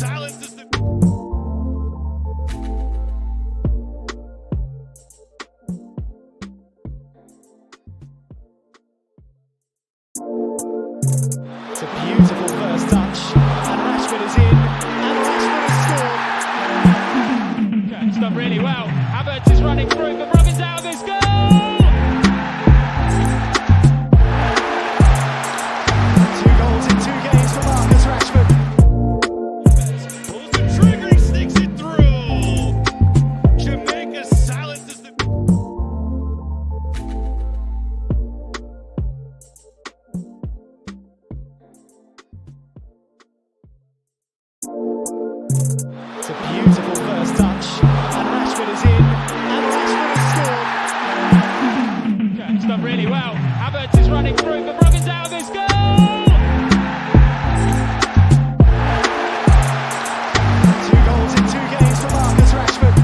It's a beautiful first touch, and Rashford is in, and Rashford has scored. It's done really well. Havertz is running through, but Robin's out of this goal. 2 goals in 2 games for Marcus Rashford. Pulls the trigger, he sticks it through. Jamaica silences the... It's a beautiful first touch, and Rashford is in, and Rashford has scored. It's done really well. Havertz is running through, but Robin's out of this goal. 2 goals in 2 games for Marcus Rashford.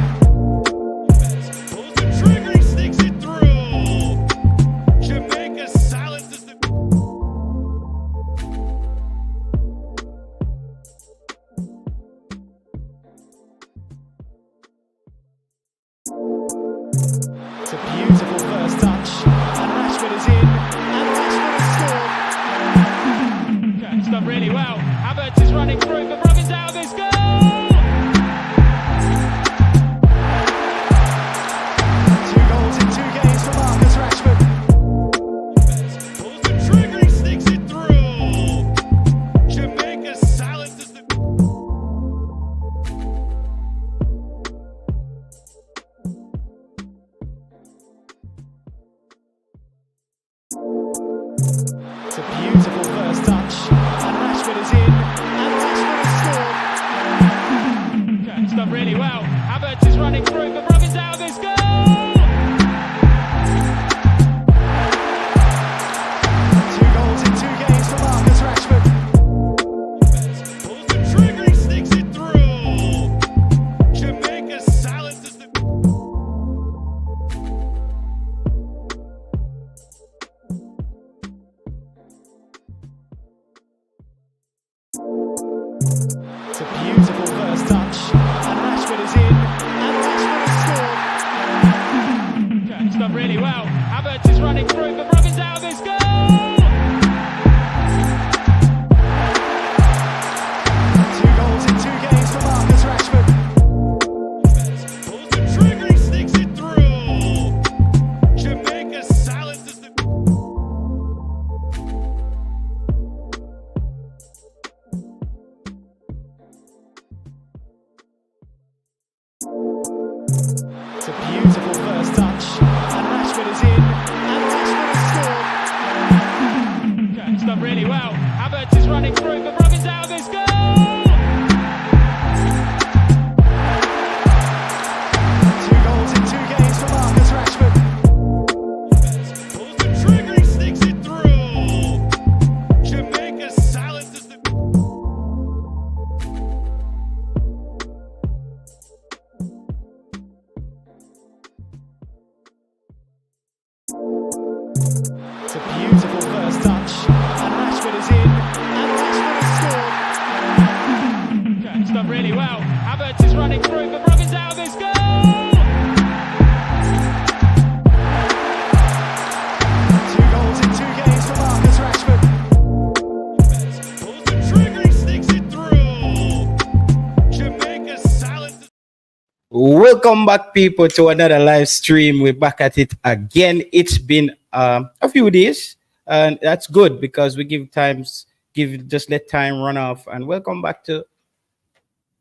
Pulls the trigger, he sticks it through. Jamaica silences the... It's a beautiful first touch, and Rashford is in, and Rashford has scored. It's done really well. Havertz is running through, but Robin's out of this goal. 2 goals in 2 games for Marcus Rashford. Pulls the trigger, he sticks it through. Jamaica silences the... It's a beautiful first touch, and Rashford is in, and Rashford has scored. It's done really well. Havertz is running through, but Robin's out of this goal. 2 goals in 2 games for Marcus Rashford. Pulls the trigger, he sticks it through. Jamaica silences the... It's a beautiful first touch, and Rashford is in, and Rashford has scored. It's done really well. Havertz is running through, but Robin's out of this goal. 2 goals in 2 games for Marcus Rashford. Pulls the trigger, he sticks it through. Jamaica silences the... It's a beautiful first touch, and Rashford is in, and Rashford has scored. It's done really well. Havertz is running through, but Robin's out of this goal. 2 goals in 2 games for Marcus Rashford. Pulls the trigger, he sticks it through. Jamaica silences the... It's a beautiful first touch, and Rashford is in, and Rashford has scored. It's done really well. Havertz is running through, but Robin's out of this goal. 2 goals in 2 games for Marcus Rashford. Pulls the trigger, he sticks it through. Jamaica silences... Welcome back, people, to another live stream. We're back at it again. It's been a few days, and that's good because we just let time run off. And welcome back to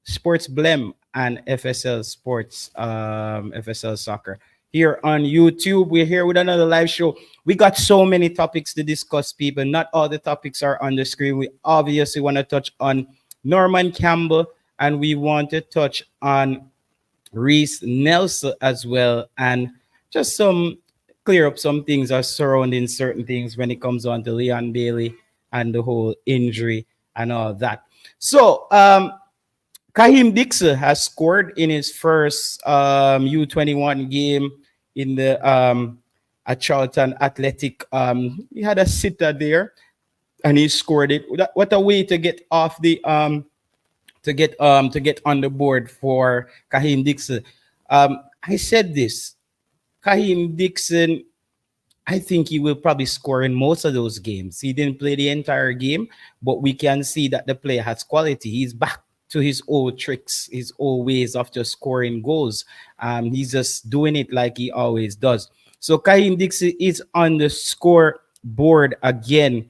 sportsBlem and FSL Sports, FSL Soccer here on YouTube. We're here with another live show. We got so many topics to discuss, people. Not all the topics are on the screen. We obviously want to touch on Norman Campbell, and we want to touch on Reese Nelson as well, and just clear up some things are surrounding certain things when it comes on to Leon Bailey and the whole injury and all that. So Kaheim Dixon has scored in his first U21 game in the at Charlton Athletic. He had a sitter there and he scored it. What a way to get off the to get on the board for Kaheim Dixon. I said this. Kaheim Dixon, I think he will probably score in most of those games. He didn't play the entire game, but we can see that the player has quality. He's back to his old tricks, his old ways of just scoring goals. He's just doing it like he always does. So Kaheim Dixon is on the score board again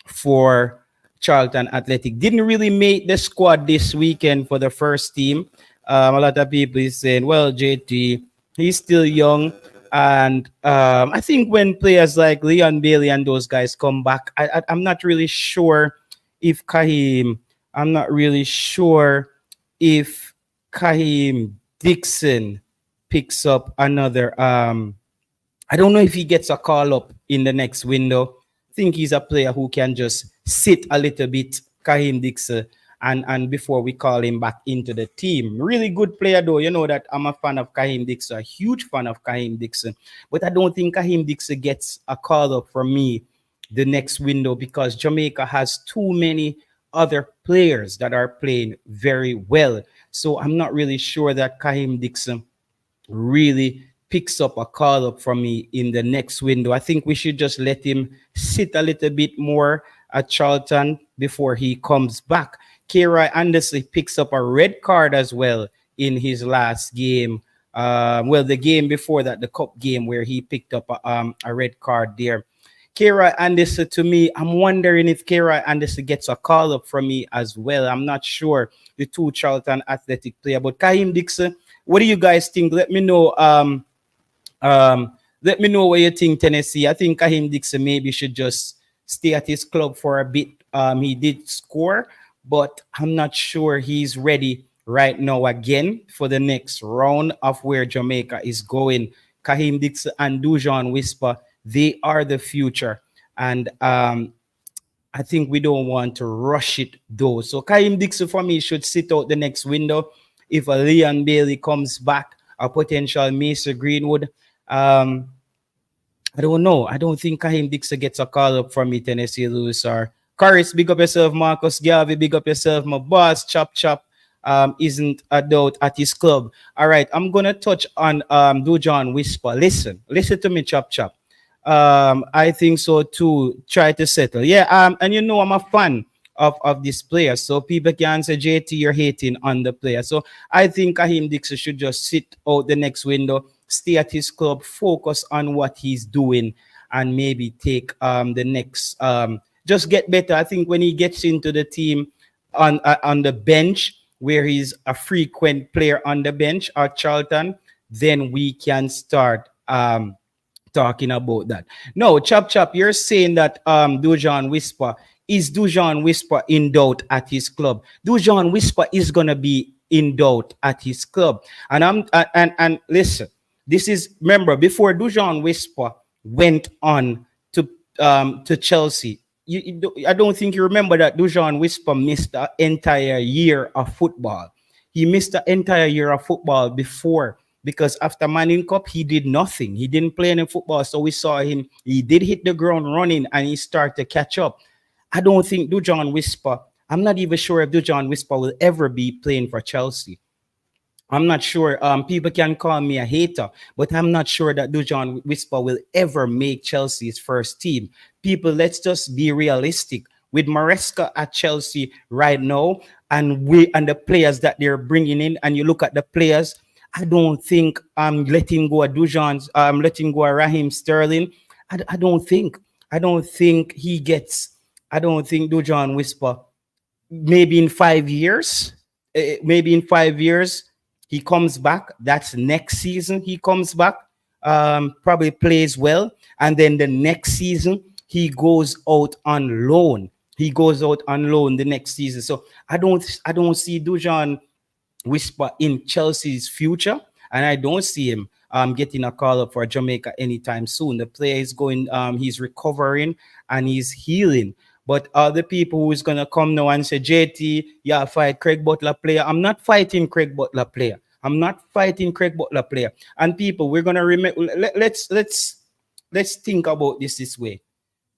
for Charlton Athletic. Didn't really make the squad this weekend for the first team. A lot of people is saying, well, JT, he's still young. And I think when players like Leon Bailey and those guys come back, I'm not really sure if Kaheim, I'm not really sure if Kaheim Dixon picks up another I don't know if he gets a call up in the next window. I think he's a player who can just sit a little bit, Kaheim Dixon, and before we call him back into the team. Really good player, though. You know that I'm a fan of Kaheim Dixon, a huge fan of Kaheim Dixon. But I don't think Kaheim Dixon gets a call up from me the next window because Jamaica has too many other players that are playing very well. So I'm not really sure that Kaheim Dixon really picks up a call up from me in the next window. I think we should just let him sit a little bit more at Charlton before he comes back. Kira Anderson picks up a red card as well in his last game. Well, the game before that, the cup game where he picked up a red card there. Kira Anderson, to me, I'm wondering if Kira Anderson gets a call up from me as well. I'm not sure the two Charlton Athletic player, but Kaheim Dixon, what do you guys think? Let me know. Let me know what you think, Tennessee. I think Kaheim Dixon maybe should just stay at his club for a bit. He did score, but I'm not sure he's ready right now again for the next round of where Jamaica is going. Kaheim Dixon and Dujuan Whisper, they are the future. And I think we don't want to rush it though. So Kaheim Dixon for me should sit out the next window. If a Leon Bailey comes back, a potential Mason Greenwood, I don't know. I don't think Kaheim Dixon gets a call up from me, Tennessee Lewis or Caris. Big up yourself, Marcus Garvey. Big up yourself, my boss. Chop Chop isn't a doubt at his club. All right, I'm gonna touch on Dujuan Whisper. Listen to me, Chop Chop. I think so too. Try to settle. Yeah, and you know I'm a fan of this player. So people can say, JT, you're hating on the player. So I think Kaheim Dixon should just sit out the next window, stay at his club, focus on what he's doing, and maybe take the next just get better. I think when he gets into the team on the bench, where he's a frequent player on the bench at Charlton, then we can start talking about that. No, Chop Chop, you're saying that Dujuan Whisper is Dujuan Whisper in doubt at his club. Dujuan Whisper is gonna be in doubt at his club. And and listen, this is remember before Dujuan Whisper went on to Chelsea. I don't think you remember that Dujuan Whisper missed the entire year of football. He missed the entire year of football before because after Manning Cup, he did nothing. He didn't play any football. So we saw him. He did hit the ground running and he started to catch up. I don't think Dujuan Whisper, I'm not even sure if Dujuan Whisper will ever be playing for Chelsea. I'm not sure. People can call me a hater, but I'm not sure that Dujuan Whisper will ever make Chelsea's first team. People, let's just be realistic. With Maresca at Chelsea right now, and the players that they're bringing in, and you look at the players, I don't think I'm letting go of Dujuan's. I'm letting go of Raheem Sterling. I don't think. I don't think he gets. I don't think Dujuan Whisper. Maybe in 5 years. Maybe in 5 years he comes back. That's next season. He comes back. Probably plays well, and then the next season he goes out on loan. He goes out on loan the next season. So I don't see Dujuan Whisper in Chelsea's future, and I don't see him getting a call up for Jamaica anytime soon. The player is going, he's recovering and he's healing. But other people who is gonna come now and say, JT, yeah, fight Craig Butler player. I'm not fighting Craig Butler player. I'm not fighting Craig Butler player. And people, we're gonna remember. Let's think about this way.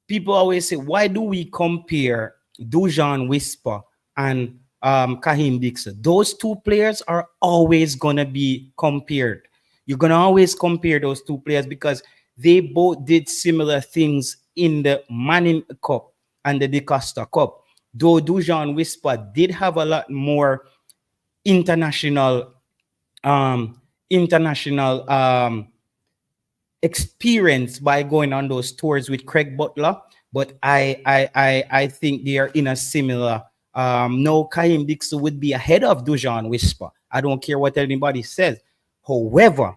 People always say, why do we compare Dujuan Whisper and Kaheim Dixon. Those two players are always gonna be compared. You're gonna always compare those two players because they both did similar things in the Manning Cup and the DeCosta Cup. Though Dujuan Whisper did have a lot more international um international experience by going on those tours with Craig Butler, but I think they are in a similar. No, Kaheim Dixon would be ahead of Dujan Whisper. I don't care what anybody says. However,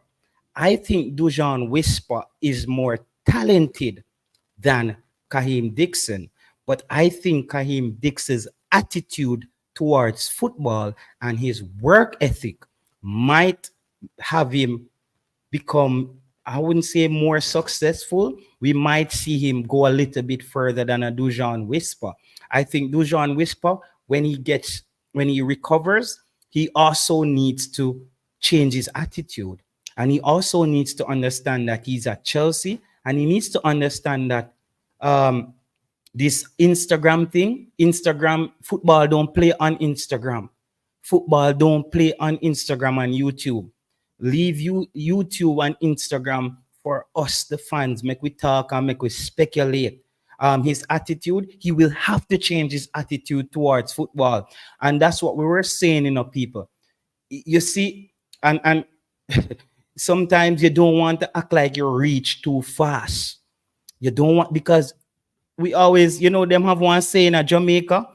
I think Dujan Whisper is more talented than Kaheim Dixon, but I think Kaheim Dixon's attitude towards football and his work ethic might have him become, I wouldn't say more successful. We might see him go a little bit further than a Dujan Whisper. I think Dujan Whisper, when he recovers, he also needs to change his attitude. And he also needs to understand that he's at Chelsea, and he needs to understand that um, this Instagram thing, Instagram football don't play on Instagram. Football don't play on Instagram and YouTube. Leave you YouTube and Instagram for us, the fans. Make we talk and make we speculate. His attitude, he will have to change his attitude towards football, and that's what we were saying, people. You see, and sometimes you don't want to act like you reach too fast. You don't want, because we always, them have one saying at Jamaica.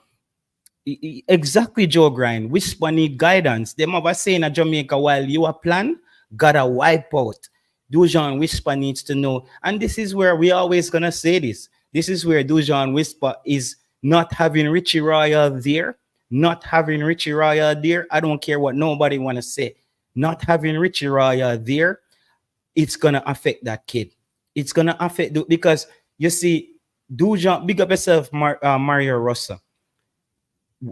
Exactly, Joe Grind. Whisper need guidance. Them have a saying at Jamaica, while you are plan, gotta wipe out. Dujan Whisper needs to know. And this is where we always gonna say this. This is where Dujan Whisper is not having Richie Royal there. Not having Richie Royal there. I don't care what nobody wanna say. Not having Richie Royal there, it's gonna affect that kid. It's gonna affect because you see, Dujan, big up yourself, Mario Rossa.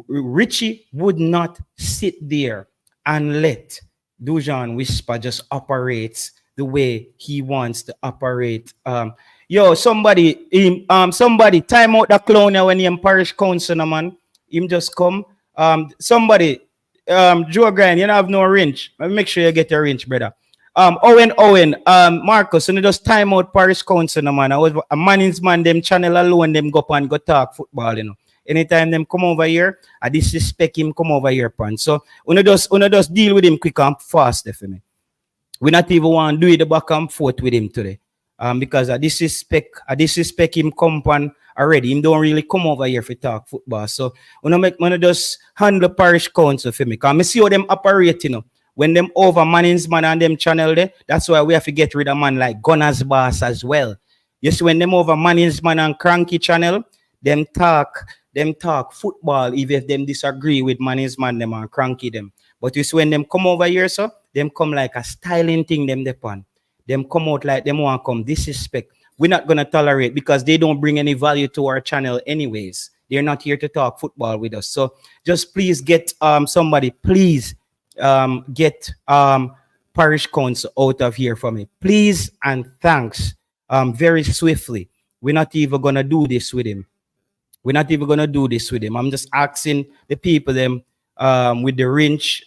Richie would not sit there and let Dujan Whisper just operates the way he wants to operate. Somebody time out the clown when he in parish council, man. Him just come. Somebody, Joe Grind, you don't have no wrench. Make sure you get your wrench, brother. Owen, Marcus, and just time out parish council, man. I was a man's man, them channel alone, them go up and go talk football. Anytime them come over here, I disrespect him, come over here, pan. So, una just deal with him quick and fast, for me. We not even want to do it the back and forth with him today. Because I disrespect him come pan already. Him don't really come over here for talk football. So, una just handle parish council for me. Because I see how them operate, When them over Manning's man and them channel there, that's why we have to get rid of man like Gunner's Boss as well. You see, when them over Manning's man and Cranky channel, them talk football, even if them disagree with Manning's man, them and Cranky them. But you see, when them come over here, so them come like a styling thing, them depend. Them come out like them want to come disrespect. We're not gonna tolerate because they don't bring any value to our channel anyways. They're not here to talk football with us. So just please get somebody, please get parish council out of here for me. Please and thanks. Very swiftly. We're not even gonna do this with him. We're not even gonna do this with him. I'm just asking the people them with the wrench.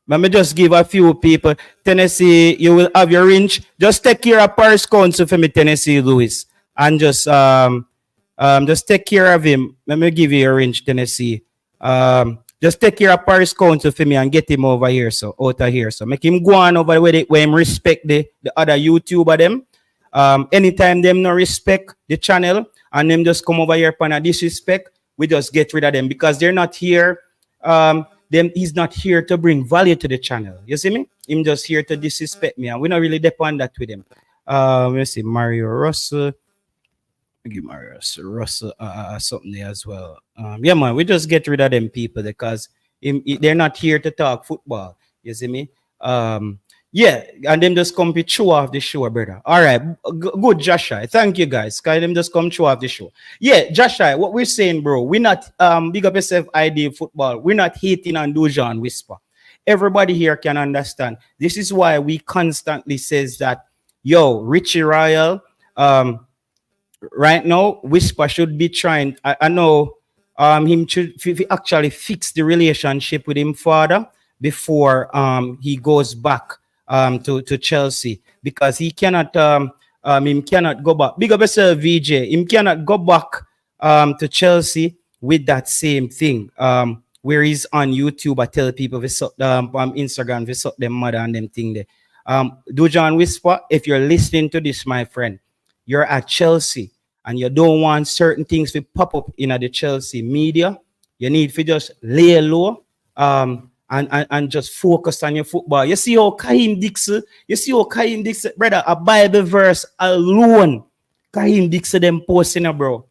Let me just give a few people. Tennessee, you will have your wrench. Just take care of Paris Council for me, Tennessee Lewis, and just take care of him. Let me give you your wrench, Tennessee. Just take care of Paris Council for me and get him over here, so out of here. So make him go on over where him respect the other YouTuber them. Anytime them no respect the channel and them just come over here and disrespect, we just get rid of them because they're not here. He's not here to bring value to the channel. You see me? Him just here to disrespect me, and we not really depend that with him. Let's see, Mario Russell. Give Mario Russell something there as well. Yeah, man, we just get rid of them people because they're not here to talk football. You see me? Yeah, and them just come to show off the show, brother. All right, good, Joshua. Thank you, guys. Can them just come show off the show? Yeah, Joshua, what we're saying, bro, we're not big up yourself idea football. We're not hating on Dujuan Whisper. Everybody here can understand. This is why we constantly says that, yo, Richie Royal, right now, Whisper should be trying. I know him should actually fix the relationship with him father before he goes back to Chelsea, because he cannot him cannot go back. Big up yourself, VJ. Him cannot go back to Chelsea with that same thing. Where he's on YouTube, I tell people Instagram, visit them mother and them thing there. Dujuan Whisper, if you're listening to this, my friend, you're at Chelsea and you don't want certain things to pop up in the Chelsea media, you need to just lay low and just focus on your football. You see how Kaheim Dixon, brother, a Bible verse alone, Kaheim Dixon them posting, bro.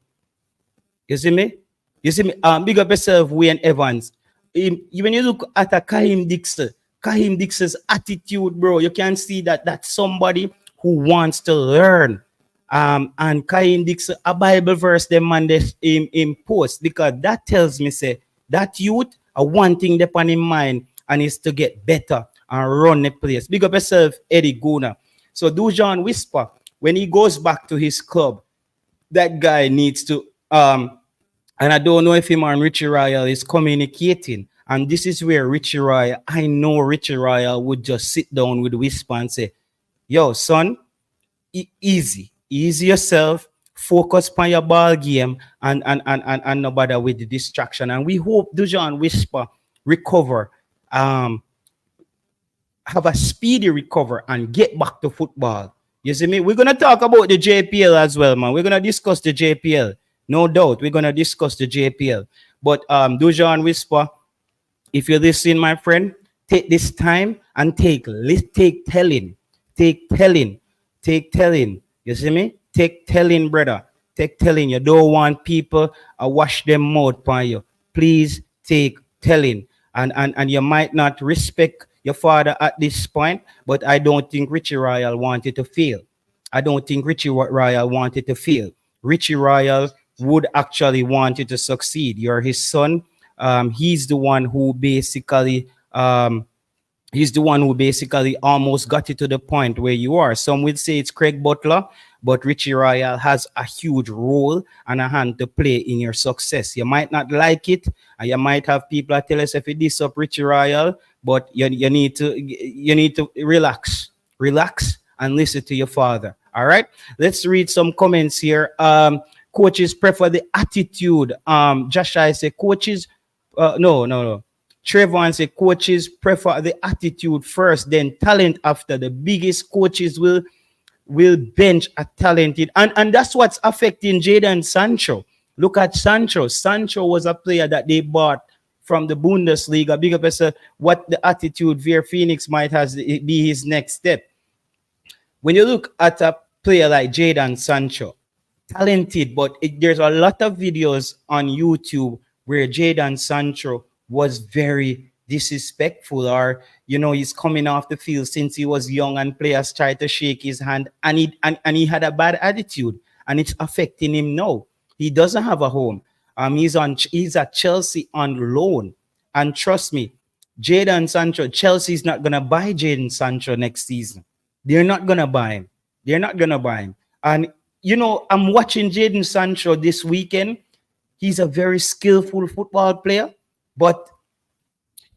You see me? Big up yourself, Wayne Evans. When you look at a Kaheim Dixon's attitude, bro, you can see that that's somebody who wants to learn. And Kaheim Dixon, a Bible verse, them man in post, because that tells me, say, that youth are one thing upon in mind, and is to get better and run the place. Big up yourself, Eddie Guna. So Dujuan Whisper, when he goes back to his club, that guy needs to and I don't know if him and Richie Royal is communicating. And this is where Richie Royal, I know Richie Royal would just sit down with Whisper and say, yo, son, easy yourself, focus on your ball game, and no bother with the distraction. And we hope Dujuan Whisper recover, have a speedy recover and get back to football. You see me? We're going to talk about the JPL as well, man. We're going to discuss the JPL. No doubt, we're going to discuss the JPL. But Dujuan Whisper, if you're listening, my friend, take this time and take telling. You see me? Take telling, brother. Take telling. You don't want people wash them mouth on you. Please take telling. And you might not respect your father at this point, but I don't think Richie Royal wanted to fail. Richie Royal would actually want you to succeed. You're his son. He's the one who basically almost got you to the point where you are. Some will say it's Craig Butler, but Richie Royal has a huge role and a hand to play in your success. You might not like it, and you might have people that tell us if you diss up Richie Royal, but you need to relax and listen to your father. All right, let's read some comments here. Coaches prefer the attitude. Joshua say coaches, no. Trevor say coaches prefer the attitude first, then talent after. The biggest coaches will bench a talented, and that's what's affecting Jadon Sancho. Look at Sancho. Sancho was a player that they bought from the Bundesliga. Big up as what the attitude Ver Phoenix might has be his next step. When you look at a player like Jadon Sancho, talented, but there's a lot of videos on YouTube where Jadon Sancho was very disrespectful, or he's coming off the field since he was young and players tried to shake his hand, and he had a bad attitude, and it's affecting him now. He doesn't have a home. He's at Chelsea on loan, and trust me, Jadon Sancho, Chelsea's not gonna buy Jadon Sancho next season. They're not gonna buy him. And I'm watching Jadon Sancho this weekend. He's a very skillful football player, but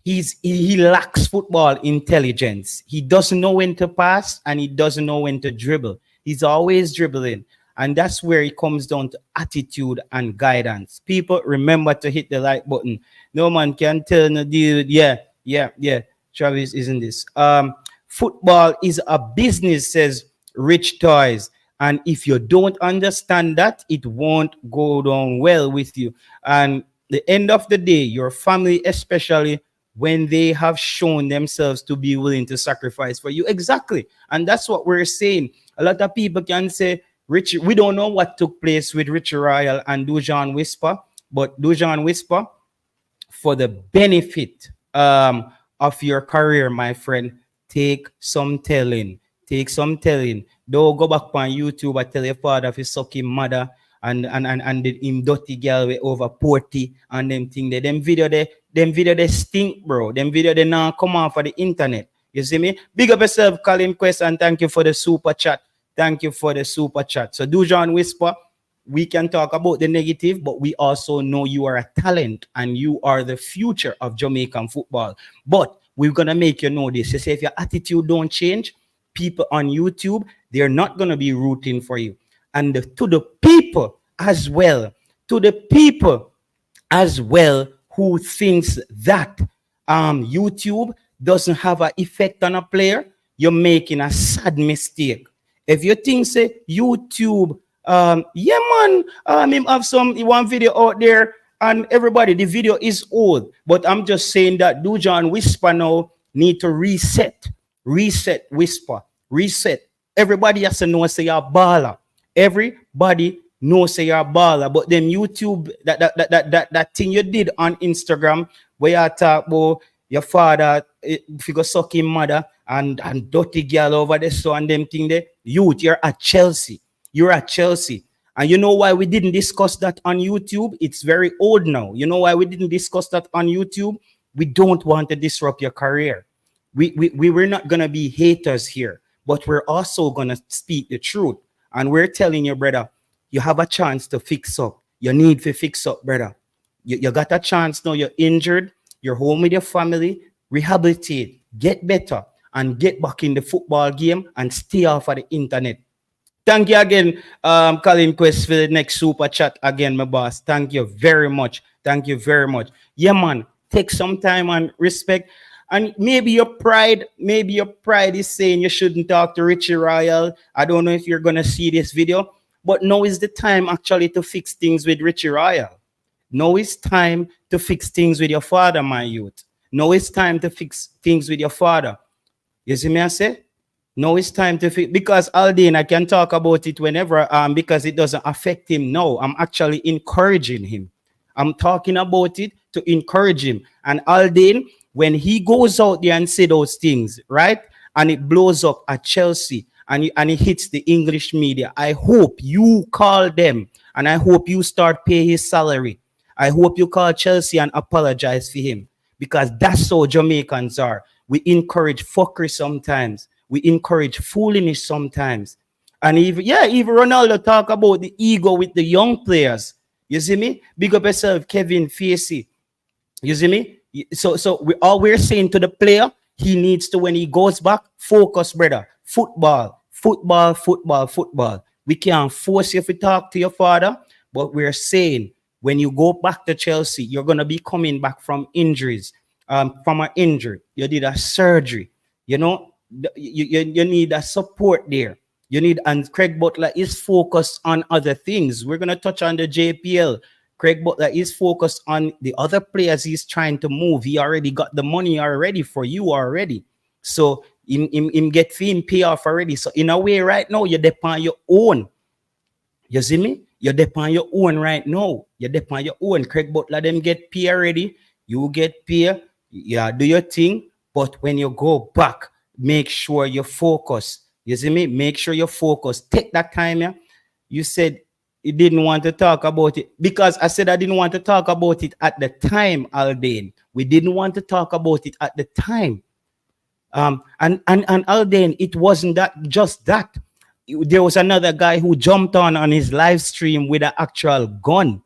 he lacks football intelligence. He doesn't know when to pass, and he doesn't know when to dribble. He's always dribbling. And that's where it comes down to attitude and guidance. People, remember to hit the like button. No man can tell no deal. Yeah. Travis, isn't this? Football is a business, says Rich Toys. And if you don't understand that, it won't go down well with you. And the end of the day, your family, especially when they have shown themselves to be willing to sacrifice for you. Exactly. And that's what we're saying. A lot of people can say, Richie, we don't know what took place with Richie Royal and Dujuan Whisper, but Dujuan Whisper, for the benefit of your career, my friend, take some telling. Don't go back on YouTube and tell your father if you suck him mother and him dirty girl with over 40 and them thing there. Them video they stink, bro. Them video they now come out for the internet. You see me? Big up yourself, Colin Quest, and thank you for the super chat. So Dujuan Whisper, we can talk about the negative, but we also know you are a talent and you are the future of Jamaican football. But we're gonna make you know this. You say if your attitude don't change, people on YouTube, they're not gonna be rooting for you. And to the people as well, to the people as well who thinks that YouTube doesn't have an effect on a player, you're making a sad mistake. If you think say YouTube, yeah man, him have some one video out there and everybody, the video is old. But I'm just saying that Dujuan Whisper now need to reset Whisper, reset. Everybody has to know say you're a baller. Everybody knows say you're a baller. But then YouTube, that thing you did on Instagram where you talk about your father, if you go suck him mother and dirty girl over there, so and them thing there. Youth, you're at Chelsea. You're at Chelsea. And you know why we didn't discuss that on YouTube? It's very old now. You know why we didn't discuss that on YouTube? We don't want to disrupt your career. We were not going to be haters here, but we're also going to speak the truth. And we're telling you, brother, you have a chance to fix up. You need to fix up, brother. You got a chance now. You're injured. You're home with your family. Rehabilitate, get better, and get back in the football game and stay off of the internet. Thank you again, Colin Quest, for the next super chat again, my boss. Thank you very much. Thank you very much. Yeah, man, take some time and respect. And maybe your pride is saying you shouldn't talk to Richie Royal. I don't know if you're going to see this video, but now is the time actually to fix things with Richie Royal. Now it's time to fix things with your father, my youth. Now it's time to fix things with your father. You see me, I say? Now it's time to fix, because Aldine, I can talk about it whenever, because it doesn't affect him now. I'm actually encouraging him. I'm talking about it to encourage him. And Aldine, when he goes out there and say those things, right? And it blows up at Chelsea and it hits the English media, I hope you call them and I hope you start pay his salary. I hope you call Chelsea and apologize for him, because that's how Jamaicans are. We encourage fuckery sometimes. We encourage foolishness sometimes. And even Ronaldo talk about the ego with the young players. You see me? Big up yourself, Kevin Facey. You see me? So we're saying to the player, he needs to, when he goes back, focus, brother. Football. We can't force you to talk to your father, but we're saying when you go back to Chelsea, you're going to be coming back from injuries, from an injury. You did a surgery. You know, you need a support there. You need, and Craig Butler is focused on other things. We're going to touch on the JPL. Craig Butler is focused on the other players he's trying to move. He already got the money already for you already. So him get fee pay off already. So in a way right now, you're depend on your own. You see me? You're depend on your own right now. You're depend on your own. Craig Butler them get pay already. You get pay. Yeah, do your thing. But when you go back, make sure you focus. You see me? Make sure you focus. Take that time, yeah. You said you didn't want to talk about it because I said I didn't want to talk about it at the time, Aldane. We didn't want to talk about it at the time. And Aldane, it wasn't that just that. There was another guy who jumped on his live stream with an actual gun.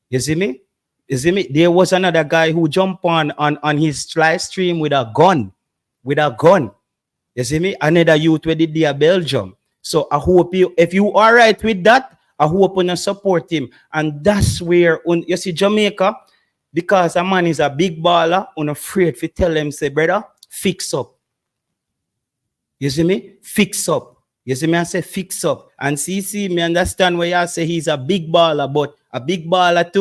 You see me? You see me? There was another guy who jumped on his live stream with a gun. With a gun. You see me? Another youth with the Belgium. So I hope you, if you are right with that, I hope you support him. And that's where, you see Jamaica, because a man is a big baller, unafraid to tell him, say, brother, fix up. You see me? Fix up. You see me? I say fix up. And see, me understand where you say he's a big baller, but a big baller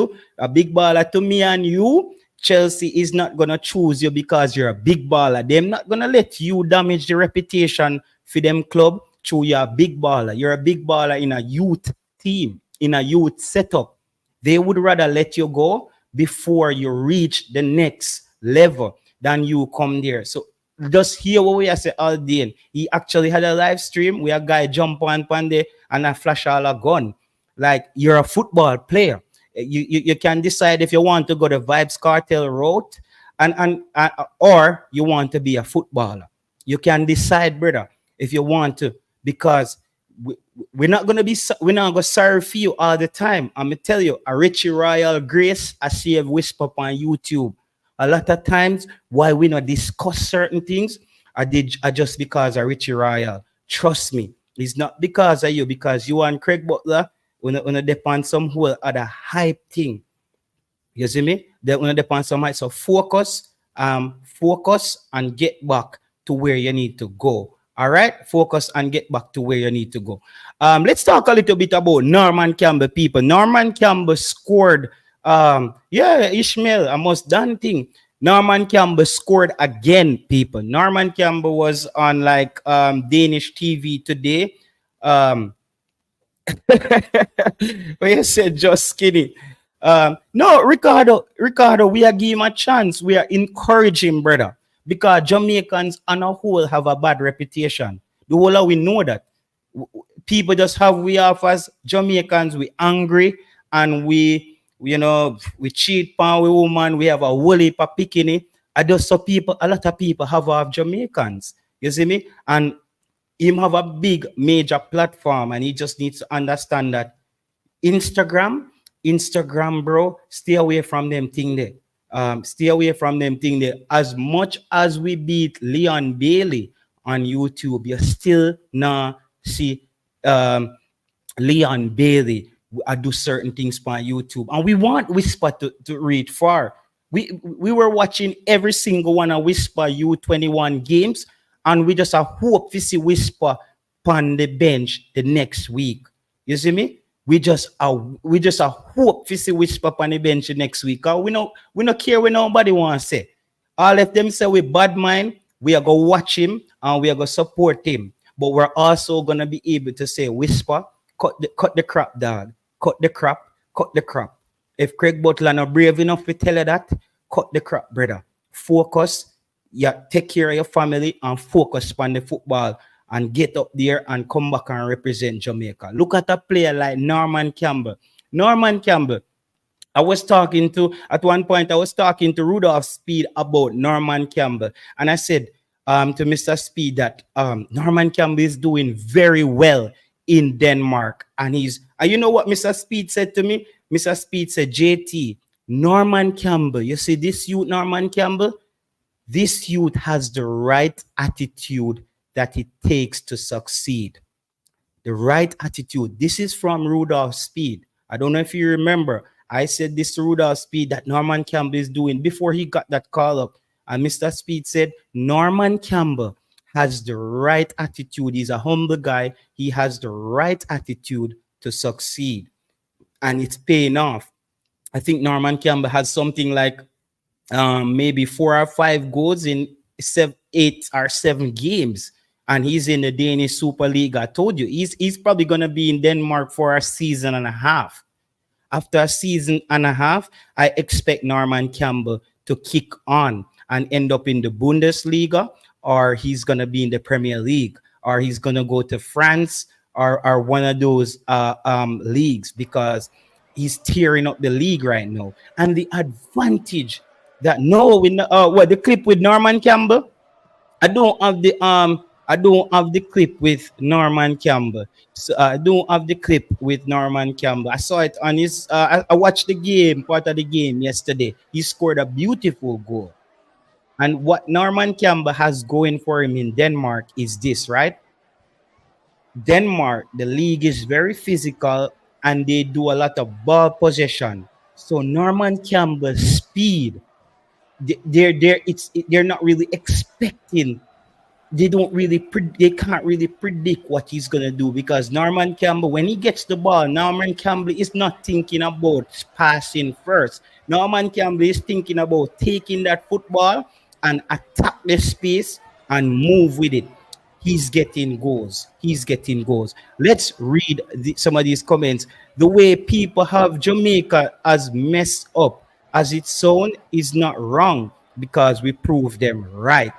to me and you, Chelsea is not going to choose you because you're a big baller. They're not going to let you damage the reputation for them club through you're a big baller. You're a big baller in a youth team, in a youth setup. They would rather let you go before you reach the next level than you come there. So just hear what we say all day. He actually had a live stream where a guy jump on there and I flash all a gun. Like, you're a football player. You can decide if you want to go the Vibes Cartel route and or you want to be a footballer. You can decide, brother, if you want to, because we, we're not gonna serve for you all the time. I'm gonna tell you, a Richie Royal Grace, I see a whisper on YouTube. A lot of times, why we not discuss certain things, I just because of Richie Royal. Trust me, it's not because of you, because you and Craig Butler when depend some whole other hype thing. You see me? They want to depend on so focus and get back to where you need to go. All right, focus and get back to where you need to go. Let's talk a little bit about Norman Campbell, people. Norman Campbell scored. Yeah, Ishmael, a most done thing. Norman Campbell scored again, people. Norman Campbell was on like Danish TV today. Um, when you said just skinny. No, Ricardo, we are giving him a chance. We are encouraging, brother, because Jamaicans on a whole have a bad reputation. The whole of we know that. People just have we off as Jamaicans. We angry and we cheat on we woman. We have a whole heap of picking. I just saw people. A lot of people have of Jamaicans. You see me? And him have a big major platform, and he just needs to understand that Instagram, bro, stay away from them thing there. Stay away from them thing there. As much as we beat Leon Bailey on YouTube, you still not see Leon Bailey. I do certain things on YouTube, and we want Whisper to reach far. We were watching every single one of Whisper U21 games, and we just hope to see Whisper on the bench the next week. You see me? We just hope to see Whisper on the bench the next week. We don't care what nobody wants to say. All of them say we bad mind, we are gonna watch him and we are gonna support him. But we're also gonna be able to say, Whisper, cut the crap, dog. Cut the crap. If Craig Butler not brave enough to tell you that, cut the crap, brother. Focus, take care of your family and focus on the football and get up there and come back and represent Jamaica. Look at a player like Norman Campbell. Norman Campbell, at one point, I was talking to Rudolph Speed about Norman Campbell. And I said to Mr. Speed that Norman Campbell is doing very well in Denmark. And you know what Mr. Speed said to me? Mr. Speed said, JT, Norman Campbell, you see this youth, Norman Campbell? This youth has the right attitude that it takes to succeed. The right attitude. This is from Rudolph Speed. I don't know if you remember. I said this to Rudolph Speed that Norman Campbell is doing before he got that call up. And Mr. Speed said, Norman Campbell has the right attitude. He's a humble guy. He has the right attitude to succeed. And it's paying off. I think Norman Campbell has something like maybe 4 or 5 goals in 8 or 7 games. And he's in the Danish Super League. I told you, he's probably going to be in Denmark for a season and a half. After a season and a half, I expect Norman Campbell to kick on and end up in the Bundesliga, or he's going to be in the Premier League, or he's going to go to France or one of those leagues, because he's tearing up the league right now. And the advantage that the clip with Norman Campbell, I don't have the clip with Norman Campbell. So I don't have the clip with Norman Campbell. I saw it on his. I watched part of the game yesterday. He scored a beautiful goal. And what Norman Campbell has going for him in Denmark is this, right? Denmark, the league is very physical and they do a lot of ball possession. So Norman Campbell's speed, they're not really expecting. They can't really predict what he's gonna do, because Norman Campbell, when he gets the ball, Norman Campbell is not thinking about passing first. Norman Campbell is thinking about taking that football and attack the space and move with it. He's getting goals. Let's read some of these comments. The way people have Jamaica as messed up as it sounds is not wrong, because we prove them right.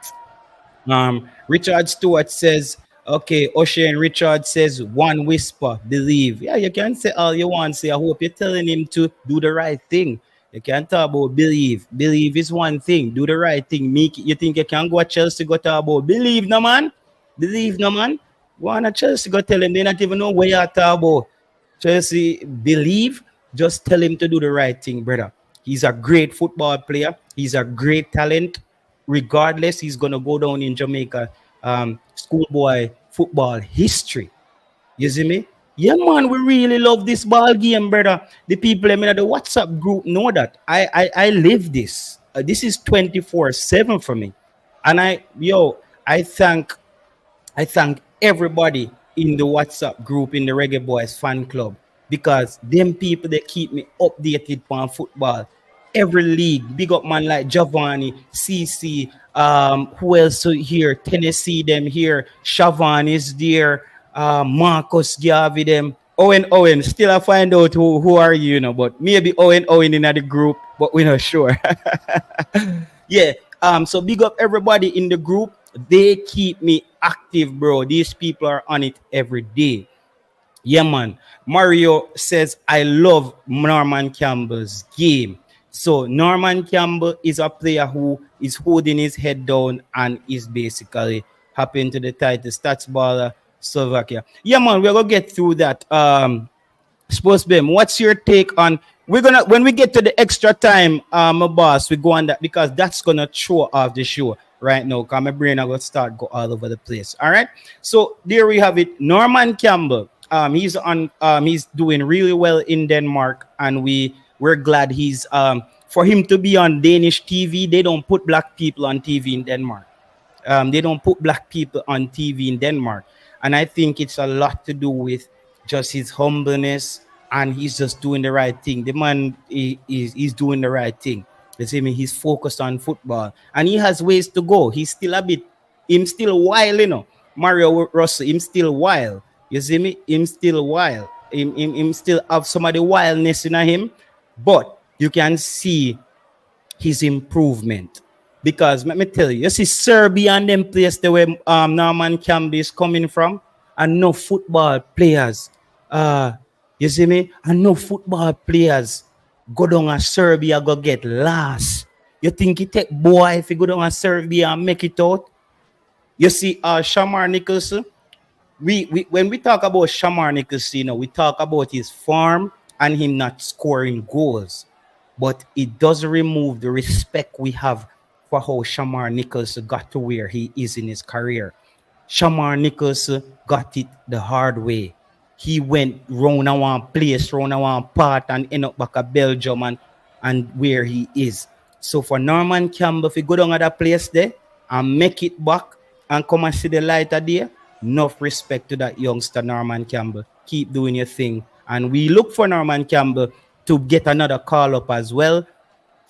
Richard Stewart says, okay, Ocean Richard says, one whisper, believe. Yeah, you can say all you want. Say, I hope you're telling him to do the right thing. You can't talk about believe. Believe is one thing. Do the right thing. You think you can go to Chelsea, go talk about believe, no man? Believe, no man? Go on to Chelsea, go tell him they not even know where you're talking about. Chelsea believe, just tell him to do the right thing, brother. He's a great football player. He's a great talent. Regardless, he's gonna go down in Jamaica schoolboy football history. You see me? Yeah, man, we really love this ball game, brother. The people in the WhatsApp group know that. I live this. This is 24/7 for me. And I thank everybody in the WhatsApp group in the Reggae Boys fan club because them people they keep me updated on football. Every league, big up man like Giovanni, CC, who else here? Tennessee, them here. Shavan is there. Marcus Garvey, them. Owen, still I find out who are you, but maybe Owen in the group, but we're not sure. Yeah. So big up everybody in the group. They keep me active, bro. These people are on it every day. Yeah, man. Mario says, I love Norman Campbell's game. So Norman Campbell is a player who is holding his head down and is basically hopping to the title stats baller Slovakia. Yeah, man, we're gonna get through that. SportsBlem, what's your take on we're gonna when we get to the extra time, my boss, we go on that because that's gonna throw off the show right now. Cause my brain I gonna start go all over the place. All right. So there we have it. Norman Campbell. He's doing really well in Denmark, and we're glad he's for him to be on Danish TV. They don't put black people on TV in Denmark. They don't put black people on TV in Denmark. And I think it's a lot to do with just his humbleness and he's just doing the right thing. The man is doing the right thing. You see me? He's focused on football and he has ways to go. He's still him still wild, Mario Russell, him still wild. You see me? Him still wild. Him still have some of the wildness in him, but you can see his improvement. Because let me tell you, you see Serbia and them place the way Norman Campbell is coming from, and no football players. You see me? And no football players go down to Serbia go get last. You think it take boy if you go down to Serbia and make it out? You see, Shamar Nicholson, we when we talk about Shamar Nicholson, we talk about his form and him not scoring goals. But it doesn't remove the respect we have for how Shamar Nicholson got to where he is in his career. Shamar Nicholson got it the hard way. He went round and one place, round and one part, and end up back at Belgium and where he is. So for Norman Campbell, if you go down at that place there and make it back and come and see the light of day, enough respect to that youngster Norman Campbell. Keep doing your thing. And we look for Norman Campbell to get another call up as well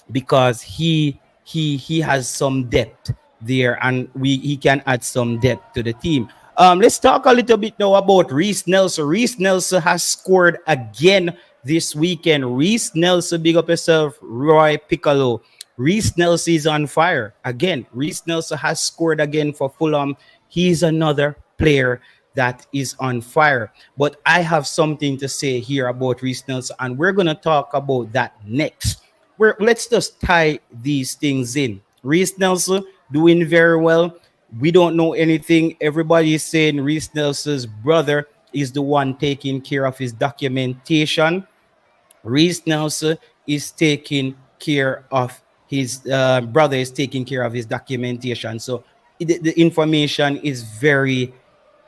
because he has some depth there and he can add some depth to the team. Let's talk a little bit now about Reese Nelson. Reese Nelson has scored again this weekend. Reese Nelson, big up yourself, Roy Piccolo. Reese Nelson is on fire again. Reese Nelson has scored again for Fulham. He's another player that is on fire. But I have something to say here about Reese Nelson, and we're going to talk about that next. Let's just tie these things in. Reese Nelson doing very well. We don't know anything. Everybody is saying Reese Nelson's brother is the one taking care of his documentation. Reese Nelson is taking care of his brother is taking care of his documentation. So the information is very,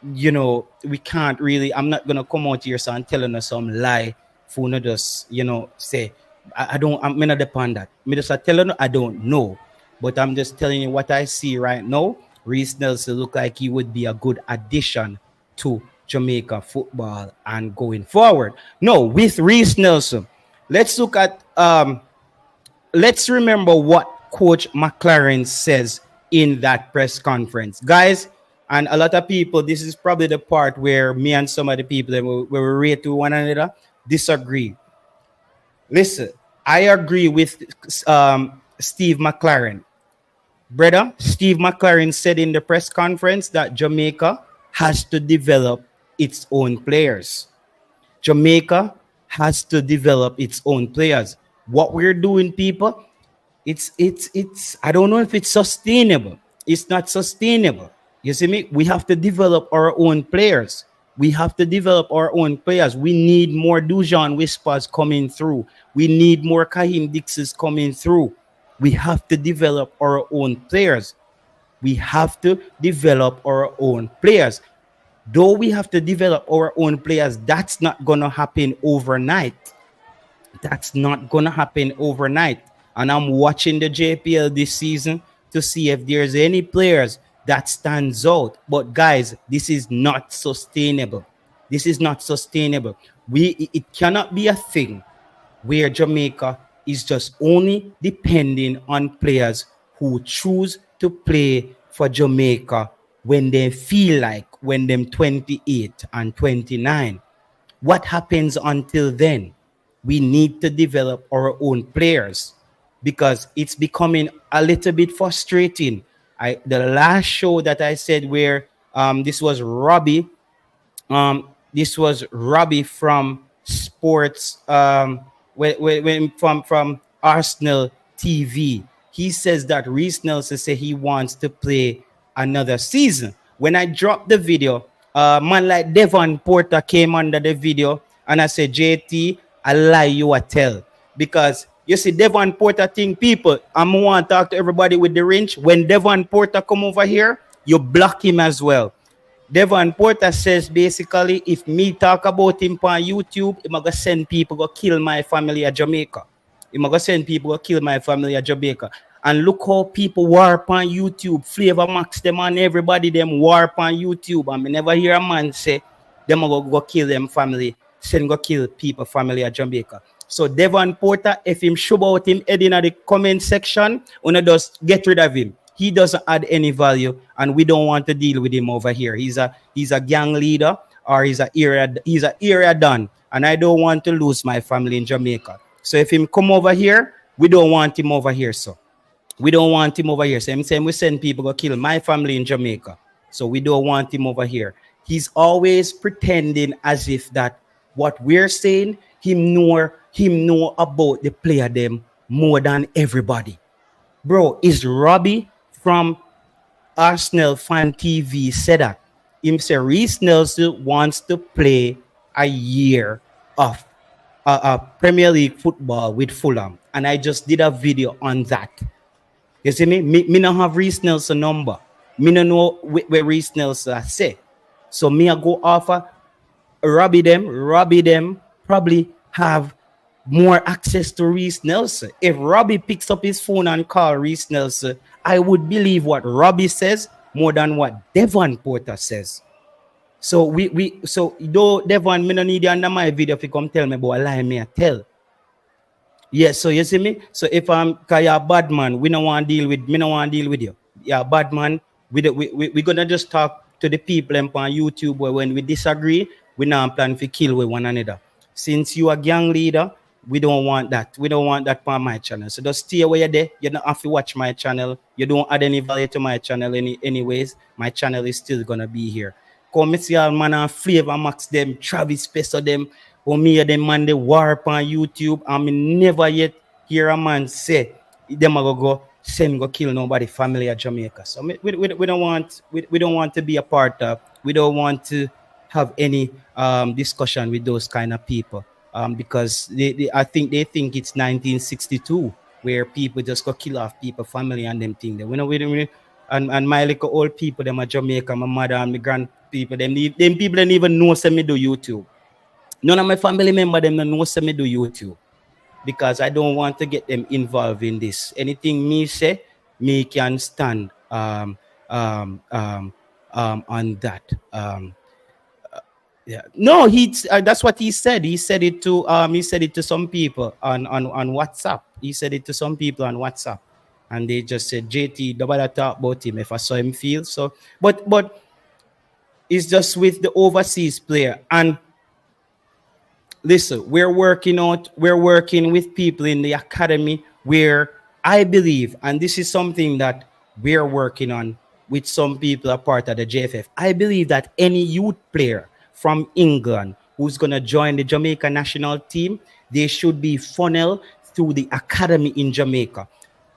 we can't really. I'm not gonna come out here and telling us some lie. For not just say I'm not depend that. Me just telling you I don't know, but I'm just telling you what I see right now. Reese Nelson look like he would be a good addition to Jamaica football and going forward. No, with Reese Nelson, let's look at let's remember what Coach McClaren's says in that press conference, guys. And a lot of people, this is probably the part where me and some of the people that we rate to one another disagree. Listen, I agree with Steve McClaren. Brother, Steve McClaren said in the press conference that Jamaica has to develop its own players. Jamaica has to develop its own players. What we're doing, people, it's I don't know if it's sustainable. It's not sustainable. You see me? We have to develop our own players. We have to develop our own players. We need more Dujuan whispers coming through. We need more Kaheim Dixons coming through. We have to develop our own players. We have to develop our own players. Though we have to develop our own players, that's not going to happen overnight. That's not going to happen overnight. And I'm watching the JPL this season to see if there's any players that stands out. But guys, this is not sustainable. This is not sustainable. It cannot be a thing where Jamaica is just only depending on players who choose to play for Jamaica when they feel like, when them 28 and 29. What happens until then? We need to develop our own players because it's becoming a little bit frustrating. The last show that I said where this was Robbie from Sports from Arsenal TV. He says that Reece Nelson say he wants to play another season. When I dropped the video, man like Devon Porter came under the video and I said, JT, I lie you a tell. Because you see, Devon Porter think people, I'm want to talk to everybody with the wrench. When Devon Porter come over here, you block him as well. Devon Porter says basically, if me talk about him on YouTube, I'm going to send people to kill my family at Jamaica. I'm going to send people to kill my family at Jamaica. And look how people warp on YouTube. Flavor Max them and everybody them warp on YouTube. And I never hear a man say, them going to go kill them family. Send go kill people family at Jamaica. So Devon Porter, if him show about him head in the comment section, wanna just get rid of him. He doesn't add any value, and we don't want to deal with him over here. He's a gang leader, or he's a area done, and I don't want to lose my family in Jamaica. So if him come over here, we don't want him over here. So we don't want him over here. So I'm saying we send people to kill my family in Jamaica. So we don't want him over here. He's always pretending as if that what we're saying, him know about the player them more than everybody. Bro, is Robbie from Arsenal Fan TV said that. Him say Reece Nelson wants to play a year of Premier League football with Fulham. And I just did a video on that. You see me? Me not have Reece Nelson number. Me no know where Reece Nelson say. So me I go offer Robbie them probably have more access to Reece Nelson. If Robbie picks up his phone and call Reece Nelson, I would believe what Robbie says more than what Devon Porter says. So so though Devon, me no need you under my video if you come tell me about a lie me I tell. Yes, so you see me? So if I'm cause you're a bad man, me no want to deal with you. Yeah, bad man. We gonna just talk to the people on YouTube where when we disagree, we not plan to kill with one another. Since you are gang leader, we don't want that. We don't want that on my channel. So just stay where you're there. You don't have to watch my channel. You don't add any value to my channel anyways. My channel is still gonna be here. Come see all man and Flavor Max them, Travis Peso them, or me them man they warp on YouTube. I mean never yet hear a man say them go send go kill nobody family at Jamaica. So we don't want to be a part of. We don't want to have any discussion with those kind of people because I think they think it's 1962 where people just go kill off people family and them thing. And my little old people them at Jamaica, my mother and my grand people them people don't even know say me do YouTube. None of my family member them don't know say me do YouTube. Because I don't want to get them involved in this. Anything me say, me can stand on that. Yeah. No, that's what he said. He said it to some people on WhatsApp. He said it to some people on WhatsApp, and they just said, "JT, nobody talk about him." If I saw him feel so, but it's just with the overseas player and. Listen, we're working with people in the academy where I believe, and this is something that we're working on with some people a part of the JFF. I believe that any youth player from England who's going to join the Jamaica national team, they should be funneled through the academy in Jamaica.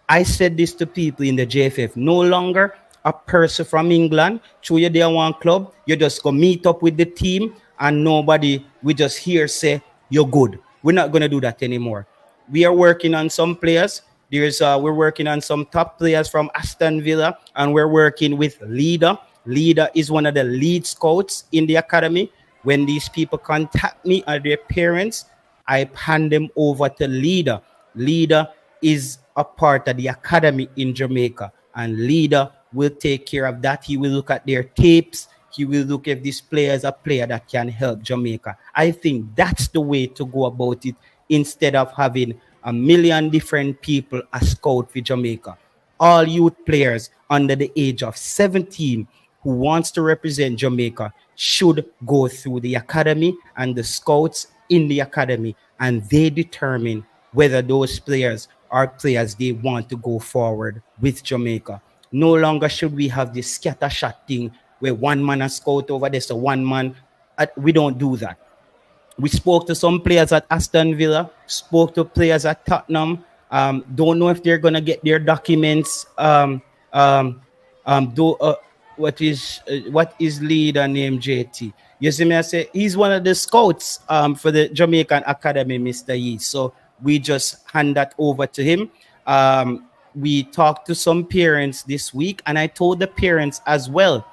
I said this to people in the JFF. No longer a person from England, through your day one club, you just go meet up with the team and nobody, we just hear say, you're good. We're not going to do that anymore. We are working on some players. We're working on some top players from Aston Villa, and we're working with Leader. Leader is one of the lead scouts in the academy. When these people contact me or their parents, I hand them over to Leader. Leader is a part of the academy in Jamaica, and Leader will take care of that. He will look at their tapes. He will look if this player is a player that can help Jamaica. I think that's the way to go about it instead of having a million different people a scout for Jamaica. All youth players under the age of 17 who wants to represent Jamaica should go through the academy and the scouts in the academy, and they determine whether those players are players they want to go forward with Jamaica. No longer should we have this scatter shot thing where one man a scout over there, so one man. We don't do that. We spoke to some players at Aston Villa, spoke to players at Tottenham. Don't know if they're gonna get their documents. Do what is leader named JT? You see me? I say he's one of the scouts for the Jamaican Academy, Mr. Yee. So we just hand that over to him. We talked to some parents this week, and I told the parents as well,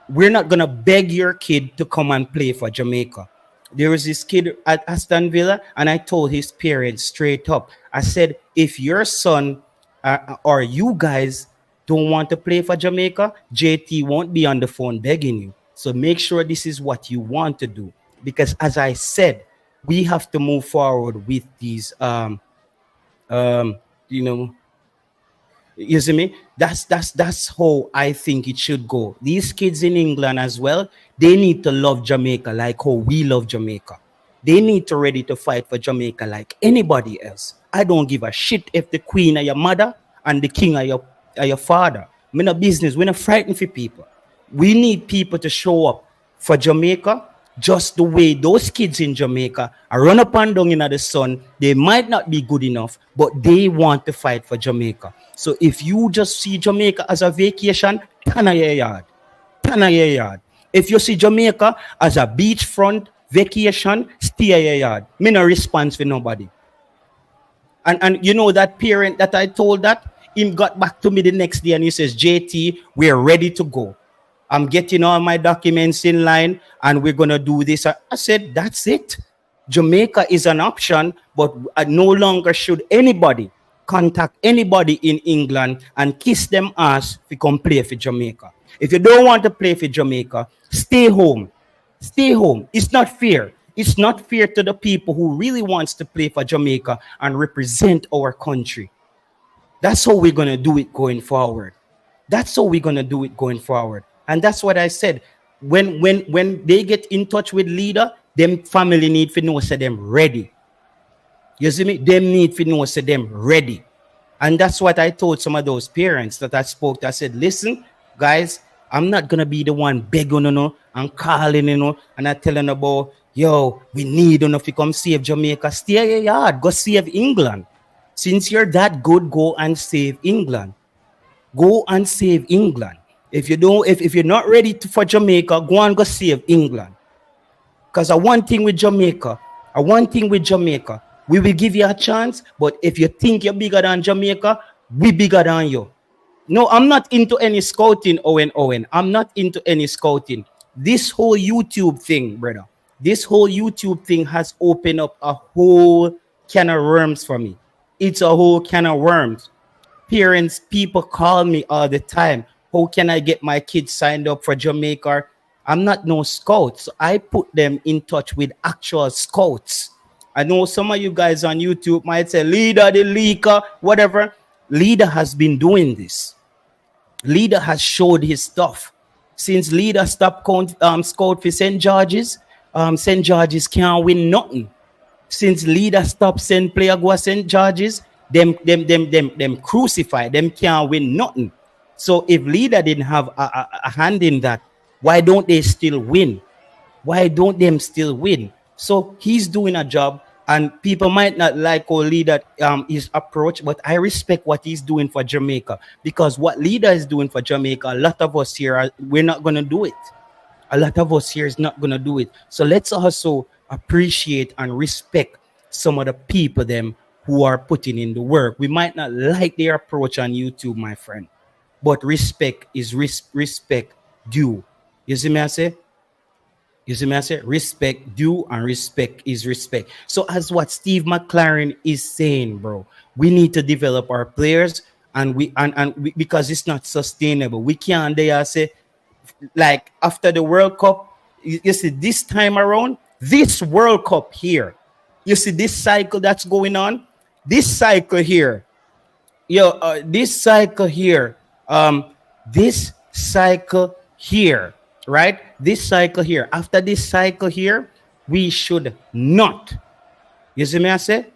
we're not gonna beg your kid to come and play for Jamaica. There was this kid at Aston Villa, and I told his parents straight up. I said, if your son or you guys don't want to play for Jamaica, JT won't be on the phone begging you. So make sure this is what you want to do. Because as I said, we have to move forward with these, you know, you see me? That's how I think it should go. These kids in England as well, they need to love Jamaica like how we love Jamaica. They need to ready to fight for Jamaica like anybody else. I don't give a shit if the queen are your mother and the king are your father. We're not business. We're not frightened for people. We need people to show up for Jamaica just the way those kids in Jamaica are run up and down in the sun. They might not be good enough, but they want to fight for Jamaica. So if you just see Jamaica as a vacation, turn a your yard. Turn a your yard. If you see Jamaica as a beachfront vacation, stay a your yard. Me no response for nobody. And you know that parent that I told that, him got back to me the next day and he says, JT, we're ready to go. I'm getting all my documents in line and we're going to do this. I said, that's it. Jamaica is an option, but no longer should anybody contact anybody in England and kiss them ass to come play for Jamaica. If you don't want to play for Jamaica, stay home. Stay home. It's not fair. It's not fair to the people who really wants to play for Jamaica and represent our country. That's how we're going to do it going forward. That's how we're going to do it going forward. And that's what I said. When they get in touch with leader, them family need to know say them ready. You see me? Them need to know say them ready. And that's what I told some of those parents that I spoke to. I said, listen, guys, I'm not going to be the one begging, and calling, and I telling about, yo, we need, if you come save Jamaica, stay at your yard, go save England. Since you're that good, go and save England. Go and save England. If you don't, if you're not ready for Jamaica, go and go save England. Because one thing with Jamaica, we will give you a chance, but if you think you're bigger than Jamaica, we bigger than you. No, I'm not into any scouting, Owen. I'm not into any scouting. This whole YouTube thing, brother, this whole YouTube thing has opened up a whole can of worms for me. It's a whole can of worms. Parents, people call me all the time. How can I get my kids signed up for Jamaica? I'm not no scout, so I put them in touch with actual scouts. I know some of you guys on YouTube might say, Leader, the leaker, whatever. Leader has been doing this. Leader has showed his stuff. Since Leader stopped scout for St. George's, St. George's can't win nothing. Since Leader stopped send player go St. George's, them crucify, them can't win nothing. So if Leader didn't have a hand in that, why don't they still win? Why don't them still win? So he's doing a job. And people might not like how leader his approach, but I respect what he's doing for Jamaica, because what leader is doing for Jamaica, a lot of us here we're not gonna do it. A lot of us here is not gonna do it. So let's also appreciate and respect some of the people them who are putting in the work. We might not like their approach on YouTube, my friend, but respect is respect due. You see me I say? You see me I say? Respect due, and respect is respect. So as what Steve McClaren is saying, bro, we need to develop our players, and we because it's not sustainable. We can't dare say, like, after the World Cup, you see this time around, this World Cup here, you see this cycle that's going on, this cycle here, this cycle here, this cycle here, right? This cycle here. After this cycle here, we should not. You see me I say?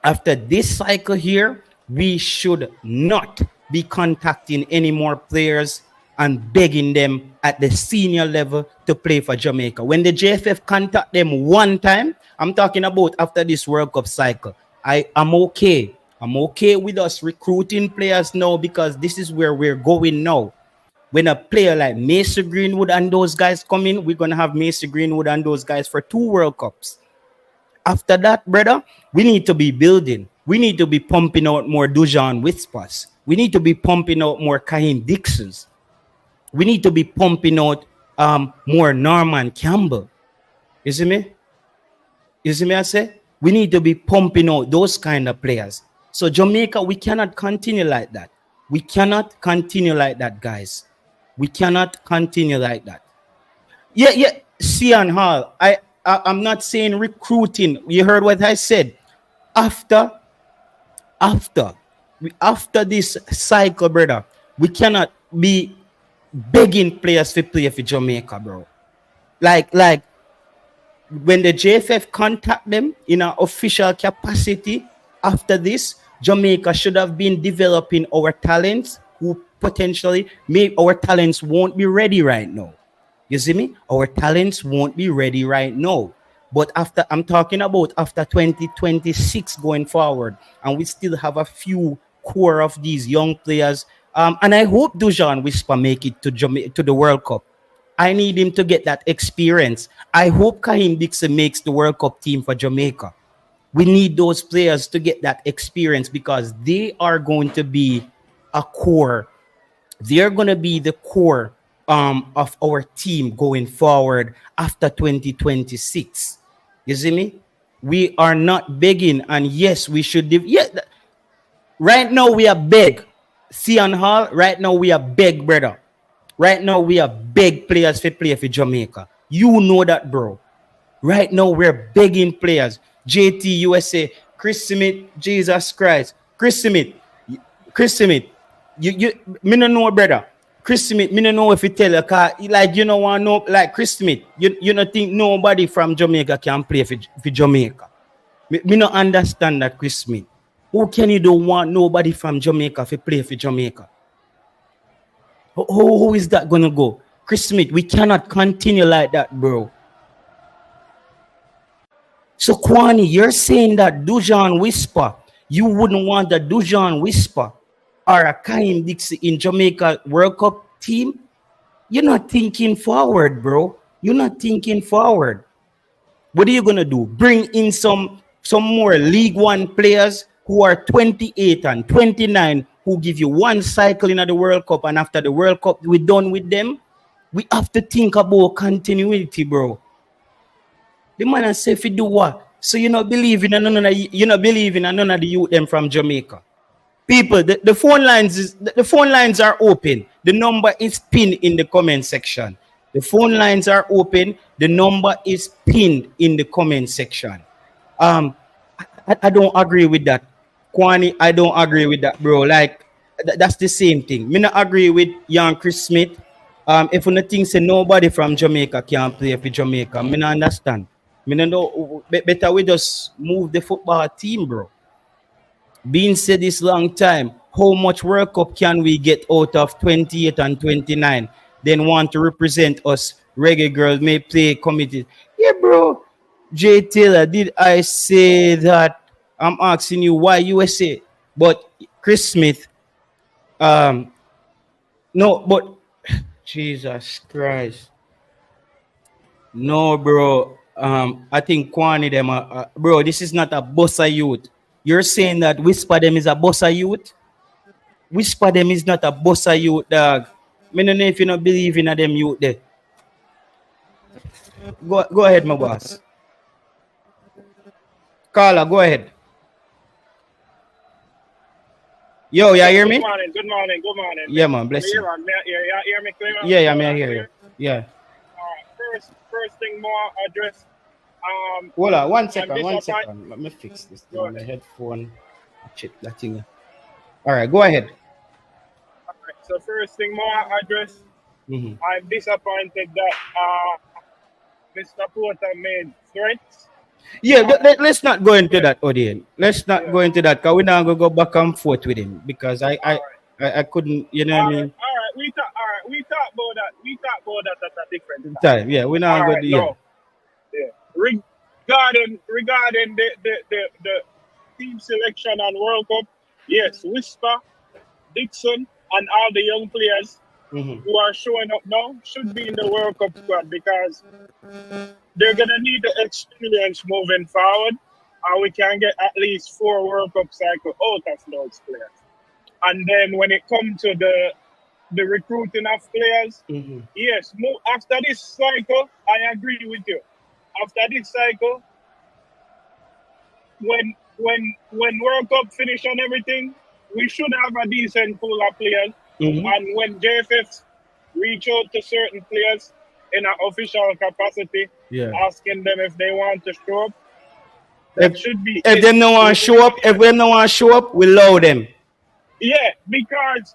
After this cycle here, we should not be contacting any more players and begging them at the senior level to play for Jamaica. When the JFF contact them one time, I'm talking about after this World Cup cycle, I'm okay. I'm okay with us recruiting players now, because this is where we're going now. When a player like Mason Greenwood and those guys come in, we're going to have Mason Greenwood and those guys for 2 World Cups. After that, brother, we need to be building. We need to be pumping out more Dujuan Whispers. We need to be pumping out more Kaheim Dixons. We need to be pumping out more Norman Campbell. You see me? You see me I say? We need to be pumping out those kind of players. So Jamaica, we cannot continue like that. We cannot continue like that, guys. We cannot continue like that. Yeah. Cian Hall, I'm not saying recruiting. You heard what I said. After this cycle, brother, we cannot be begging players to play for Jamaica, bro. Like when the JFF contact them in an official capacity, after this, Jamaica should have been developing our talents, who potentially our talents won't be ready right now. You see me? Our talents won't be ready right now. But I'm talking about after 2026 going forward, and we still have a few core of these young players. And I hope Dujuan Whisper make it to the World Cup. I need him to get that experience. I hope Kaheim Dixon makes the World Cup team for Jamaica. We need those players to get that experience, because they are going to be a core. They're going to be the core of our team going forward after 2026. You see me? We are not begging, and yes, we should. Right now we are beg. Cian Hall, right now we are beg, brother. Right now we are beg players to play for Jamaica. You know that, bro. Right now we're begging players. JT USA, Chris Smith, Jesus Christ. Chris Smith, me no know, brother. Chris Smith, me no know if you tell you, cause like you know want know, like Chris Smith, you don't think nobody from Jamaica can play for Jamaica. Me no understand that, Chris Smith. How can you don't want nobody from Jamaica to play for Jamaica? How is that gonna go? Chris Smith, we cannot continue like that, bro. So Kwani, you're saying that Dujuan Whisper, you wouldn't want the Dujuan Whisper or a Kaheim Dixon in Jamaica World Cup team? You're not thinking forward, bro. You're not thinking forward. What are you gonna do? Bring in some more League One players who are 28 and 29, who give you one cycle in the World Cup, and after the World Cup, we're done with them? We have to think about continuity, bro. The man has said, if you do what? So you're not believing in none of the youth them from Jamaica. People, the phone lines are open. The number is pinned in the comment section. The phone lines are open. The number is pinned in the comment section. I don't agree with that. Kwani, I don't agree with that, bro. Like, that's the same thing. Me not agree with young Chris Smith. If you think say nobody from Jamaica can play for Jamaica, me not understand. Me not know. Better we just move the football team, bro. Being said this long time, how much World Cup can we get out of 28 and 29? Then want to represent us, reggae girls may play committee. Yeah, bro. Jay Taylor, did I say that I'm asking you why USA? But Chris Smith, um, no, but Jesus Christ. No, bro. I think Kwani them bro, this is not a bossa youth. You're saying that Whisper them is a bossa youth? Whisper them is not a bossa youth, dog. Me no know if you don't believe in a them youth there. Go ahead, my boss. Carla, go ahead. Yo, you hear me? Good morning, good morning. Yeah, man, bless you. You hear me clear? Yeah, I'm here. You. Yeah. First thing more address. Hold on, one I'm second. disappointed. Let me fix this thing. Good. My headphone. Check that thing. All right, go ahead. Alright, so first thing more address. Mhm. I'm disappointed that Mr. Porter made threats. Yeah, let's not go into that, Odin. Let's not go into that because we're not gonna go back and forth with him because I couldn't, you know what I mean? All right, we talk about that. We talk about that at a different time. Time, yeah, we're not going to. Yeah. No. Yeah. Regarding the team selection and World Cup, yes, Whisper, Dixon, and all the young players Mhm. who are showing up now should be in the World Cup squad because they're gonna need the experience moving forward, and we can get at least 4 World Cup cycle out of those players. And then when it comes to the recruiting of players, Mhm. yes, after this cycle, I agree with you. After this cycle, when World Cup finish and everything, we should have a decent pool of players. Mhm. And when JFFs reach out to certain players in an official capacity, Yeah. asking them if they want to show up, that should be If it. them no want to show up, we allow them. Yeah, because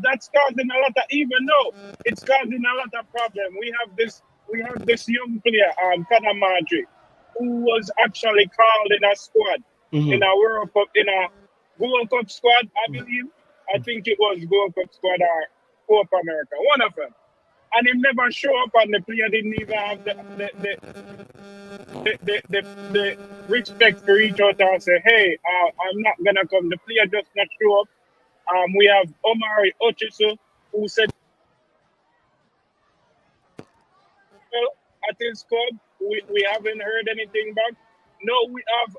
that's causing a lot of, even though it's causing a lot of problem. We have this young player, Conor Madrid, who was actually called in a squad Mhm. in a World Cup squad, I believe. I think it was World Cup squad or Copa America, one of them. And he never show up, and the player didn't even have the respect to reach out and say, hey, I'm not gonna come. The player just not show up. We have Omari Ochisu, who said well, at his club. We haven't heard anything back. No, we have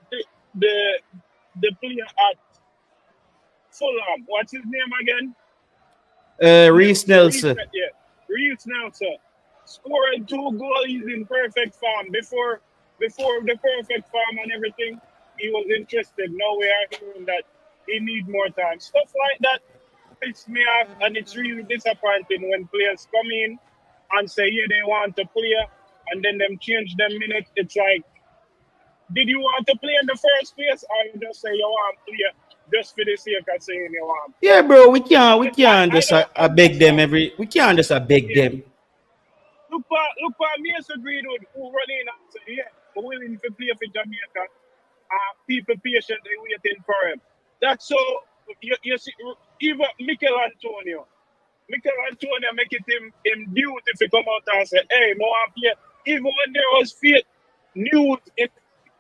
the the, the player at Fulham. What's his name again? Reese Nelson. Reese Nelson. Scoring 2 goals in perfect form. Before the perfect form and everything, he was interested. Now we are hearing that he need more time. Stuff like that pisses me off, and it's really disappointing when players come in and say, yeah, they want to play, and then them change them minutes. It's like, did you want to play in the first place, or you just say you want to play just for the sake of saying you want? Yeah, bro, we can't just beg them we can't just beg them. Look for Mason Greenwood, who run in and say, yeah, we're willing to play for Jamaica. People patiently waiting for him. That's so, you see, even Mikel Antonio make it him duty to come out and say, hey, no, I'm here. Even when there was fake news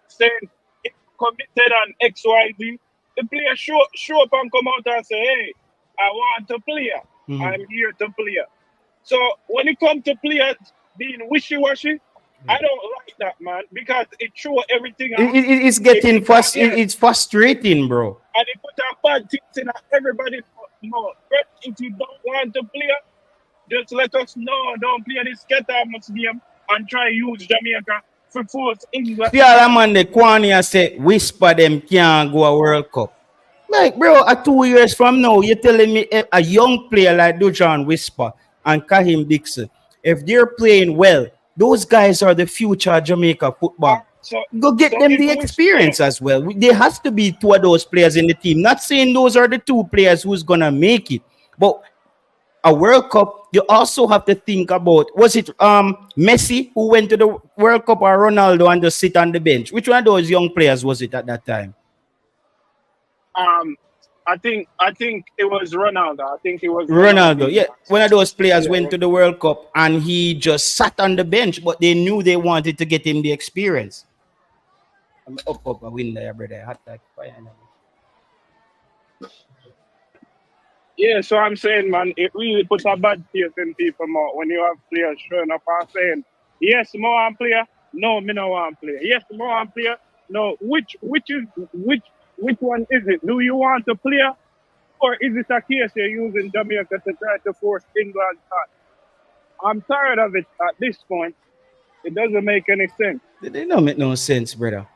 saying he committed on XYZ, the player show up and come out and say, hey, I want to play. Mhm. I'm here to play. So when it comes to players being wishy-washy, I don't like that, man, because it shows everything. It's getting it's frustrating, bro. And it put a bad things in everybody. No, if you don't want to play, just let us know. Don't play this get-out game and try use Jamaica for force England. Yeah, man, the Kwani say Whisper them can't go a World Cup. Like, bro, 2 years from now, you're telling me a young player like Dujuan Whisper and Kaheim Dixon, if they're playing well, those guys are the future of Jamaica football. Go get them the experience as well. There has to be 2 of those players in the team. Not saying those are the 2 players who's gonna make it, but a World Cup, you also have to think about, was it Messi who went to the World Cup or Ronaldo and just sit on the bench? Which one of those young players was it at that time? I think it was Ronaldo. I think it was Ronaldo, yeah, one of those players Yeah. went to the World Cup and he just sat on the bench, but they knew they wanted to get him the experience. I'm up a win there, brother. Hot like fire. Yeah, so I'm saying, man, it really puts a bad taste in people more when you have players showing up and saying, yes, more want player, no, me no want player. Yes, more want player, no. Which one is it? Do you want a player, or is it a case you're using Jamaica to try to force England's hand? I'm tired of it at this point. It doesn't make any sense. They don't make no sense, brother.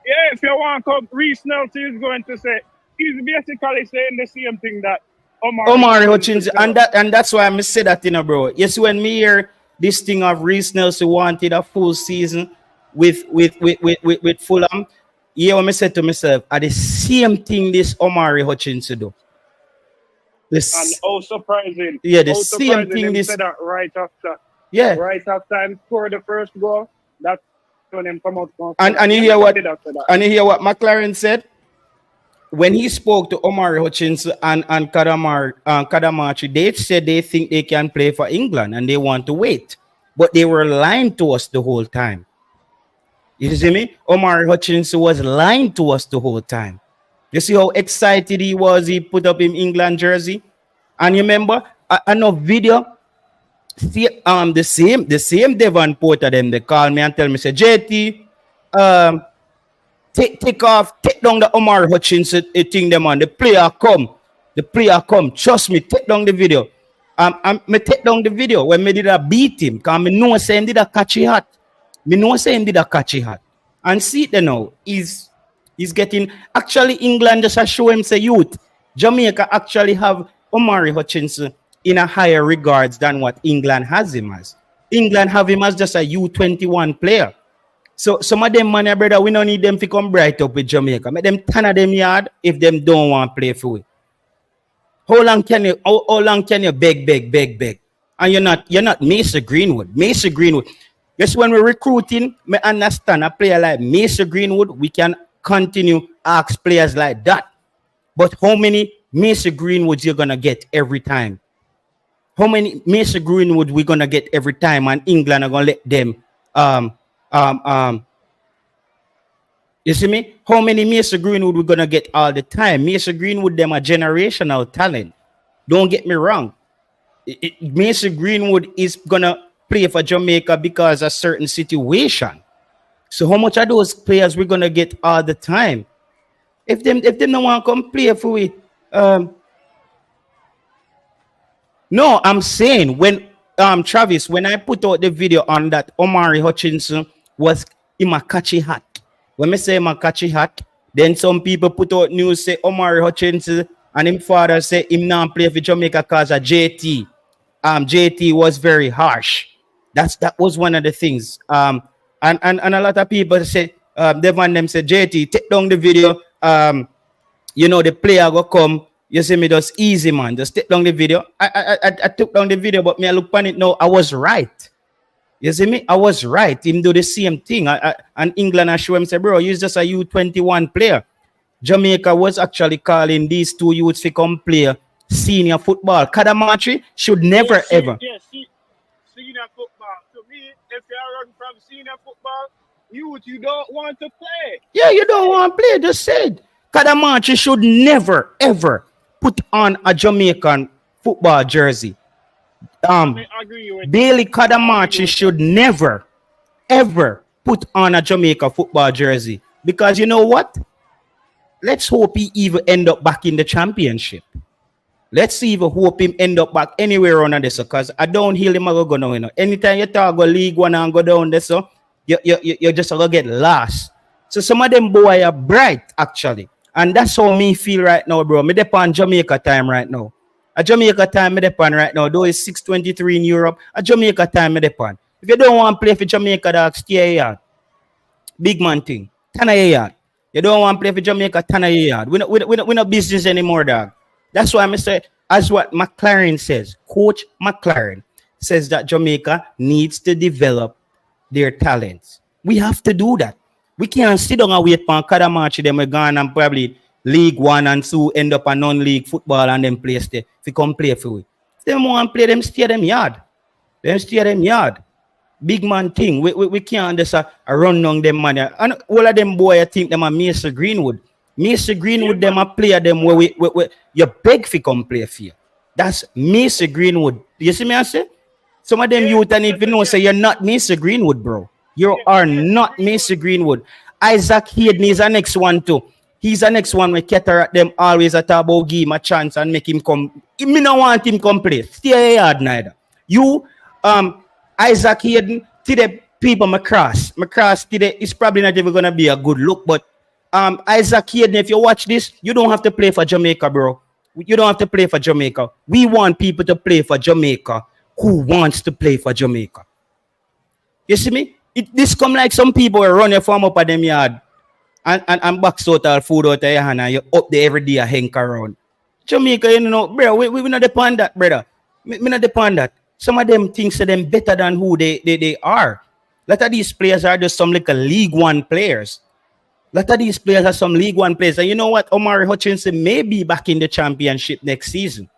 Yeah, if you want to come, Reece Nelson is going to say, he's basically saying the same thing that Omari Hutchins, and that's why I say that, bro. Yes, when me hear this thing of Reece Nelson wanted a full season with Fulham, yeah, when I said to myself, are the same thing this Omari Hutchins to do. And oh, surprising. Yeah, the same same thing this. Said that right after. Yeah. Right after him scored the first goal, that's when him come out. And you hear what? And you hear what McClaren said when he spoke to Omari Hutchins and Kadamachi. They said they think they can play for England and they want to wait, but they were lying to us the whole time. You see me? Omari Hutchins was lying to us the whole time. You see how excited he was? He put up him England jersey, and you remember I know video. See, the same Devon Porter them they call me and tell me say JT, take down the Omar Hutchins thing them on the player come. Trust me, take down the video. Me take down the video when me did a beat him, cause me know say him did a catchy hat. And see it now, he's getting actually England just show him say youth. Jamaica actually have Omari Hutchins in a higher regards than what England has him as. England have him as just a U21 player. So some of them money, brother, we don't need them to come bright up with Jamaica. Make them turn of them yard if them don't want to play for it. How long can you beg? And you're not Mason Greenwood. Yes, when we're recruiting, me understand a player like Mason Greenwood, we can continue ask players like that. But how many Mason Greenwoods you're gonna get every time? How many Mason Greenwood we're gonna get every time, and England are gonna let them you see me? How many Mason Greenwood we're gonna get all the time? Mason Greenwood, them a generational talent. Don't get me wrong. Mason Greenwood is gonna play for Jamaica because of a certain situation. So how much of those players we're gonna get all the time? If them don't want to come play for we, no, I'm saying when Travis, when I put out the video on that Omari Hutchinson was in my catchy hat. When I say my catchy hat, then some people put out news say Omari Hutchinson and him father say him not play for Jamaica because of JT. JT was very harsh. That was one of the things. And a lot of people say they want them say JT take down the video. The player go come. You see me, just easy, man. Just take down the video. I took down the video, but me I look on it now. I was right. You see me? I was right. Him do the same thing. And England I show him say, bro, you're just a U21 player. Jamaica was actually calling these two youths to come play senior football. Kadamachi should never ever. Yes, senior football. To me, if you run from senior football, you don't want to play. Yeah, you don't want to play. Just said. Kadamachi should never ever put on a Jamaican football jersey. Bailey Kadamachi should never ever put on a Jamaica football jersey, because you know what? Let's hope he even end up back in the championship. Let's even hope him end up back anywhere around this, because I don't heal him go now. Anytime you talk about League One and go down there, so you just gonna get lost. So some of them boys are bright actually. And that's how me feel right now, bro. Me depend on Jamaica time right now. A Jamaica time me depend right now. Though it's 6:23 in Europe, a Jamaica time me depend. If you don't want to play for Jamaica, dog, stay here. Big man thing. Turn your yard. You don't want to play for Jamaica, turn your yard. We no business anymore, dog. That's why I say, as what McClaren says, Coach McClaren says that Jamaica needs to develop their talents. We have to do that. We can't sit down and wait for Kadamachi them gone and probably League 1 and 2 end up a non-league football and then play stay. If you come play for we. Them want play them stay them yard. Them stay them yard. Big man thing. We can't just run down them man. And all of them boy I think them are Mason Greenwood. Mason Greenwood them a player them where we you beg for come play for you. That's Mason Greenwood. You see me I say? Some of them youth and if you know say you're not Mason Greenwood, bro. You are not Mason Greenwood. Isaac Hayden is the next one too. He's the next one we cater at them always at about give him a chance and make him come. Me no want him come play. Stay hard neither. You Isaac Hayden today people McClaren's today is probably not even gonna be a good look, but Isaac Hayden, if you watch this, you don't have to play for Jamaica, bro. You don't have to play for Jamaica. We want people to play for Jamaica who wants to play for Jamaica. You see me? This come like some people will run your farm up at them yard and box out all food out of your hand and you up there every day and hang around. Jamaica, you know, bro, we not depend that, brother. We not depend that. Some of them thinks that them better than who they are. A lot of these players are just some like a League 1 players. A lot of these players are some League 1 players. And you know what? Omari Hutchinson may be back in the championship next season.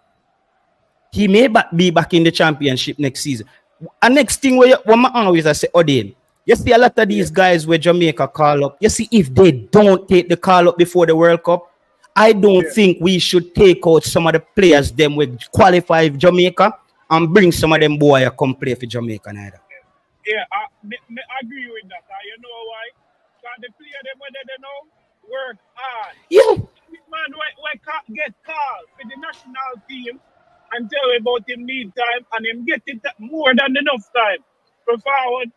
He may be back in the championship next season. And next thing what I always say, Odin, you see a lot of these guys where Jamaica call up. You see, if they don't take the call up before the World Cup, I don't think we should take out some of the players them will qualify Jamaica and bring some of them boy come play for Jamaica neither. Yeah, I agree with that. You know why? Because the player them when they know work hard. Yeah. Man, we get called for the national team and tell about him need time and him get it more than enough time for forward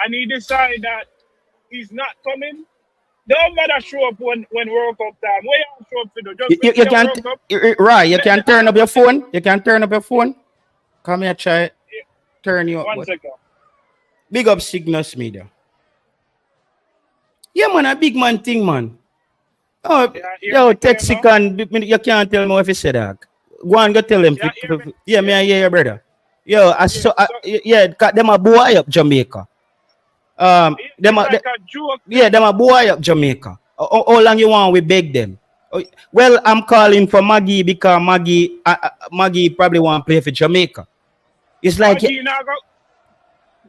and he decide that he's not coming. Don't matter show up when World Cup time. Where you show up for the just you can right, you can turn up your phone. You can turn up your phone. Come here, try it. Yeah. Turn you up. 1 second. Big up Cygnus Media. Yeah, man, a big man thing, man. Oh, yo, Texican, you can't tell me if you say that. Go and go tell them. Yeah, me I hear your brother. Yo, them a boy up Jamaica. Them a boy up Jamaica. How long you want we beg them? Well, I'm calling for Maggie because Maggie probably want to play for Jamaica. It's like Maggie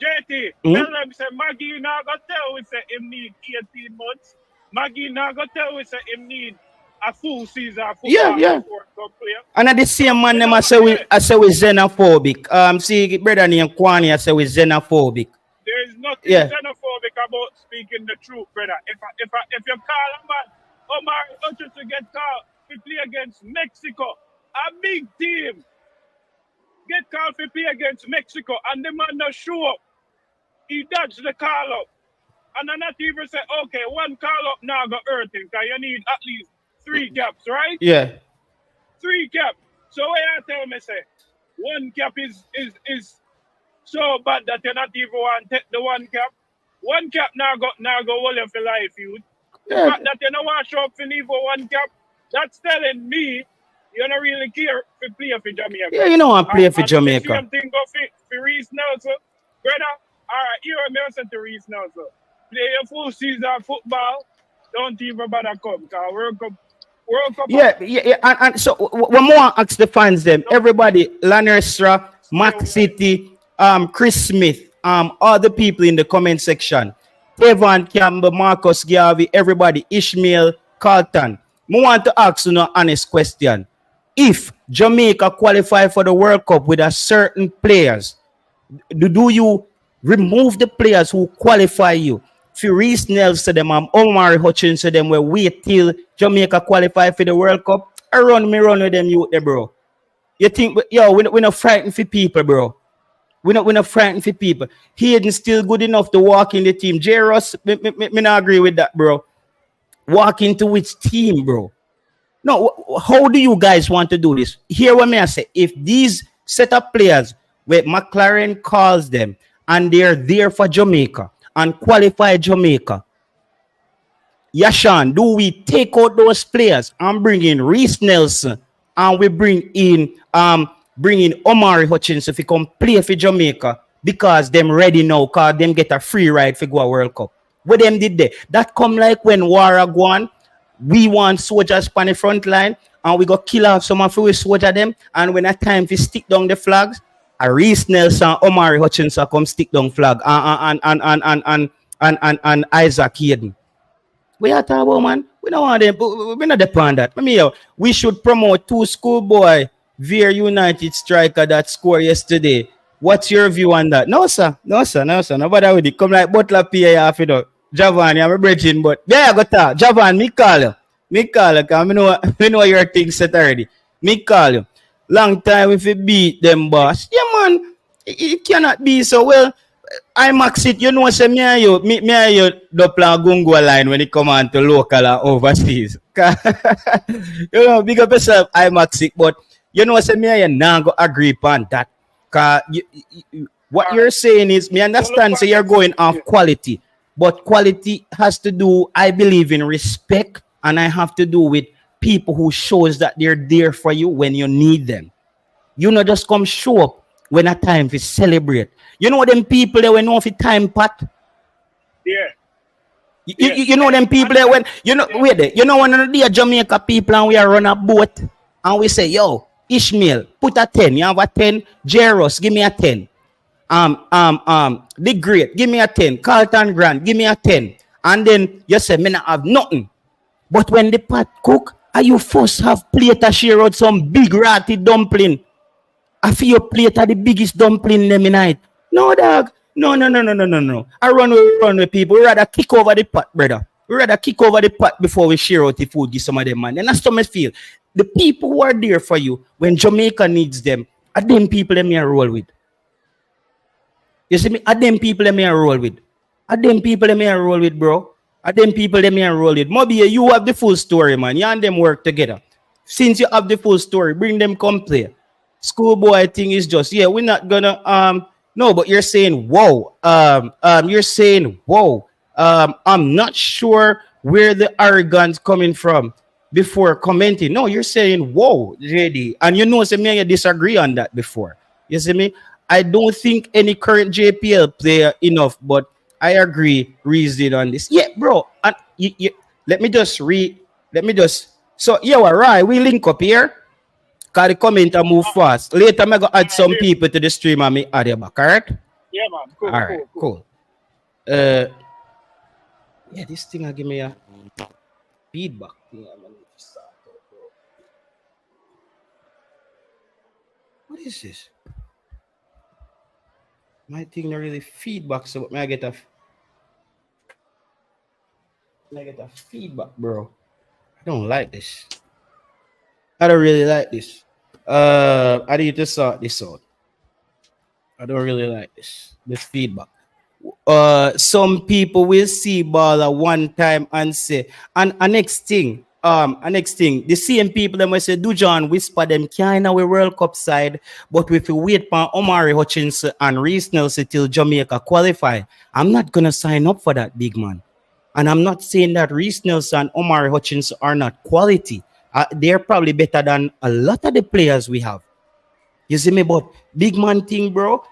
JT, tell them say Maggie now go tell we say him need 18 months. Maggie now go tell we say him need a full season. Yeah. And at the same man, them I say we xenophobic. See, brother named Kwani, I say we xenophobic. There is nothing xenophobic about speaking the truth, brother. If you call a man, Omar Hutchinson get called to play against Mexico, a big team, get called to play against Mexico, and the man not show up. He dodged the call up. And then not even say, okay, one call up now go hurt him, because you need at least 3 caps, right? Yeah. 3 caps. So what you tell me say, 1 cap is so bad that you not even want to take the 1 cap. 1 cap now go hold you for life, youth. The fact that you don't want to show up for leave for 1 cap, that's telling me you don't really care to play for Jamaica. Yeah, you know want to play for Jamaica. The same thing go for Reese Nelson. Brother, all right, you heard me listen to Reese Nelson. Play your full season of football, don't even bother come, because World Cup. Yeah. And so when more ask the fans them, everybody, Lanestra, Mac City, Chris Smith, all the people in the comment section, Evan Campbell, Marcus Garvey, everybody, Ishmael, Carlton. I want to ask you an honest question. If Jamaica qualify for the World Cup with a certain players, do you remove the players who qualify you? Reese Nelson them Omari Hutchinson them will wait till Jamaica qualify for the World Cup. I run with them youth there, bro. You think we're not frightened for people, bro. We're not frightened for people. Hayden still good enough to walk in the team. J. Ross, me not agree with that, bro. Walk into which team, bro? No, how do you guys want to do this? Hear what I say. If these set up players where McClaren calls them and they're there for Jamaica and qualify Jamaica, Yashan, do we take out those players and bring in Reese Nelson and we bring in Omari Hutchinson to come play for Jamaica because them ready now, because them get a free ride for go a World Cup? What them did there? That come like when Waragwan, we want soldiers on the front line, and we go kill off some of we soldier them. And when a time to stick down the flags, a Reese Nelson, Omari Hutchinson come stick down flag, and Isaac Hayden. We are talking about, man. We don't want them. We're not depend that. I mean, we should promote 2 schoolboy Veer United striker that scored yesterday. What's your view on that? No, sir. Nobody with it. Come like Butler PA half it up. Javan, I'm a bridging, but there I got that. Javan, me call you, because I know your thing set already. Me call you. Long time if you beat them, boss. Yeah, man. It cannot be so well. I max it, you know, say me and you double gungo line when it come on to local and overseas. You know, big up yourself, I max it, but you know, say me and you now go agree upon that. Cause what you're saying is, me understand, say you're going off quality, but quality has to do, I believe, in respect, and I have to do with people who shows that they're there for you when you need them. You know, just come show up when a time to celebrate. You know them people that when know for time pat. Yeah. You know them people that when you know wait there. You know one of the Jamaica people and we are run a boat and we say, yo, Ishmael, put a 10. You have a 10. Jairus, give me a 10. The Great, give me a 10. Carlton Grant, give me a 10. And then you say, me not have nothing. But when the pot cook, are you first have plate to share out some big ratty dumpling? I feel your plate are the biggest dumpling them in night. No, dog. No. I run with people. We rather kick over the pot, brother. We rather kick over the pot before we share out the food, give some of them, man. And that's what I feel. The people who are there for you when Jamaica needs them are them people that me a roll with. You see me? Are them people that me a roll with. Are them people that me a roll with, bro. Are them people that me a roll with. Maybe you have the full story, man. You and them work together. Since you have the full story, bring them come play. Schoolboy thing is just, yeah, we're not gonna no, but you're saying whoa. You're saying whoa. I'm not sure where the arrogance coming from before commenting. No, you're saying whoa, JD. And you know, me and you disagree on that before. You see me? I don't think any current JPL player enough, but I agree reasoning on this. Yeah, bro. And let me just so yeah, all right, we link up here. Cause the comment and move fast. Later, I'm going to add some people to the stream and me add you back, alright? Yeah, man. Cool, all right, cool. Yeah, this thing will give me a feedback. What is this? My thing not really feedback, so may I get a feedback, bro. I don't like this. I don't really like this. I need to sort this out. I don't really like this feedback. Some people will see baller one time and say, and next thing, the same people that might say, Dujuan whisper them kind of World Cup side, but if we wait for Omari Hutchinson and Reese Nelson till Jamaica qualify, I'm not gonna sign up for that, big man. And I'm not saying that Reese Nelson and Omari Hutchinson are not quality. They're probably better than a lot of the players we have. You see me, but big man thing, bro.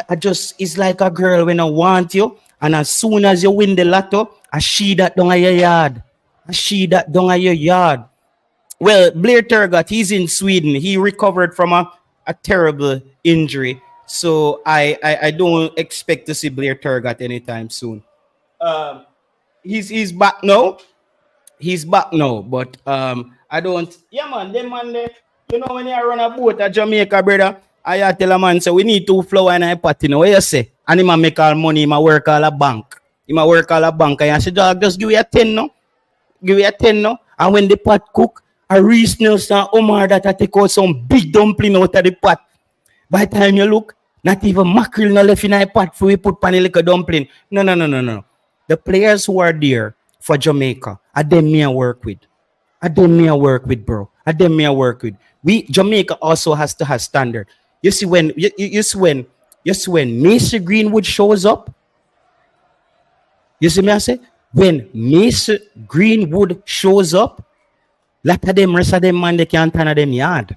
I just, it's like a girl when I want you, and as soon as you win the lotto, I see that down at your yard. Well, Blair Turgott, he's in Sweden. He recovered from a terrible injury. So I don't expect to see Blair Turgott anytime soon. He's back now. But I don't. Yeah, man, them man there. You know when you run a boat at Jamaica, brother, I tell a man say we need 2 flour and a pot. You know what you say? And he make all money. He work all a bank. And I say, dog, just give you a 10 no. And when the pot cook, a Reese Nelson Omar that I take out some big dumpling out of the pot. By the time you look, not even mackerel no left in a pot for we put pan like a dumpling. No. The players who are there for Jamaica, are them me I work with. Bro. Jamaica also has to have standard. You see when Mason Greenwood shows up. You see me I say? When Mason Greenwood shows up, lot of them rest of them man they can't turn them yard.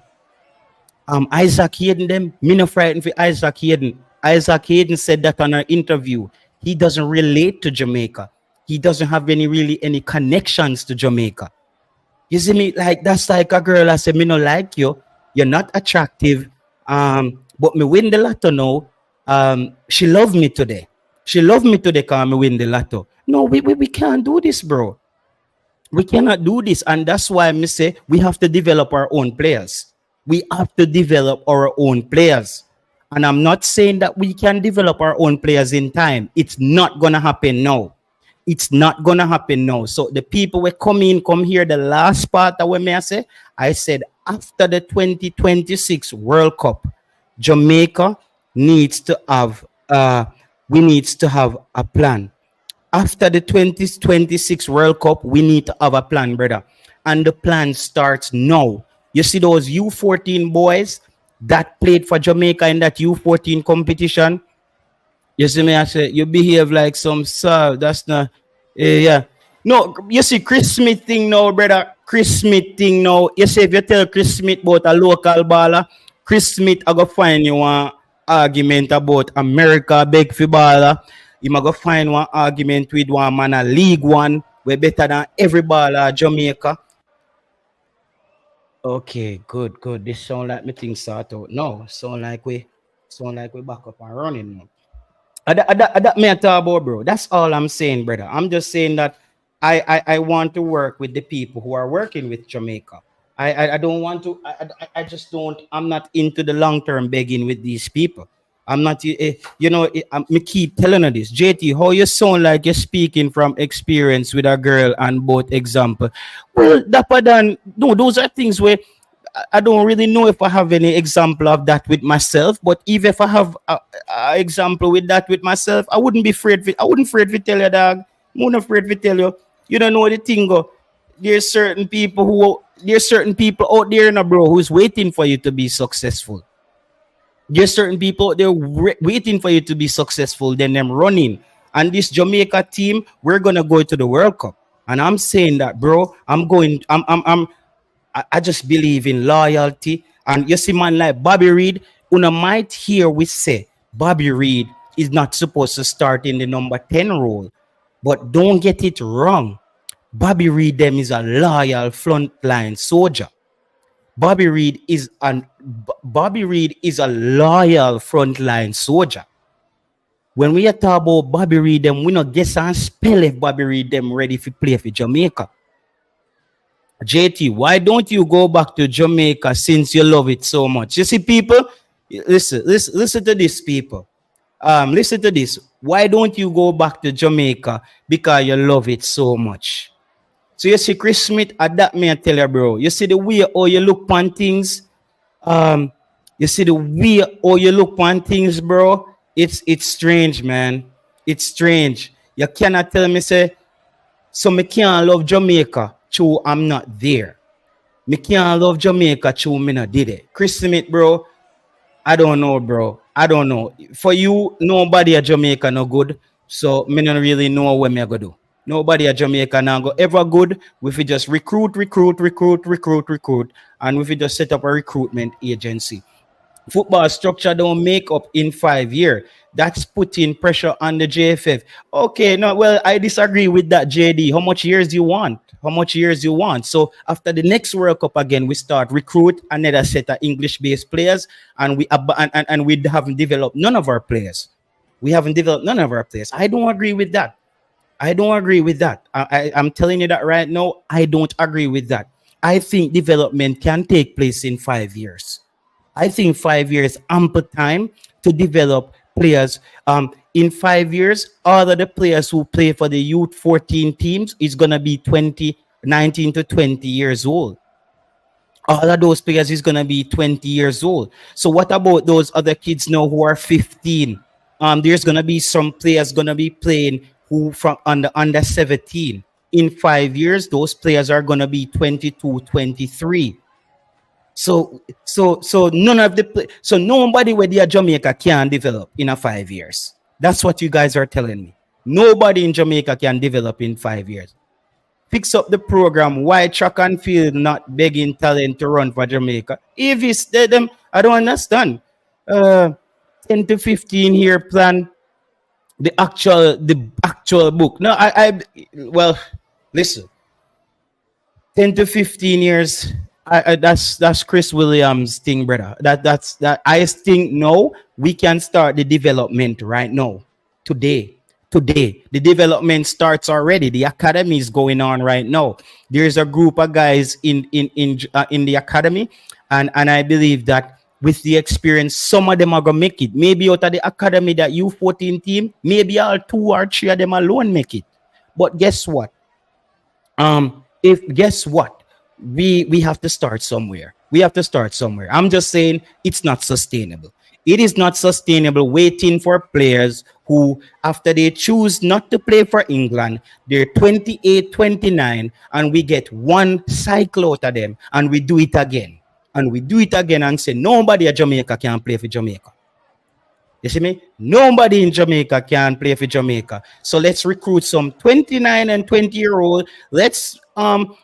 Isaac Hayden them, me no frightened for Isaac Hayden. Isaac Hayden said that on an interview. He doesn't relate to Jamaica. He doesn't have any connections to Jamaica. You see me, like that's like a girl I say me no like you. You're not attractive. But me win the lotto now. She love me today. She love me today because me win the lotto. No, we can't do this, bro. We cannot do this, and that's why I say we have to develop our own players. We have to develop our own players. And I'm not saying that we can develop our own players in time. It's not gonna happen now. It's not gonna happen now. So the people will come here. The last part that when I say, I said after the 2026 World Cup, Jamaica needs to have we needs to have a plan. After the 2026 World Cup, we need to have a plan, brother. And the plan starts now. You see those U14 boys that played for Jamaica in that U14 competition? You see me, I say, you behave like some sir. That's not, yeah. No, you see, Chris Smith thing now, brother. Chris Smith thing now. You see, if you tell Chris Smith about a local baller, Chris Smith, I go find you one argument about America, beg for baller. You might go find one argument with one man, a League One, way better than every baller Jamaica. Okay, good, good. This sound like me things sort out. No, sound like we back up and running now. That me I talk about, bro. That's all I'm saying, brother. I'm just saying that I want to work with the people who are working with Jamaica. I don't want to. I just don't. I'm not into the long term begging with these people. I'm not. You know. Me keep telling her this, JT. How you sound like you're speaking from experience with a girl and both example. Well, dapper than no. Those are things where I don't really know if I have any example of that with myself, but even if I have a example with that with myself, I wouldn't be afraid. I wouldn't afraid to tell you, dog. I wouldn't afraid to tell you. You don't know the thing. Go. There's certain people out there, now, bro, who's waiting for you to be successful. There's certain people out there waiting for you to be successful. Then them running. And this Jamaica team, we're gonna go to the World Cup. And I'm saying that, bro. I just believe in loyalty. And you see, man, like Bobby Reed, una might hear we say Bobby Reed is not supposed to start in the number 10 role. But don't get it wrong. Bobby Reed them is a loyal frontline soldier. Bobby Reed is a loyal frontline soldier. When we are talking about Bobby Reed them, we not guess and spell if Bobby Reed them ready to play for Jamaica. JT, why don't you go back to Jamaica since you love it so much? You see, people, listen to this, people. Listen to this. Why don't you go back to Jamaica? Because you love it so much. So you see, Chris Smith, at that me I tell you, bro. You see the way how you look on things. You see the way how you look on things, bro. It's strange, man. It's strange. You cannot tell me say, so me can't love Jamaica. True, I'm not there. Me can't love Jamaica. True, me not did it. Chris Smith, bro. I don't know, bro. I don't know. For you, nobody at Jamaica no good. So me don't really know what me gonna do. Nobody at Jamaica now go ever good. We fi just recruit, and we fi just set up a recruitment agency. Football structure don't make up in 5 years. That's putting pressure on the JFF. Okay, no, well, I disagree with that, JD. How much years you want? How much years you want? So after the next World Cup again, we start recruit another set of English-based players, and we haven't developed none of our players. We haven't developed none of our players. I don't agree with that. I don't agree with that. I'm telling you that right now. I don't agree with that. I think development can take place in 5 years. I think 5 years ample time to develop players. In 5 years, all of the players who play for the youth 14 teams is gonna be 19 to 20 years old. All of those players is gonna be 20 years old. So what about those other kids now who are 15? There's gonna be some players gonna be playing who from under 17. In 5 years, those players are gonna be 22, 23. So none of so nobody where they are Jamaica can develop in a 5 years. That's what you guys are telling me. Nobody in Jamaica can develop in 5 years. Fix up the program. Why track and field not begging talent to run for Jamaica? If it's them, I don't understand. 10 to 15 year plan. The actual book. No, well, listen. 10 to 15 years. That's Chris Williams thing, brother. That I think no, we can start the development right now. Today. Today. The development starts already. The academy is going on right now. There's a group of guys in the academy, and I believe that with the experience, some of them are gonna make it. Maybe out of the academy that U14 team, maybe all 2 or 3 of them alone make it. But guess what? If guess what, we have to start somewhere. We have to start somewhere. I'm just saying it's not sustainable. It is not sustainable waiting for players who, after they choose not to play for England, they're 28, 29, and we get one cycle out of them, and we do it again. And we do it again and say nobody at Jamaica can play for Jamaica. You see me? Nobody in Jamaica can play for Jamaica. So let's recruit some 29 and 20-year-old. Let's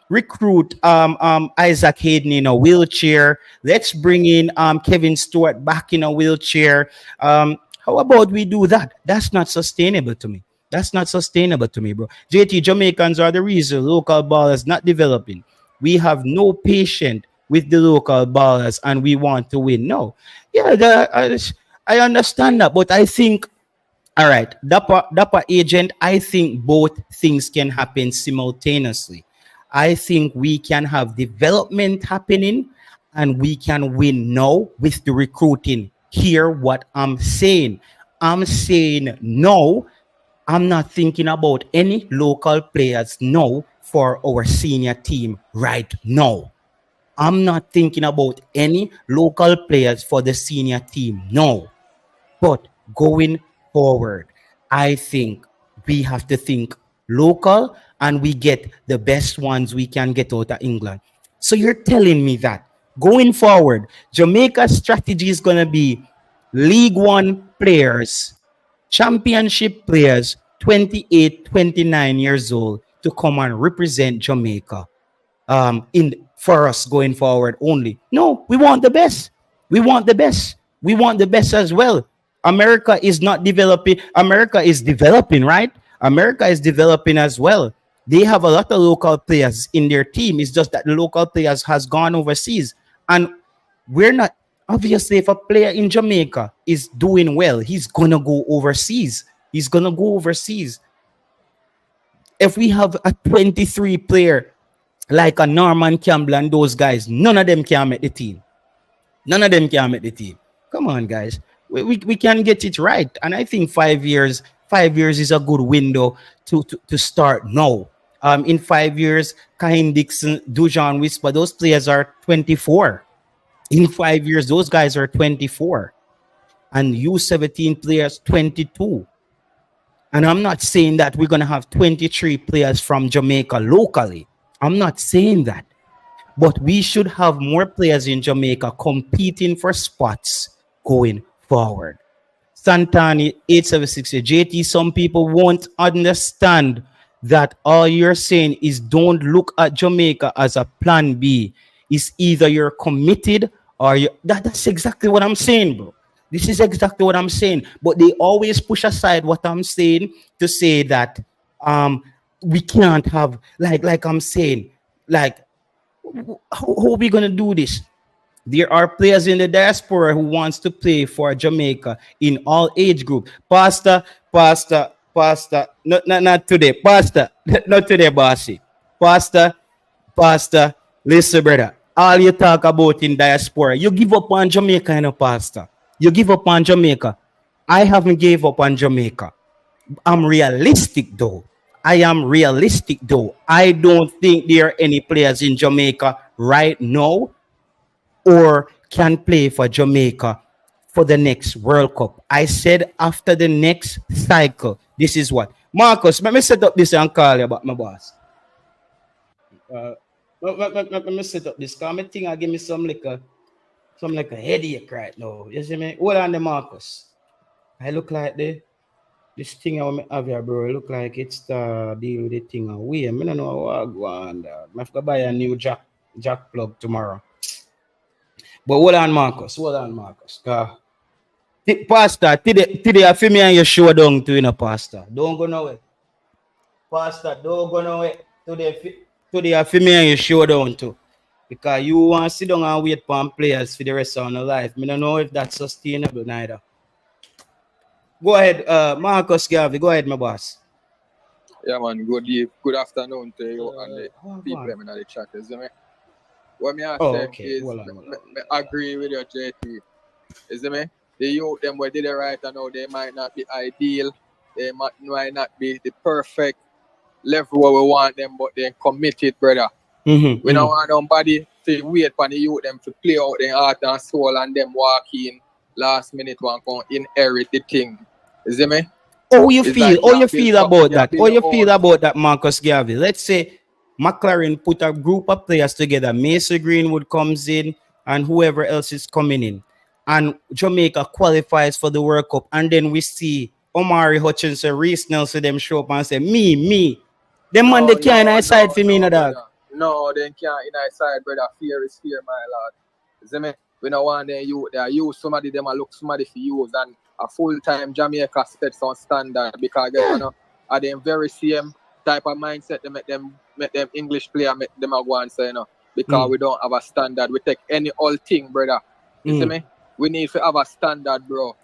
recruit Isaac Hayden in a wheelchair. Let's bring in Kevin Stewart back in a wheelchair. How about we do that? That's not sustainable to me. That's not sustainable to me, bro. JT, Jamaicans are the reason local ballers not developing. We have no patience with the local ballers and we want to win. No. Yeah, I understand that, but I think, all right, Dapper agent, I think both things can happen simultaneously. I think we can have development happening and we can win now with the recruiting. Hear what I'm saying. I'm saying no. I'm not thinking about any local players now for our senior team right now. I'm not thinking about any local players for the senior team. No. But going forward, I think we have to think local and we get the best ones we can get out of England. So you're telling me that going forward, Jamaica's strategy is going to be League One players, championship players, 28, 29 years old to come and represent Jamaica in for us going forward only. No, we want the best. We want the best. We want the best as well. America is not developing. America is developing, right? America is developing as well. They have a lot of local players in their team. It's just that the local players has gone overseas. And we're not, obviously, if a player in Jamaica is doing well, he's going to go overseas. He's going to go overseas. If we have a 23 player like a Norman Campbell and those guys, none of them can make the team. None of them can make the team. Come on, guys. We can get it right. And I think 5 years is a good window to start now. In 5 years, Kaheim Dixon, Dujuan, Whisper, those players are 24. In 5 years, those guys are 24. And U17 players, 22. And I'm not saying that we're going to have 23 players from Jamaica locally. I'm not saying that. But we should have more players in Jamaica competing for spots going forward. Santani 876, JT, some people won't understand that all you're saying is don't look at Jamaica as a plan B. It's either you're committed or you that's exactly what I'm saying, bro. This is exactly what I'm saying. But they always push aside what I'm saying to say that we can't have like I'm saying, like how are we gonna do this? There are players in the diaspora who wants to play for Jamaica in all age group. Pastor, not today. Pastor, not today, bossy. Pastor, listen, brother. All you talk about in diaspora, you give up on Jamaica, you know, Pastor. You give up on Jamaica. I haven't gave up on Jamaica. I'm realistic though. I am realistic though. I don't think there are any players in Jamaica right now or can play for Jamaica for the next World Cup. I said after the next cycle, this is what. Marcus, let me set up this and call you about my boss. Let me set up this. Because I think I give me some like a headache right now. You see me? Hold on the Marcus. I look like this thing I have here, bro. It look like it's the deal with the thing away. I don't know how I go on that. I have to buy a new jack plug tomorrow. But hold on, Marcus. Pastor, today I feel me and your show down to you know, Pastor. Don't go nowhere. Pastor, don't go nowhere. Today, Today, I feel me and you showdown too. Because you want to sit down and wait for players for the rest of your life. I don't know if that's sustainable neither. Go ahead, Marcus Garvey. Go ahead, my boss. Yeah, man. Good afternoon to you and the people in the chat. You see me? What me I say Okay. is, Hold on. I agree with your JT. You see me? The youth them where did it right, I know they might not be ideal. They might not be the perfect level where we want them, but they're committed, brother. We don't want nobody to wait for the youth them to play out their heart and soul and them walk in last minute one come inherit the thing. You see me? How you It's feel? like How you feel about you that? build How you your feel own. about that, Marcus Garvey? Let's say McClaren put a group of players together. Mason Greenwood comes in, and whoever else is coming in, and Jamaica qualifies for the World Cup, and then we see Omari Hutchinson, Reese Nelson, them show up and say, "Me." Them man they can't side for me, no dog. brother. No, they can't in our side, brother. Fear is fear, my lord. You see me? We don't want them you they use somebody them a look somebody for use and a full-time Jamaica set some standard because guess what are them very same type of mindset they make them English player make them a go and say because we don't have a standard. We take any old thing, brother. You see me? We need to have a standard, bro.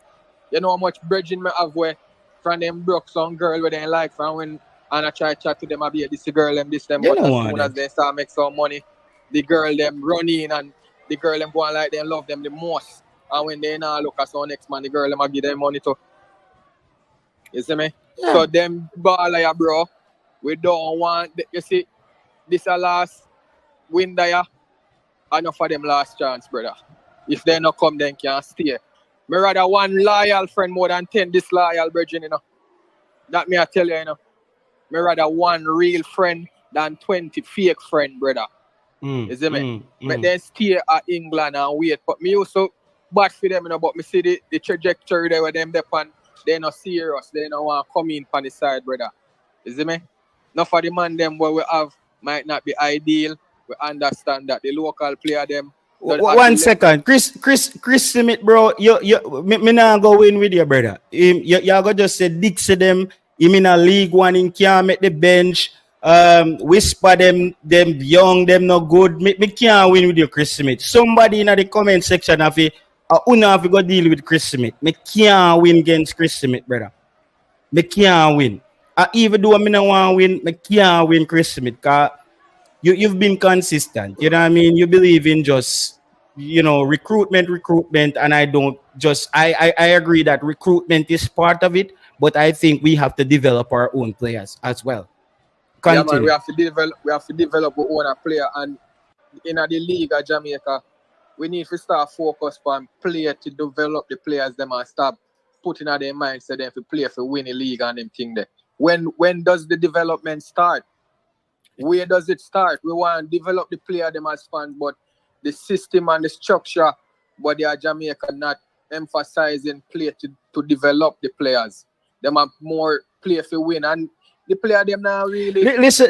You know how much bridging me have where from them broke some girl where they like from when and I try to chat to them about this girl them this them You but know as what, soon then. as they start make some money, the girl them run in and the girl them go on like they love them the most. And when they now look at some next man, the girl them a give them money to. You see me? Yeah. So them baller, bro, we don't want you see this a last win there. Enough for them last chance, brother. If they not come, then can't stay. Me rather one loyal friend more than 10 disloyal brethren, That me I tell you, Me rather one real friend than 20 fake friend, brother. You see me? But then stay at England and wait. But me also bad for them, but me see the trajectory there where them depend. They not serious. They don't want to come in on the side, brother. You see me? Not for the man them where we have might not be ideal. We understand that the local player them. One second, Chris Smith, bro. Me nah go win with you, brother. You go just say Dixie them. You mean a League One in can't make the bench. Whisper them young, them not good. Me can't win with you, Chris Smith. Somebody in the comment section have to go deal with Chris Smith. Me can't win against Chris Smith, brother. Me can't win. Even though me no want to win, me can't win Chris Smith. Cause you've been consistent. You know what I mean? You believe in just recruitment, and I don't just I agree that recruitment is part of it, but I think we have to develop our own players as well. Yeah, man, Continue. we have to develop our own player and in the league of Jamaica, we need to start focus on player to develop the players them and start putting out their minds so them to play for win the league and them thing there. When does the development start? Where does it start? We want to develop the player them as fans, but the system and the structure, but they are Jamaica not emphasizing play to develop the players. Them are more play for win and the player them now really Listen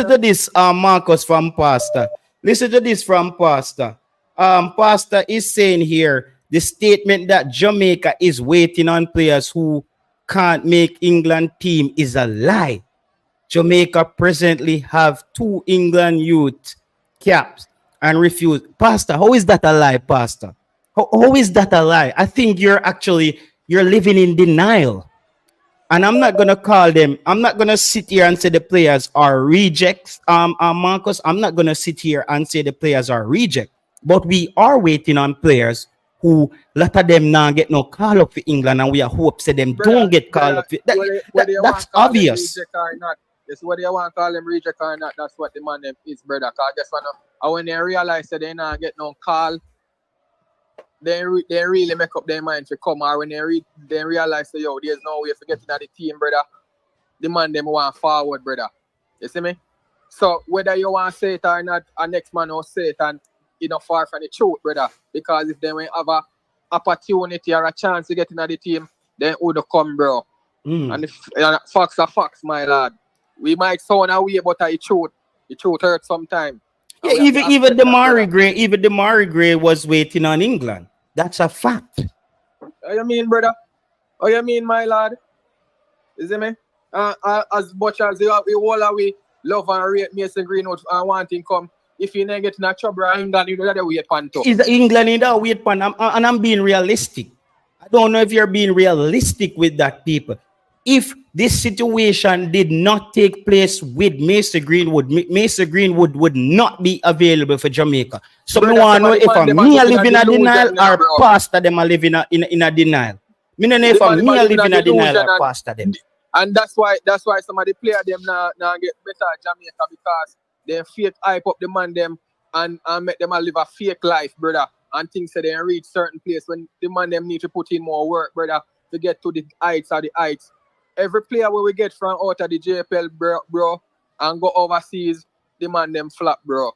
to this, Marcus from Pastor. Listen to this from Pastor. Pastor is saying here the statement that Jamaica is waiting on players who can't make England team is a lie. Jamaica presently have 2 England youth caps and refuse. Pastor, how is that a lie, Pastor? How is that a lie? I think you're living in denial. And I'm not gonna call them. I'm not gonna sit here and say the players are rejects. Marcus, I'm not gonna sit here and say the players are reject. But we are waiting on players who lot of them now get no call up for England, and we are hope say them don't get call up. That's obvious. It's whether you want to call them reject or not. That's what the man them is, brother. Cause guess what? And when they realize that they not get no call, they really make up their mind to come. Or when they realize that there's no way for getting at the team, brother. The man them want forward, brother. You see me? So whether you want to say it or not, a next man will say it, and far from the truth, brother. Because if they will have a opportunity or a chance to get into the team, then would come, bro. And facts are facts, my lad. We might sound away, but the truth hurts sometimes. Yeah, even the Murray Gray was waiting on England. That's a fact. What you mean, brother? What you mean, my lad? You see me? As much as we all we love and rate Mason Greenwood and want him come. If you not get in a trouble, England, you know that they wait pan too. Is England in that wait pan? And I'm being realistic. I don't know if you're being realistic with that, people. If this situation did not take place with Mason Greenwood, Mason Greenwood would not be available for Jamaica. So I want to know if me living in a denial or Pastor them are living in a denial. Me don't know if me living in a denial or Pastor them. And that's why some of the players them now get better at Jamaica because they fake hype up the man them and make them live a fake life, brother. And things that they reach certain place when the man them need to put in more work, brother, to get to the heights or the heights. Every player where we get from out of the JPL, bro, and go overseas, the man them flap, bro.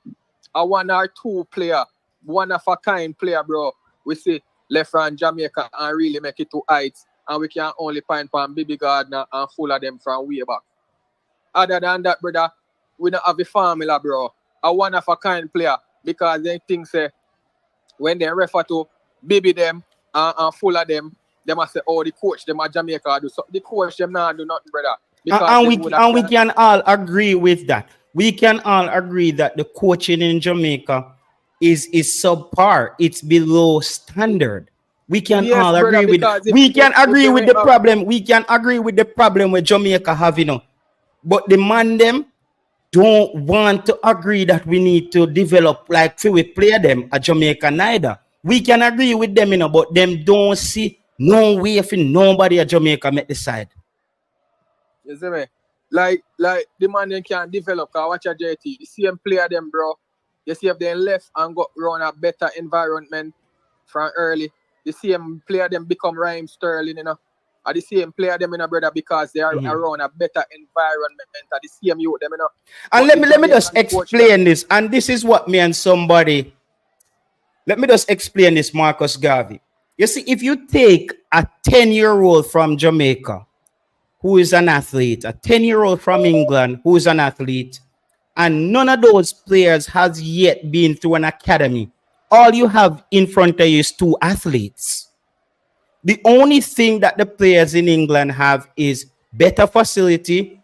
A one or two player, one of a kind player, bro, we see left from Jamaica and really make it to heights. And we can only find from Baby Gardner and full of them from way back. Other than that, brother, we don't have a formula, bro. A one of a kind player because they think say when they refer to Baby them and full of them, they must say, oh, the coach them at Jamaica do so. The coach them now do nothing, brother. And we can all agree with that. We can all agree that the coaching in Jamaica is subpar. It's below standard. We can all agree with it. We can agree with the problem. We can agree with the problem with Jamaica have, you know. But the man them don't want to agree that we need to develop like we play them at Jamaica neither. We can agree with them, you know, but them don't see no way if nobody at Jamaica make the side. You see me? Like the man them can develop. I watch a JT. The same player them, bro. You see if they left and got around a better environment from early. The same player them become Raheem Sterling, you know. Are the same player them, you know, brother, because they are around a better environment. Are the same youth them, you know. And let me just explain this. And this is what me and somebody. Let me just explain this, Marcus Garvey. You see, if you take a 10-year-old from Jamaica who is an athlete, a 10-year-old from England who is an athlete, and none of those players has yet been through an academy, all you have in front of you is two athletes. The only thing that the players in England have is better facility,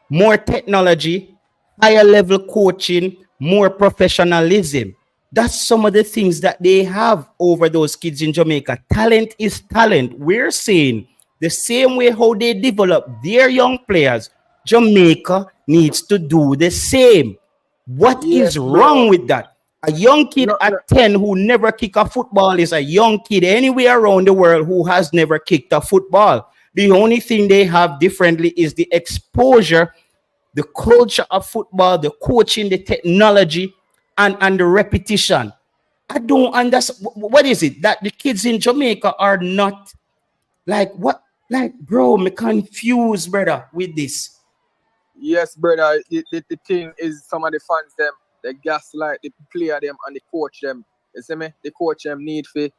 more technology, higher level coaching, more professionalism. That's some of the things that they have over those kids in Jamaica. Talent is talent. We're saying the same way how they develop their young players, Jamaica needs to do the same. What is wrong with that? A young kid at 10 who never kick a football is a young kid anywhere around the world who has never kicked a football. The only thing they have differently is the exposure, the culture of football, the coaching, the technology, and the repetition. I don't understand. What is it that the kids in Jamaica are not like what? Like, bro, me confused, brother, with this. Yes, brother. The thing is some of the fans them, they gaslight the player them and the coach them. You see me? The coach them need to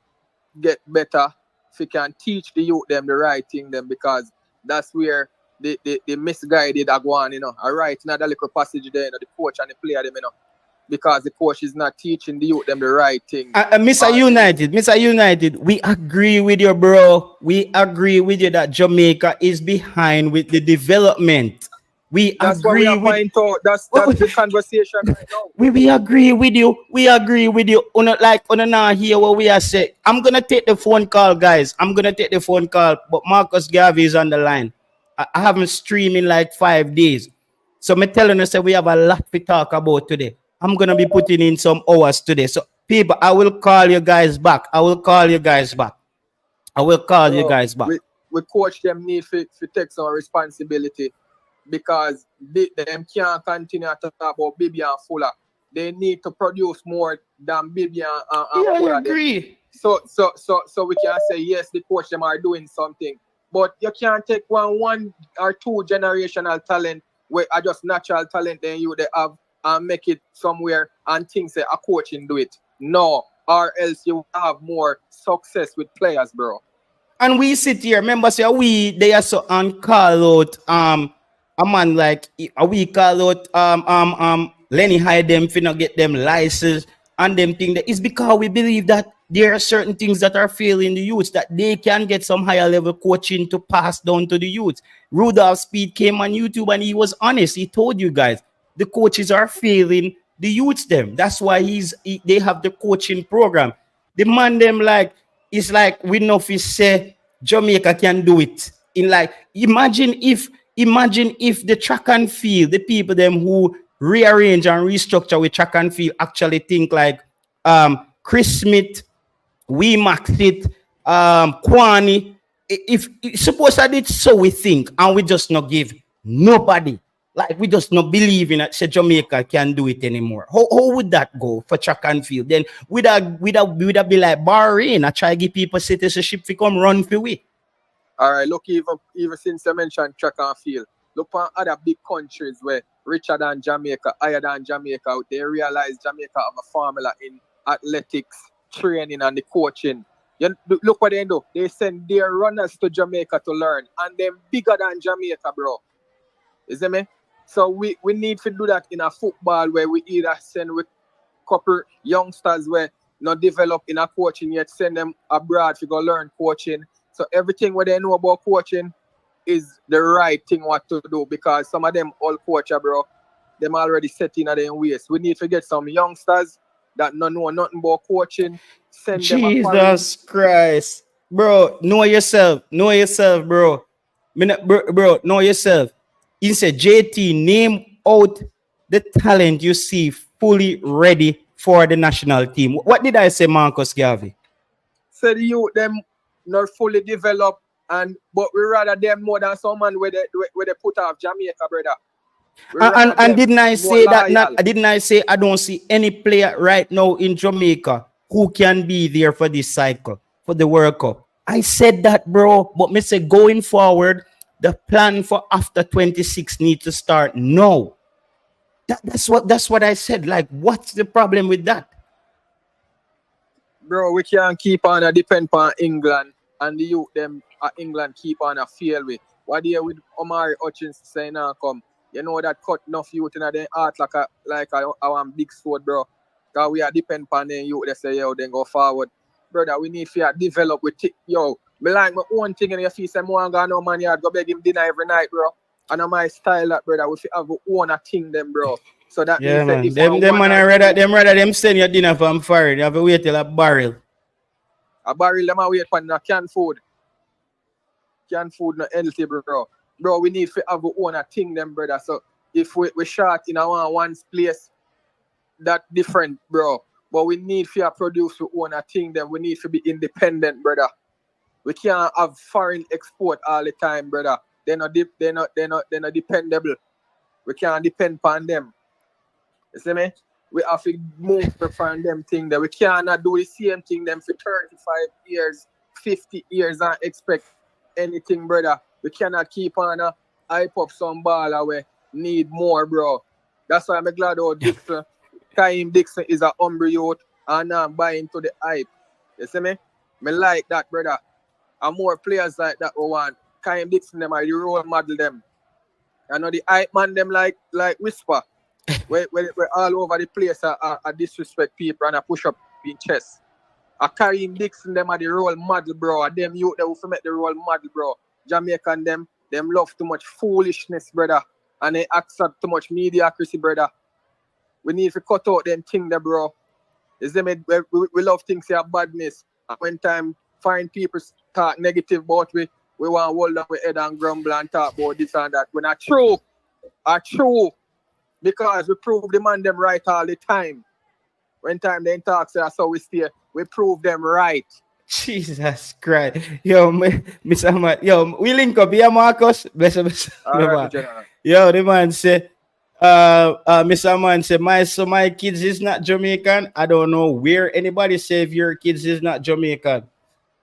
get better if you can teach the youth them the right thing them because that's where the misguided are going, you know. All right, now that little passage there, you know, the coach and the player them, you know. Because the coach is not teaching the youth them the right thing. Mr. United, we agree with you, bro. We agree with you that Jamaica is behind with the development. That's agree what we are with out. That's the conversation right now. We agree with you. We agree with you. On now here what we are saying. I'm gonna take the phone call, guys. I'm gonna take the phone call, but Marcus Garvey is on the line. I haven't streamed in like 5 days. So me telling us that we have a lot to talk about today. I'm going to be putting in some hours today. So, people, I will call you guys back. We coach them need to take some responsibility because them can't continue to talk about Bibi and Fuller. They need to produce more than Bibi and Fuller. I agree. So we can say, yes, the coach them are doing something. But you can't take one or two generational talent where are just natural talent then you they have and make it somewhere and think say a coaching do it. No, or else you have more success with players, bro. And we sit here, remember say they are so on call out a man like we call out Lenny Hyde them finna get them license and them thing that is because we believe that there are certain things that are failing the youths that they can get some higher level coaching to pass down to the youths. Rudolph Speed came on YouTube and he was honest. He told you guys, the coaches are failing the youths them. That's why they have the coaching program. The man them like it's like we know if he say Jamaica can do it. In like imagine if the track and field, the people them who rearrange and restructure with track and field actually think like Chris Smith, we max it, Kwani. If suppose I did so we think and we just not give nobody. Like we just not believe in it. Say Jamaica can do it anymore. How would that go for track and field? Then would that be like Bahrain? I try to give people citizenship to come run for we. All right, look, even since you mentioned track and field, look at other big countries where richer than Jamaica, higher than Jamaica, they realize Jamaica have a formula in athletics, training, and the coaching. Look what they do. They send their runners to Jamaica to learn, and they're bigger than Jamaica, bro. You see me? So we need to do that in a football where we either send with couple youngsters where not develop in a coaching yet, send them abroad to go learn coaching. So everything what they know about coaching is the right thing what to do, because some of them all coacher, bro, them already set in their ways. We need to get some youngsters that don't know nothing about coaching. Send Jesus Christ. Bro, know yourself, bro. Bro, know yourself. He said, JT, name out the talent you see fully ready for the national team. What did I say, Marcus Garvey? Said you them not fully developed, but we rather them more than someone where they put off Jamaica, brother. And didn't I say that not? Didn't I say I don't see any player right now in Jamaica who can be there for this cycle, for the World Cup? I said that, bro. But me say going forward, the plan for after 26 needs to start now. That's what I said. Like, what's the problem with that? Bro, we can't keep on depend on England and the youth them at England keep on fail with. What do you with Omari Hutchins saying now come? You know that cut enough youth in their heart like our big sword, bro. Because we are depend on them youth, they say, yo, then go forward. Brother, we need to develop with yo. Me like my own thing in your face, and one guy no man yard go beg him dinner every night, bro. And on my style that, brother, we have our own thing them, bro. So that yeah, means man. that them man rather them send your dinner from fire. They have to wait till a barrel. A barrel them a wait for no canned food. Canned food not healthy, bro. Bro, we need to have our own thing them, brother. So if we short in our one place, that different, bro. But we need to produce our own thing them. We need to be independent, brother. We can't have foreign export all the time, brother. They're not dependable. We can't depend on them. You see me? We have to move from them thing that we cannot do the same thing them for 35 years, 50 years and expect anything, brother. We cannot keep on hype up some ball away. Need more, bro. That's why I'm glad about Dixon. Kaheim Dixon is a hungry youth and I'm buying to the hype. You see me? Me like that, brother. And more players like that we want. Kaheim Dixon them are the role model them. I know the hype man them like Whisper. where all over the place are disrespect people and push up in chest. A Kaheim Dixon them are the role model, bro. And them youth that will make the role model, bro. Jamaican them love too much foolishness, brother. And they accept too much mediocrity, brother. We need to cut out them things there, bro. Is them we love things here badness. And when time find people talk negative about we want to hold up our head and grumble and talk about this and that. When are true. Because we prove the man them right all the time. When time they talk, so that's how we stay. We prove them right. Jesus Christ. Yo, Mr. Ahmad. Yo, we link up here, Marcus. Bless. Right, yo, the man say, Mr. Ahmad say, my kids is not Jamaican. I don't know where anybody say if your kids is not Jamaican.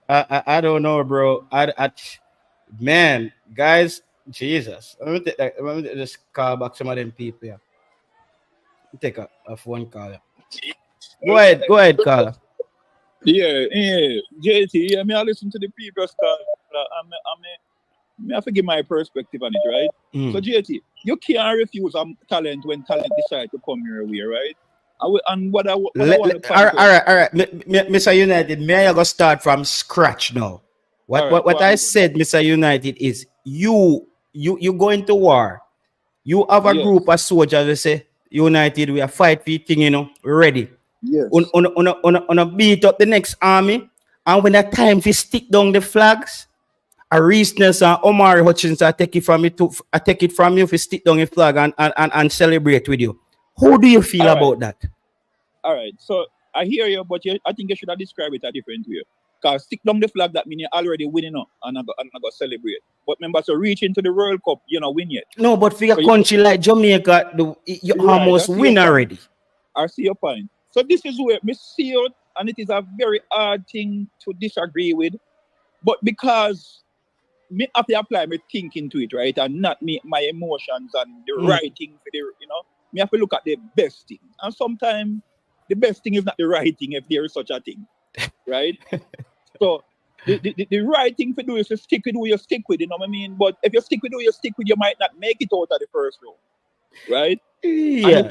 I don't know, bro. Man, guys, Jesus. Let me just call back some of them people. Yeah. Take a phone call. Yeah. Go ahead, caller. Yeah, JT, yeah, me I listen to the previous call. I have to give my perspective on it, right? So JT, you can't refuse talent when talent decide to come your way, right? All right. Mr. United, may I go start from scratch now? What I said, Mr. United, is you go into war You have a Yes. group of soldiers, they say, United, we are fight for your thing, you know, we're ready. Yes. On a beat up the next army. And when the time to stick down the flags, Reese and Omar Hutchins, I take it from you to stick down the flag and celebrate with you. How do you feel All right. about that? All right. So I hear you, but I think you should have described it a different way. Because stick down the flag, that means you're already winning up and I got celebrate. But remember, so reach into the World Cup, you're not win yet. No, but for a country like Jamaica, you Right, almost I see win your point. already. I see your point. So this is where me see it, and it is a very hard thing to disagree with. But because me have to apply my thinking to it, right, and not my emotions and the right thing for the, me have to look at the best thing. And sometimes the best thing is not the right thing if there is such a thing, right? So the right thing to do is to stick with who you stick with, you know what I mean? But if you stick with who you stick with, you might not make it out of the first round, right? Yeah.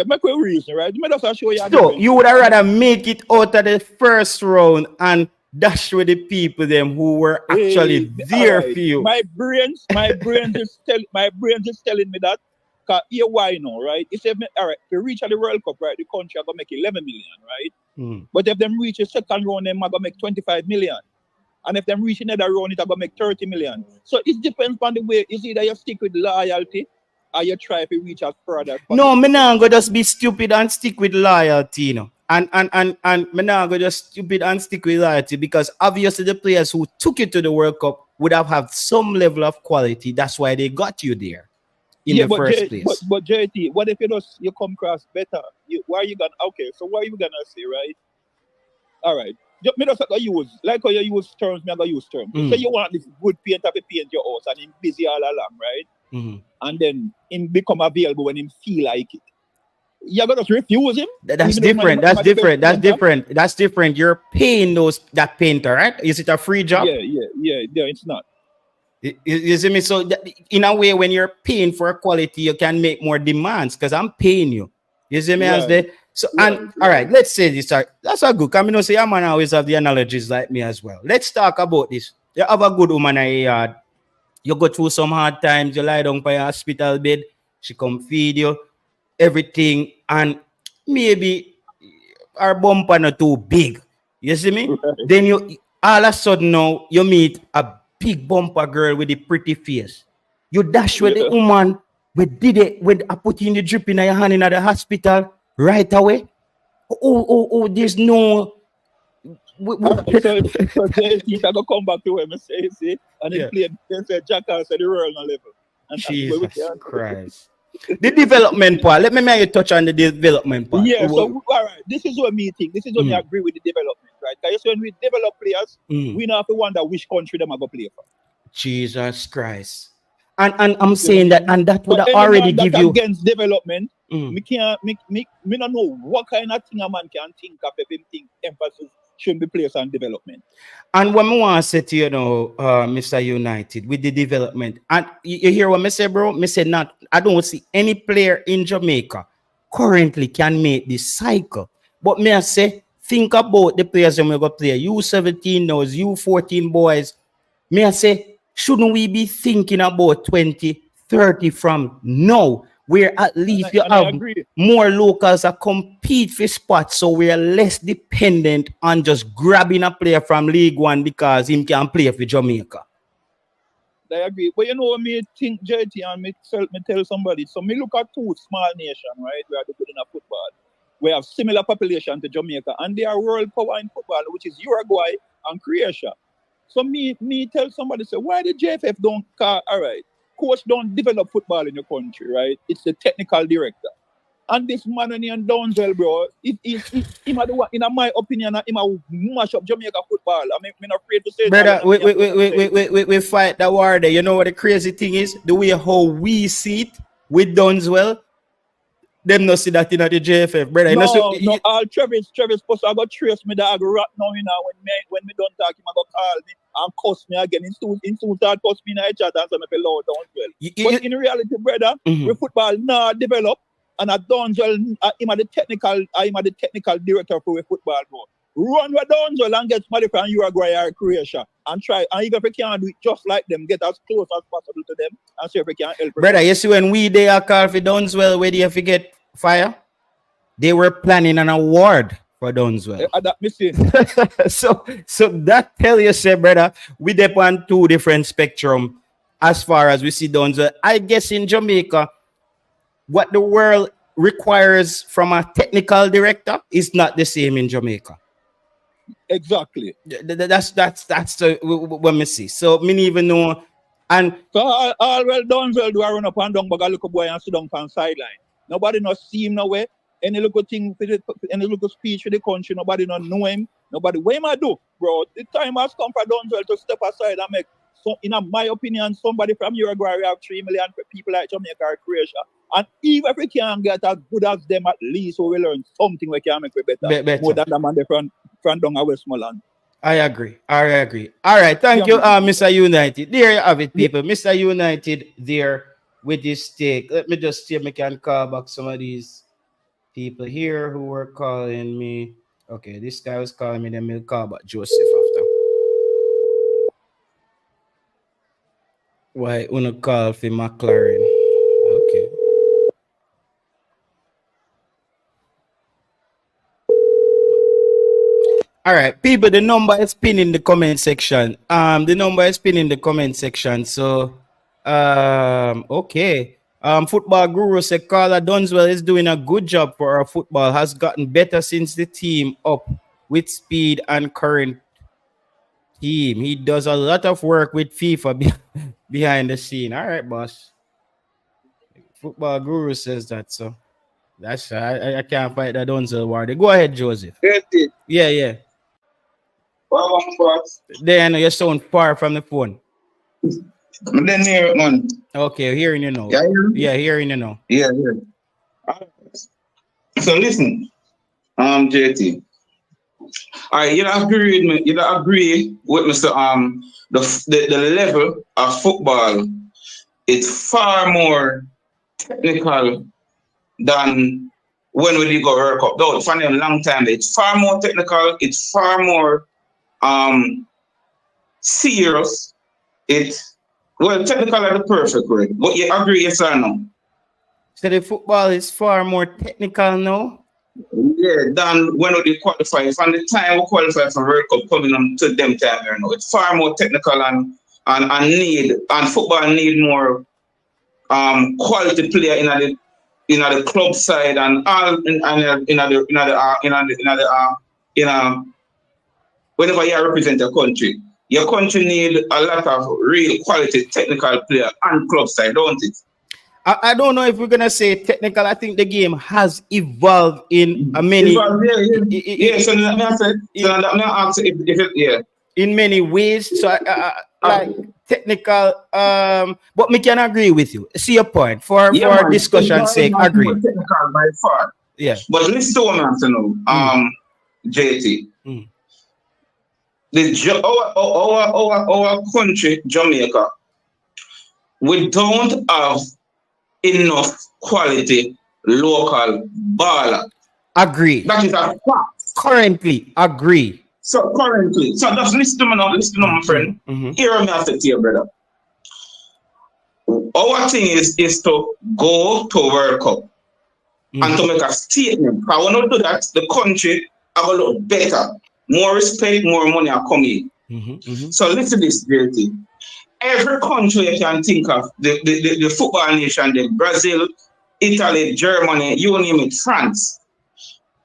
Make a reason, right? Let me just show you. So you would have rather make it out of the first round and dash with the people them who were actually there right. for you. My brain is telling me that. Cause here why now, right? It said, all right, if you reach at the World Cup, right, the country are gonna make 11 million, right? But if them reach the second round, them are gonna make 25 million. And if them reach another round, it are gonna make 30 million. So it depends on the way. It's either you stick with loyalty or you try to reach out further. No, me not go just be stupid and stick with loyalty, you know. And me not go just stupid and stick with loyalty because obviously the players who took you to the World Cup would have had some level of quality. That's why they got you there in the first place. But JT, what if you come across better? What are you gonna say, right? All right. Me just use like how you use terms, me I go use terms. So you want this good painter to paint your house and him busy all along, right? And then him become available when him feel like it. You're gonna refuse him? That's different. That's different. You're paying that painter, right? Is it a free job? Yeah, it's not. You see me? So in a way, when you're paying for quality, you can make more demands because I'm paying you. You see me as the so and all right, let's say this. That's a good. Come say your man always have the analogies like me as well. Let's talk about this. You have a good woman in your yard. You go through some hard times. You lie down by your hospital bed. She come feed you everything, and maybe our bumper not too big. You see me? Right. Then you all of a sudden now you meet a big bumper girl with a pretty face. You dash with the woman. We did it when I put in the drip in your hand in the hospital right away. Oh, there's no. So he's gonna come back to him and say, and then play and say Jackass at the royal level. And Jesus Christ. The development part. Let me make you touch on the development part. Yeah, so all right. This is what me think. This is what me agree with the development, right? Because when we develop players, we don't have to wonder which country them are gonna play for. Jesus Christ. And I'm saying that, and that would already give you against development. Me don't know what kind of thing a man can think of if him think emphasis should be placed on development. And what I want to say to you now, Mr. United, with the development, and you hear what I say, bro? I say not. I don't see any player in Jamaica currently can make this cycle. But me I say, think about the players that we go play. U17 those U14 boys. Me I say, shouldn't we be thinking about 2030 from now, where at least you have more locals that compete for spots, so we are less dependent on just grabbing a player from League One because him can play for Jamaica? I agree. But you know, me think JT and me tell somebody. So me look at two small nations, right? We are good in a football. We have similar population to Jamaica, and they are world power in football, which is Uruguay and Croatia. So me tell somebody, say, why the JFF don't call, all right, coach don't develop football in your country, right? It's the technical director. And this man and Donzel, bro, in my opinion, him a mash up Jamaica football. I mean, I'm not afraid to say brother, that. we fight the war there. You know what the crazy thing is? The way how we see it with Donzel, them not see that in the JFF, brother. No, all Travis supposed to go trace me dog right now, you know, when me don't talk, him go call me and cuss me again. In soon start cuss me in the chat and say me loud down well. But in reality, brother, we football not develop, and a Donzel, him are the technical director for football, bro. Run with Donzel and get money from Uruguay or Croatia. and try. And even if we can't do it just like them, get as close as possible to them and see if we can help. Brother, you see when they are called for Dunswell, where do you forget fire? They were planning an award for Dunswell. That missing. so that tell you, say, brother, we dep on two different spectrum as far as we see Dunswell. I guess in Jamaica, what the world requires from a technical director is not the same in Jamaica. Exactly. That's the what me see. So me even know, and so all well done. Well, do I run up and down, but I look a boy and sit down on sideline. Nobody not see him nowhere. Any little thing, any little speech for the country, nobody not know him. Nobody. What am I do, bro? The time has come for Dunswell to step aside and make. So, in my opinion, somebody from Uruguay, we have 3 million people like Jamaica or Croatia. And even if we can get as good as them, at least we will learn something we can make it better. More than the man from down at Westmoreland. I agree. All right. Thank you, Mr. United. There you have it, people. Mr. United there with this take. Let me just see if I can call back some of these people here who were calling me. Okay, this guy was calling me, then we'll call back Joseph after. Why wanna call for McClaren? Okay. All right, people. The number is pinned in the comment section. So, okay. Football guru said Carla Dunswell is doing a good job for our football. Has gotten better since the team up with speed and current team. He does a lot of work with FIFA behind the scene. All right, boss. Football guru says that. So that's I can't fight that Dunswell war. Go ahead, Joseph. Yeah. Then you sound far from the phone. Then hear it, man. Okay, hearing you now. Yeah, hearing you now. Yeah. So listen, JT. All right, you don't agree with me. You don't agree with Mr. The level of football. It's far more technical than when we did go World Cup. Though for a long time, it's far more technical. It's far more serious. Technical are the perfect word. But you agree, yes or no? So the football is far more technical now? Yeah, than when we qualify. From the time we qualify for World Cup coming on to them time here now. It's far more technical and football need more quality player in the club side and all whenever you represent a country. Your country need a lot of real quality technical player and club side, don't it? I don't know if we're gonna say technical. I think the game has evolved in many. In many ways. So like technical. But me can agree with you. See your point for discussion's sake. Agree. Technical by far. Yeah. But listen to what I'm saying, JT. Our country, Jamaica, we don't have enough quality local baller. Agree. That is a fact. Currently, agree. So just listen to me now, my friend. Hear me after to you, brother. Our thing is to go to World Cup and to make a statement. I want to do that, the country have a lot better. More respect, more money are coming. So listen to this, JT. Every country you can think of, the football nation, the Brazil, Italy, Germany, you name it, France.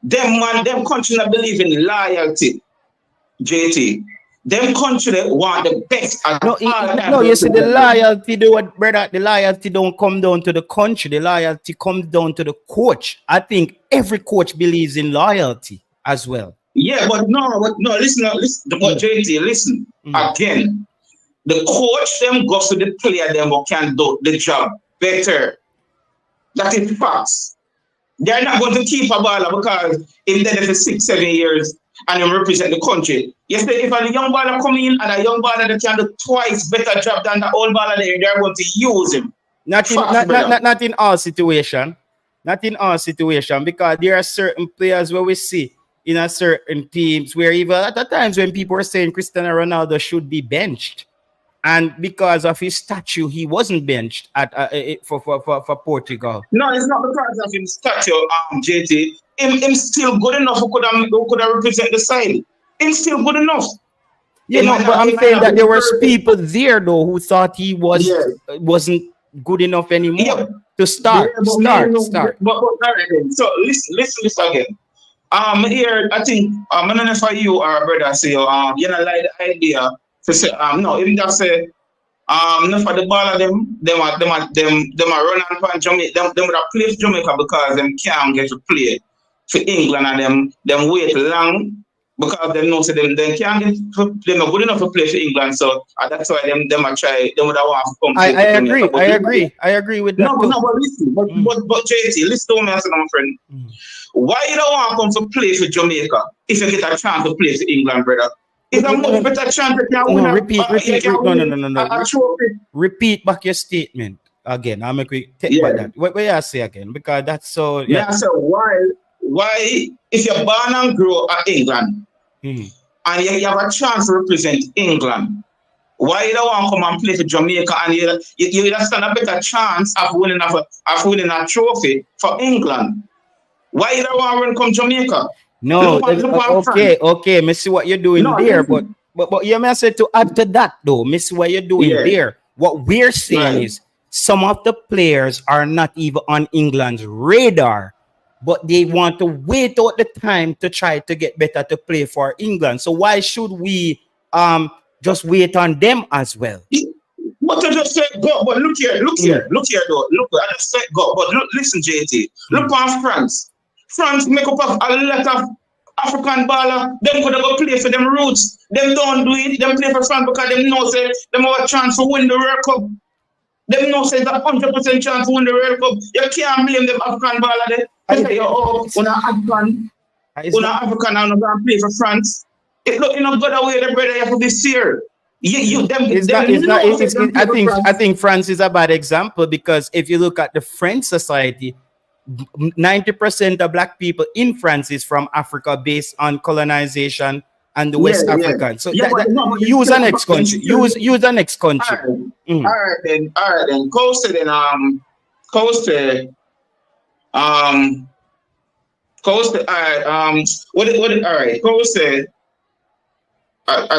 Them country that believe in loyalty, JT. Them country that want the best. No, you see the loyalty, the loyalty don't come down to the country. The loyalty comes down to the coach. I think every coach believes in loyalty as well. Yeah, but listen, but JT, listen again. The coach them goes to the player them who can do the job better. That is facts. They're not going to keep a baller because if they're there for 6-7 years and they represent the country. Yesterday, if a young baller come in and a young baller that can do twice better job than the old baller, they're going to use him. Not in all situation. Not in all situation, because there are certain players where we see in a certain teams where even at the times when people were saying Cristiano Ronaldo should be benched, and because of his statue, he wasn't benched at for Portugal. No, it's not because of his statue, JT. Him still good enough who could have represent the side. Him still good enough. You know, but I'm saying that there were people there though who thought he wasn't good enough anymore to start. Start. But all right then. So listen again. Here I think I don't know if you or brother say you know like the idea to say no, even just say no for the ball of them are run on Jamaica, them would have played for Jamaica because them can't get to play for England, and them wait long because them know say them can't get they're not good enough to play for England, so that's why them are try them would have want to come. I agree with that. No, but listen, but JT, listen to me, my friend. Why you don't want to come to play for Jamaica if you get a chance to play for England, brother? It's a much better chance to win. Repeat back your statement again. I'll make we take back that. What you say again? Because that's so. Yeah. So why if you're born and grow at England and you have a chance to represent England, why you don't want to come and play for Jamaica and you stand a better chance of winning a trophy for England? Why you don't want to come to Jamaica? No, okay. Me see what you're doing there, but you may say to add to that though. Me see what you're doing there. What we're saying is some of the players are not even on England's radar, but they want to wait out the time to try to get better to play for England. So why should we just wait on them as well? What I just said, go, but look here though. I just said go, but listen, JT. Look on France. France make up of a lot of African baller. Them could go play for them roots. Them don't do it. Them play for France because them know say them have a chance to win the World Cup. Them know say that 100% chance to win the World Cup. You can't blame them African baller there. I say African and going play for France. It look not good away the brother you have to be serious. I think France is a bad example because if you look at the French society, 90% of black people in France is from Africa based on colonization and the West African. So use the next country. Use the next country. All right then. Coast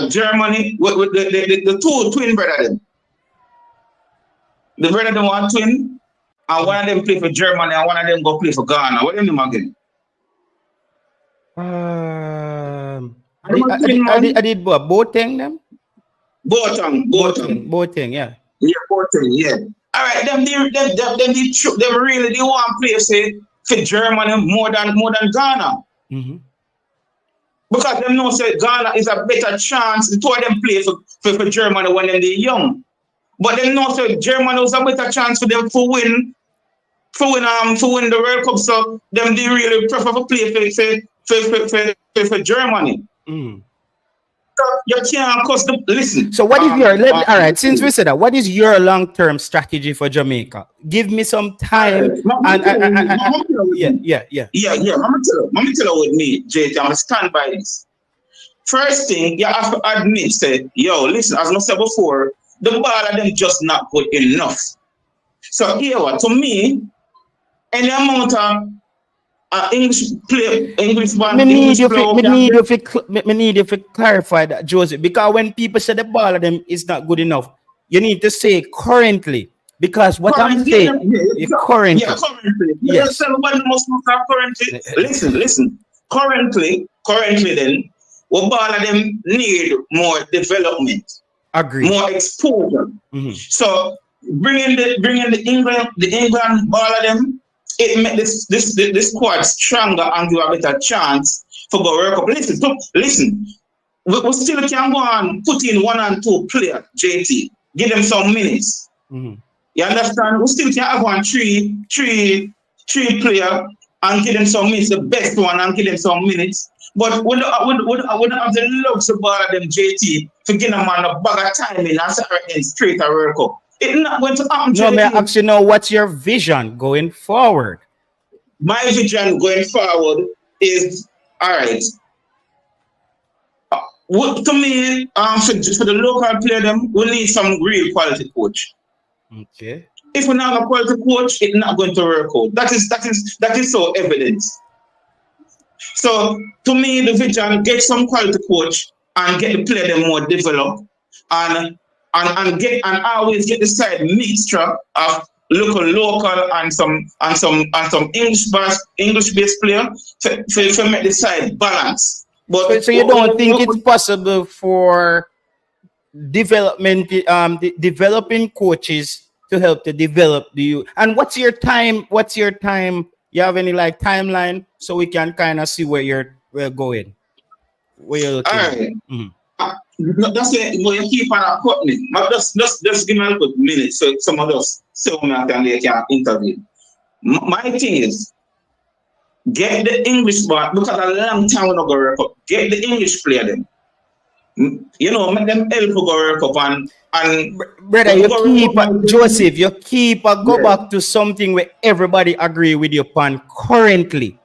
Germany with the two twin brother them. The brother them want twin. And one of them play for Germany and one of them go play for Ghana. What do you name again? I did Boateng them? Boateng, yeah. Yeah, Boateng, yeah. All right, them really they want to play say for Germany more than Ghana. Mm-hmm. Because them know say Ghana is a better chance. The two of them play for Germany when they're young. But them know say Germany was a better chance for them to win the World Cup, so them they really prefer to play for Germany. You can't cost them. Listen. So what is all right? Since we said that, what is your long-term strategy for Jamaica? Give me some time. Yeah. Let me tell you with me, JT. I'm stand by this. First thing you have to admit, say, listen. As I said before, the ball of them just not good enough. So here, to me. Any amount of English one. Me need you to clarify that, Joseph, because when people say the ball of them is not good enough, you need to say currently. Because what I'm saying is currently. Yeah, currently. Yes. Listen. Currently, then, what ball of them need more development. Agree. More exposure. Mm-hmm. So bringing the England ball of them. It make this squad stronger and give a better chance for go World Cup. Listen. We still can go and put in 1 and 2 players, JT. Give them some minutes. Mm-hmm. You understand? We still can have one three player and give them some minutes, the best one and give them some minutes. But we don't have the luxury ball of them, JT, to give them a bag of time in and say straight a World Cup. It's not going to happen. No, may I actually know what's your vision going forward? My vision going forward is All right. To me, for the local player, them, we need some real quality coach. Okay. If we not have a quality coach, it's not going to work out. That is so evident. So to me, the vision, get some quality coach and get the player them more developed and always get the side mixture of local and some English based player to make the side balance. But So you don't think it's possible for developing coaches to help to develop the youth? And what's your time? You have any like timeline so we can kind of see where we're going, where you're looking? All right. That's it. You keep on cutting me. But just give me a good minute so some of us they can interview. My thing is, get the English part because a long time we not go work up. Get the English player them. You know, make them help go work up and brother, Joseph, you keep go back to something where everybody agree with you upon currently.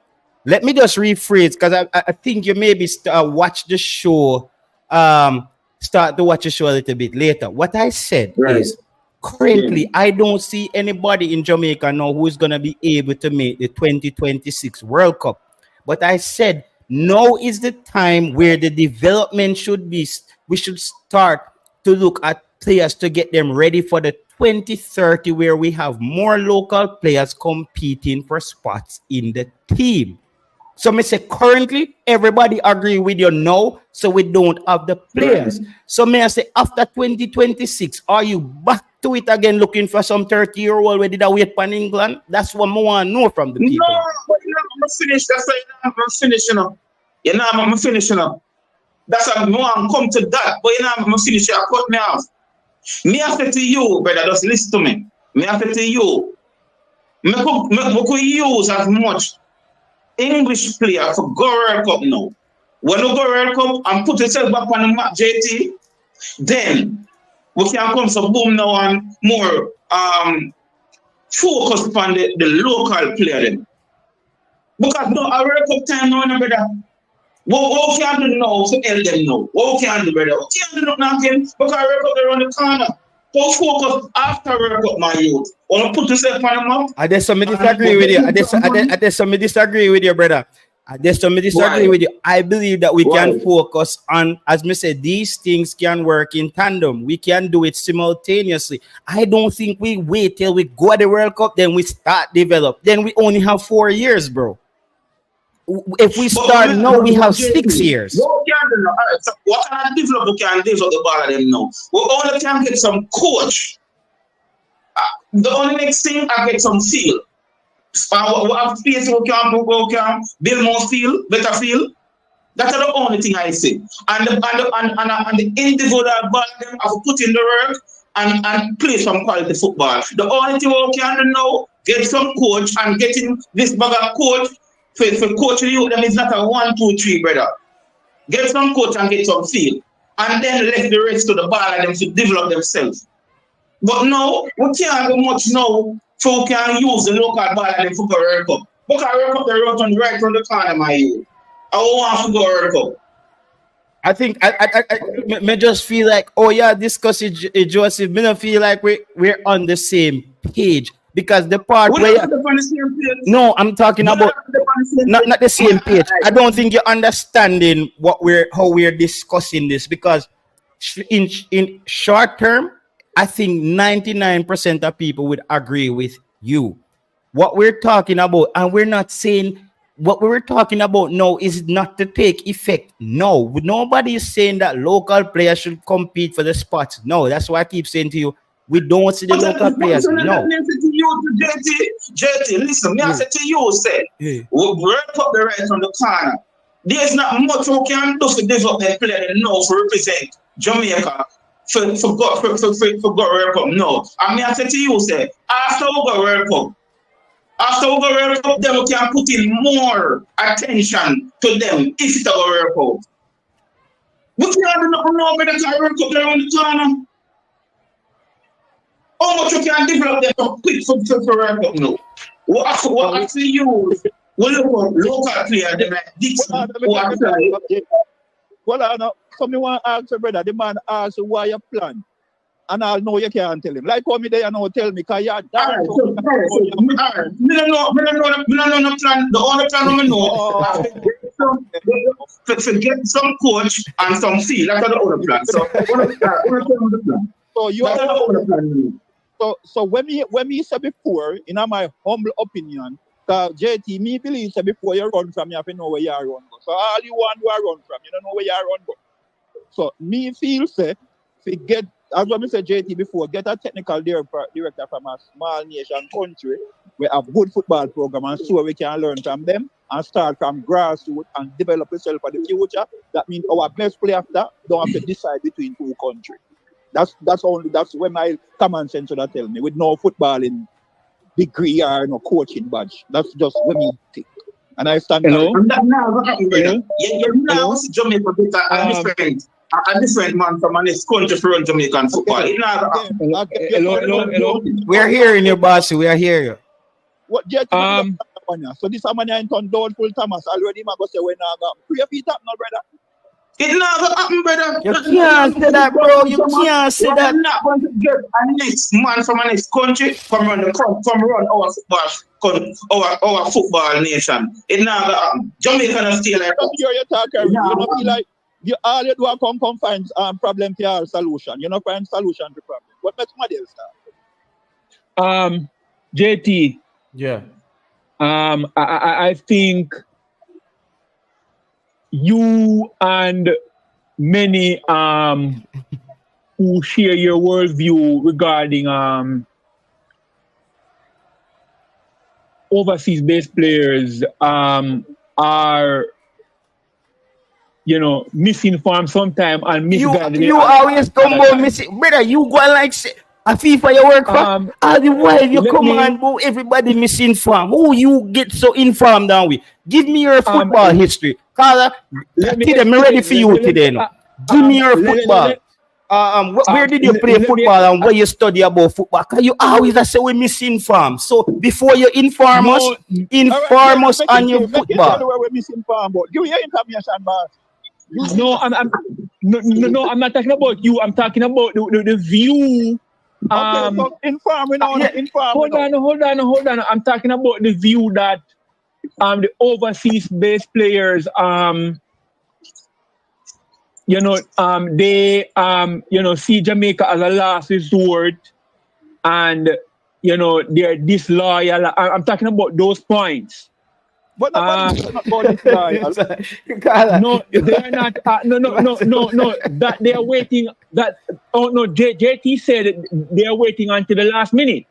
Let me just rephrase because I think you maybe watch the show, start to watch the show a little bit later. What I said is currently I don't see anybody in Jamaica now who is gonna be able to make the 2026 World Cup. But I said now is the time where the development should be. We should start to look at players to get them ready for the 2030 where we have more local players competing for spots in the team. So me say currently everybody agree with you now, so we don't have the players. So may I say after 2026, are you back to it again looking for some 30-year-old where did I wait for England? That's what I want to know from the people. No, but I'm finished. That's why I'm finishing up. I'm finishing up. That's why I want to come to that. But I'm finishing. I cut me off. Me after to you, brother, just listen to me. Me after to you. Me could use as much English player for go World Cup now. When you go World Cup and put yourself back on the map, JT, then we can come some boom now and more focus on the local player then. Because no, a World Cup time now, brother. What can do now to help them now? What can do, brother? What can do nothing? Because World Cup around the corner. So focus after World Cup, my youth. Want to put yourself on the map? I just disagree with you. I just disagree with you, brother. I just disagree with you. I believe that we can focus on, as me said, these things can work in tandem. We can do it simultaneously. I don't think we wait till we go to the World Cup, then we start develop. Then we only have 4 years, bro. If we start now, we have 6 years. What can do now? All right, so what can I develop? We can develop the ball of them now. We only can get some coach. The only next thing, I get some field. We have space we can build more field, better field. That's the only thing I say. And the individual ball them have put in the work and play some quality football. The only thing we can do now, get some coach and getting this bag of coach. For coaching you, them is not a 1, 2, 3, brother. Get some coach and get some field. And then let the rest to the ball and them to develop themselves. But now, we can't do much now so we can use the local ball and them for the World Cup. Because World Cup, they're right from the corner, my youth. I want to go World Cup. I think I just feel like, oh yeah, discuss it, Joseph. Me don't feel like we're on the same page. Because the part where no, I'm talking about not the same page. I don't think you're understanding how we're discussing this, because in short term, I think 99% of people would agree with you. What we're talking about, and we're not saying what we were talking about now is not to take effect. No, nobody is saying that local players should compete for the spots. No, that's why I keep saying to you, we don't see the local players. No. JT, listen, I said to you, we work up the right from the corner. There's not much we can do for development player now to represent Jamaica for World Cup. No. I said to you, after we go World Cup, then we can put in more attention to them if it's a World Cup. We can't do nothing now with the World Cup around the corner. How much you can develop them quick for World Cup now? What I see you we look for local players like Dixon who are playing. Well, I know. Somebody want to ask your brother, the man asks you why you plan. And I'll know you can't tell him. Like come me there and now tell me, because you're Me don't know the plan. The only plan I know to get some coach and some fee. That's the other plan. So what is the plan? So you That's the other plan. So when me say before, in my humble opinion, because JT, me believe say before you run from, you have to know where you run. So all you want to run from, you don't know where you run. So me feel say, if you get, as what I said JT before, get a technical director from a small nation country, we have good football program and so we can learn from them and start from grassroots and develop yourself for the future. That means our best player after don't have to decide between two countries. That's where my common sense would tell me, with no footballing degree or no coaching badge. That's just what me think. And I stand. Hello? And that now what happened, brother? You now see Jamaica better a different man from an country to run Jamaican football. Hello. We are hearing you, boss. We are hearing you. What so this man in town down full Thomas already man go say when I got pray for it up now, brother. It never happen, brother. You can't say that, bro. You can't say that. I'm not going to get a next man from a next country come run our football nation. It never happen. Jamaica don't stay like that. You talk, you know, feel like you all you do come find problem to your solution. You know, find solution to problem. What makes somebody else start? JT. Yeah. I think you and many who share your worldview regarding overseas-based players are, you know, misinformed sometimes and misguided. You always come on missing, brother. You go like say a FIFA you work for. All the while you come on, bro, everybody misinformed. Who you get so informed down with? Give me your football history. Carla, I'm ready for you today. Now. Give me your football. Where did you play football and where you study about football? Because you always say we misinformed. So before you inform us on your football. Give me your information, boss. No, I'm not talking about you. I'm talking about the view. Okay, so informing on. Hold on. I'm talking about the view that the overseas-based players, they see Jamaica as a last resort, and they're disloyal. I'm talking about those points. But nobody's not about disloyal. No, they're not. No. That they are waiting. JT said they are waiting until the last minute,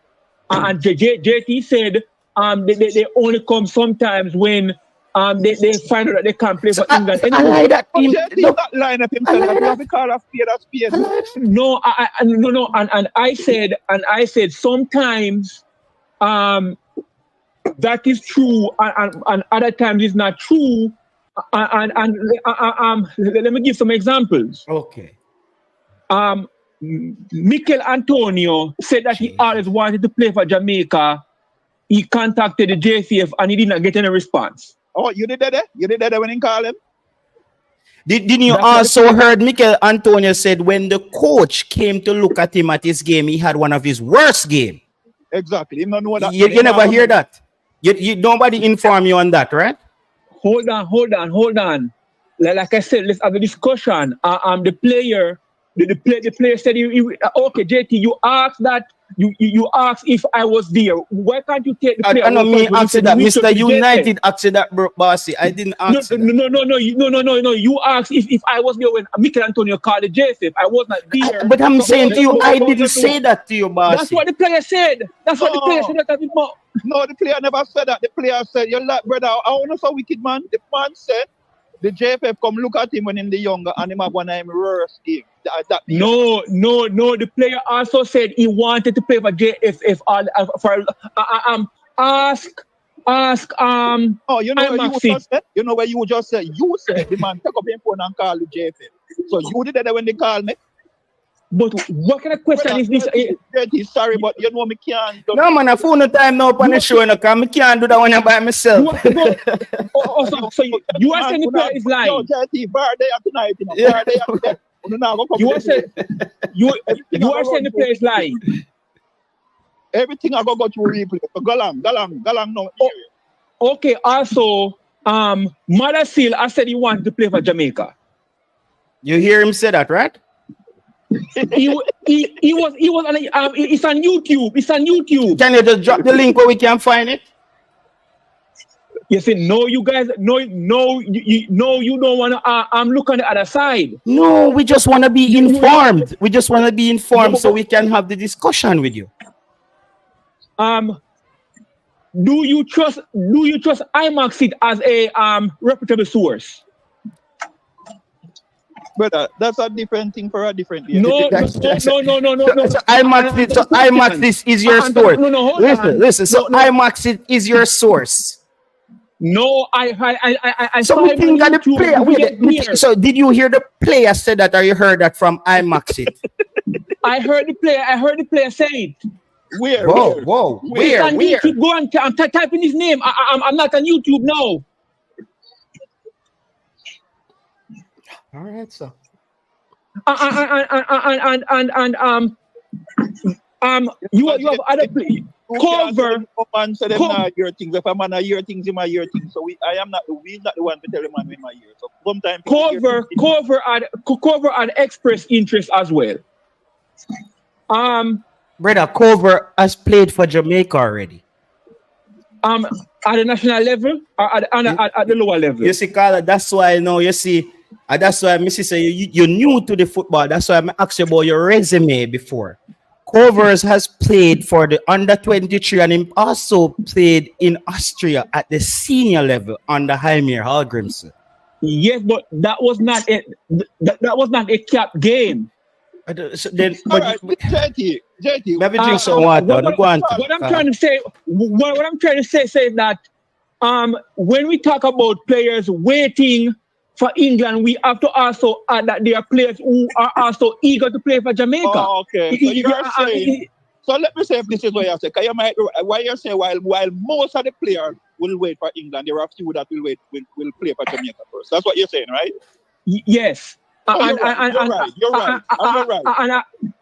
and JT said they only come sometimes when they find out that they can't play for England. I like that. JT not line up himself. You have to call a spade a spade. No, and I said sometimes that is true, and other times it's not true. And let me give some examples. Okay. Mikel Antonio said that he always wanted to play for Jamaica. He contacted the JCF and he did not get any response. Oh, you did that? You did that when he called him? Didn't you also heard Mikel Antonio said when the coach came to look at him at his game, he had one of his worst games? Exactly. You don't know that. You never hear that? You nobody inform you on that, right? Hold on. Like I said, let's have a discussion. The player said, okay, JT, you asked that. You asked if I was there. Why can't you take the player? I know me answer that. Mr. United answer that, bossy. I didn't answer. No. You asked if I was there when Mikel Antonio called the JSF. I was not there. But I'm saying to you, I didn't say that to you, bossy. That's what the player said. No, the player never said that. The player said, "You're like, brother, I want to say wicked man." The man said, the JFF come look at him when in the younger and him have one of him worst game. No. The player also said he wanted to play for JFF. Ask. Oh, you know what you just said? You know what you just said? You said the man take up his phone and call the JFF. So you did that when they called me? But what kind of question is this? JT, sorry, but you know me can't. No man, I phone no time now on the show, no, cause I can't do that one by myself. So you are saying the player is lying. Yo, JT, bar day tonight, you know. Bar day tonight. You are saying the player is lying. Everything I go through replay. So Galang no. Okay, also, Madasil, I said he wanted to play for Jamaica. You hear him say that, right? he was on it's on YouTube. It's on YouTube. Can you just drop the link where we can find it? You say no, you guys, no, you don't want to. Look on the other side. No, we just want to be informed. We just want to be informed so we can have the discussion with you. Do you trust IMAX as a reputable source? Brother, that's a different thing for a different year. No. So IMAX is your source. No, listen. So IMAX is your source. No, I so we think that the player. So did you hear the player say that, or you heard that from IMAX? I heard the player say it. Where? Where? YouTube, go and I'm typing his name. I'm not on YouTube now. All right, so. You have other play. Cover. So them not hear things. If a man hear things, he might hear things. So we not the one to tell the man when my hear. So sometimes cover and express interest as well. Brother, Cover has played for Jamaica already. At the national level or at the lower level. You see, Carla, that's why you see. And that's why Missy say you're new to the football. That's why I asked you about your resume before. Covers has played for the under 23 and he also played in Austria at the senior level under Jaime Hallgrimson. Yes, but that was not that was not a cap game. So then, right, JT. Maybe drink some water. What I'm trying to say, what I'm trying to say is that when we talk about players waiting for England, we have to also add that there are players who are also eager to play for Jamaica. Oh, okay. So you're saying. So let me say if this is what you say. Why you're saying while most of the players will wait for England, there are few that will play for Jamaica first. That's what you're saying, right? Yes. You're right.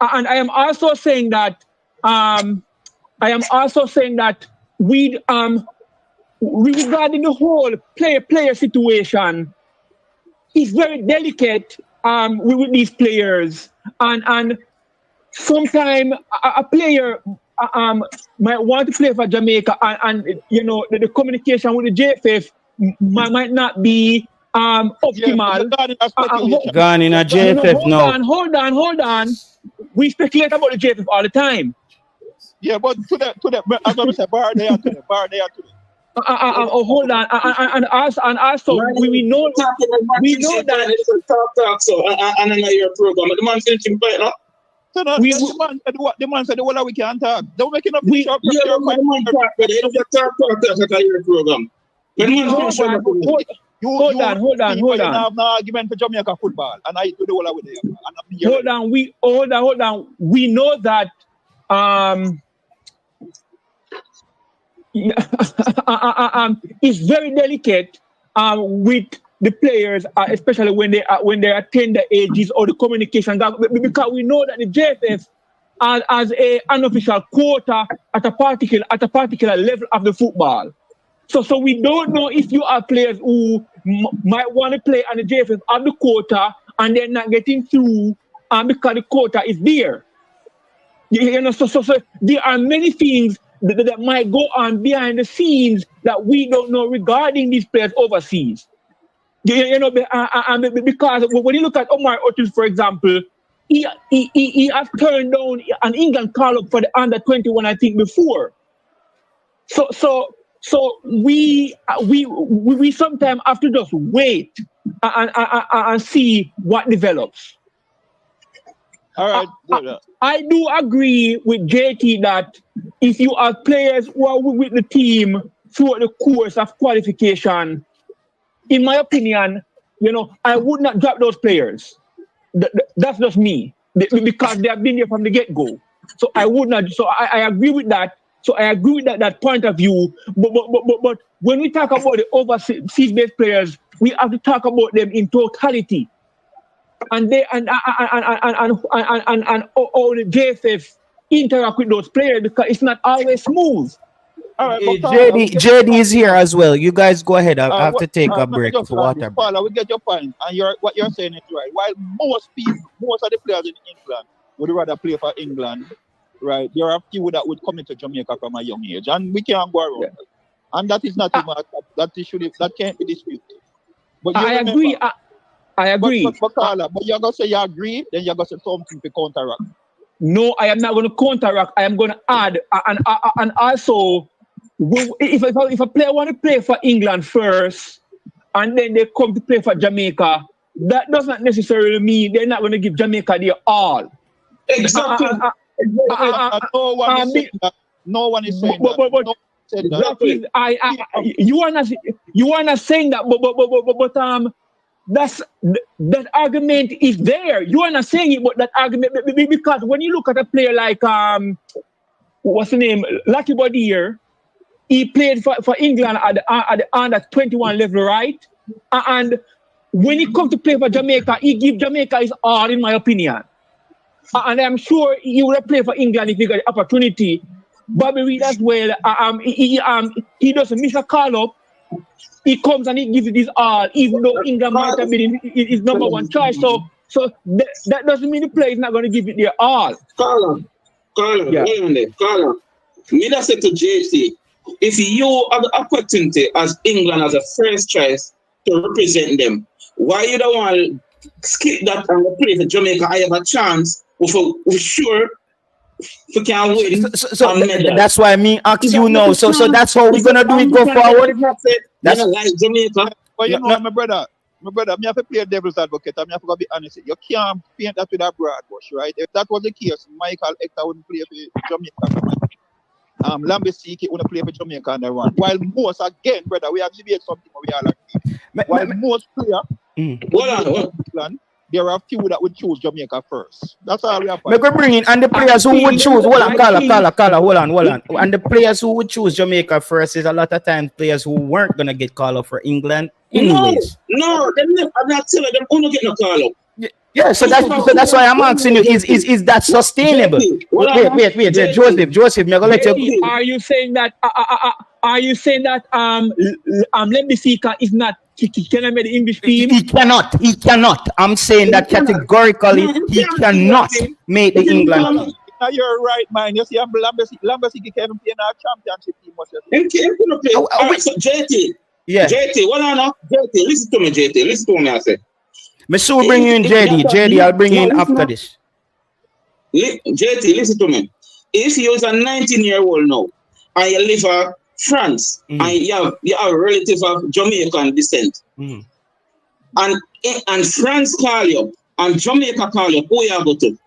And I am also saying that we regarding the whole player situation is very delicate with these players, and sometimes a player might want to play for Jamaica, and you know the communication with the JFF might not be optimal. Gone in a JFF now. Hold on. We speculate about the JFF all the time. Yeah, but to the as I said, bar there today. Hold on, and also we know that. Talk. So and I know your program. The man said him right now. So the man said the we can't talk. Don't make enough. The man talk, but they don't talk your program. Hold on. You have no argument for Jamaica football, and I do the whole with them. Hold on. We know that it's very delicate with the players, especially when they are tender ages or the communication gap, because we know that the JFF as a unofficial quota at a particular level of the football. So we don't know if you are players who might want to play on the JFF of the quota and they're not getting through because the quota is there. You know, so there are many things that might go on behind the scenes that we don't know regarding these players overseas. You know, because when you look at Omar Otis, for example, he has turned down an England call-up for the under 21, I think, before. So we sometimes have to just wait and see what develops. All right. I do agree with JT that if you are players who are with the team throughout the course of qualification, in my opinion, you know, I would not drop those players. That's just me. because they have been there from the get-go. So I would not. So I agree with that. So I agree with that point of view. But when we talk about the overseas-based players, we have to talk about them in totality. And they and all the JFF interact with those players because it's not always smooth. All right, JD is here as well. You guys go ahead. I have to take a break for water. Paula, we get your point, and what you're saying is right. While most of the players in England would rather play for England, right? There are a few that would come into Jamaica from a young age, and we can't go around. Yeah. And that is not that can't be disputed. But I agree. I agree. But Carla, but you're gonna say you agree, then you're gonna say something to counteract. No, I am not going to counteract. I am going to add, and also, if a player want to play for England first, and then they come to play for Jamaica, that does not necessarily mean they're not going to give Jamaica their all. Exactly. No one is saying that. You are not saying that, but that argument is there. You are not saying it, but that argument, because when you look at a player like what's the name, Lucky Bodier, he played for England at the under 21 level, right? And when he come to play for Jamaica, he give Jamaica his all, in my opinion. And I'm sure he would have played for England if he got the opportunity. Bobby Reid as well. He doesn't miss a call up. He comes and he gives it his all, even though England might have been his number one choice. So that doesn't mean the player is not going to give it their all. Carla, Yeah. wait a minute. Carla, me that said to JC, if you have the opportunity as England as a first choice to represent them, why you don't want to skip that and play for Jamaica? I have a chance, for sure. We can win. So that's why me ask you now. So that's how we're gonna do it. Go forward. That's like Jamaica. But you know, my brother, me have to play devil's advocate. I have to be honest. You can't paint that with a broad brush, right? If that was the case, Michael Hector wouldn't play for Jamaica. Lambesiki wouldn't play for Jamaica and the run. While most, again, brother, we have to be something we all agree. While most players, there are a few that would choose Jamaica first. That's all we have. We could bring in, and the players who would choose, hold on, hold on. And the players who would choose Jamaica first is a lot of times players who weren't gonna get called up for England anyways. No, I'm not telling them who not get no call up. Yeah, so that's why I'm asking you, is that sustainable? Wait, Joseph, me gonna let you. Are you saying that Lembisika is not? He cannot make the English team. He cannot. I'm saying that categorically, he cannot make the England team. You're right, man. You see, Lambesiki can't play in our championship team. So JT. Yeah. JT, what on now? JT, listen to me, JT. Listen to me, I say. Me soon bring you in JD. JD, I'll bring you in after this. JT, listen to me. If you was a 19-year-old now, and you live in France, and you have a relative of Jamaican descent, and France call you, and Jamaica call you, who you go to?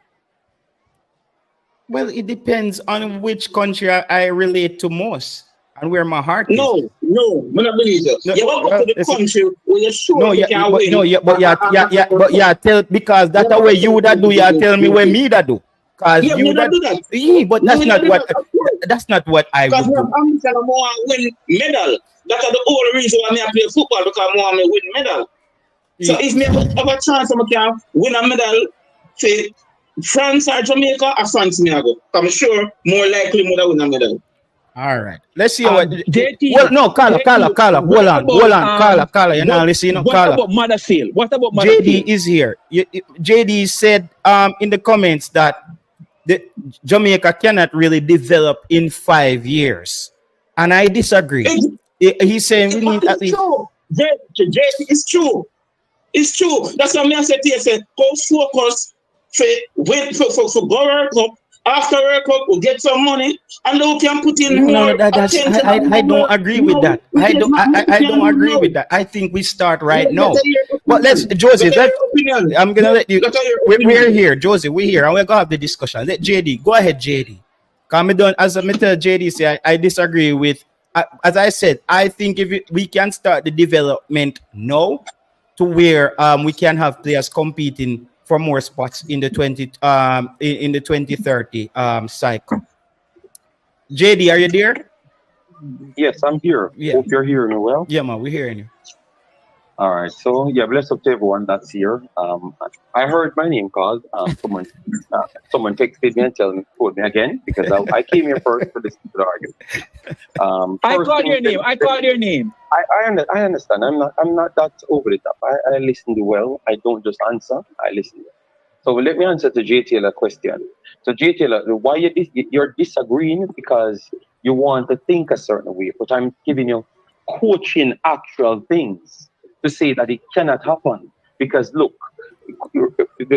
Well, it depends on which country I relate to most and where my heart is. No, I don't believe you. You go to the country where you're sure you can win. But tell, because that's the way you would do. You tell me where me that do. Because you would do that. Yeah, but that's not what I would do. Because I'm saying I want to win medal. That's the only reason why I play football, because I want to win medal. So if me have a chance I can win a medal for France or Jamaica, or France me I go. I'm sure more likely more than win a medal. All right. Let's see what JT. Well, no, Carla. Hold on. Carla. You're not listening. What about Motherfield? JD is here. JD said in the comments that Jamaica cannot really develop in 5 years, and I disagree. He's saying we need at least. JD, it's true. It's true. That's what I said to you. Say, go focus for go World Cup. After World Cup, we'll get some money, and then we can put in more. I don't agree with that. I don't agree with that. I think we start right now. But Joseph. I'm gonna let you. We're here, Joseph. We're here, and we're gonna have the discussion. Let JD go ahead, JD. Come done. As I tell JD, say I disagree with. As I said, I think we can start the development now to where we can have players competing for more spots in the 2030 cycle. JD, are you there? Yes, I'm here. Yeah. Hope you're hearing me well. Yeah, man, we're hearing you. All right. So yeah, bless up to everyone that's here. I heard my name called. Someone texted me and told me again because I came here first to listen to the argument. I called your name. I called your name. I understand. I'm not that over the top. I listen well. I don't just answer. I listen. So let me answer to J Taylor question. So J Taylor, why you're disagreeing because you want to think a certain way, but I'm giving you coaching actual things to say that it cannot happen. Because look,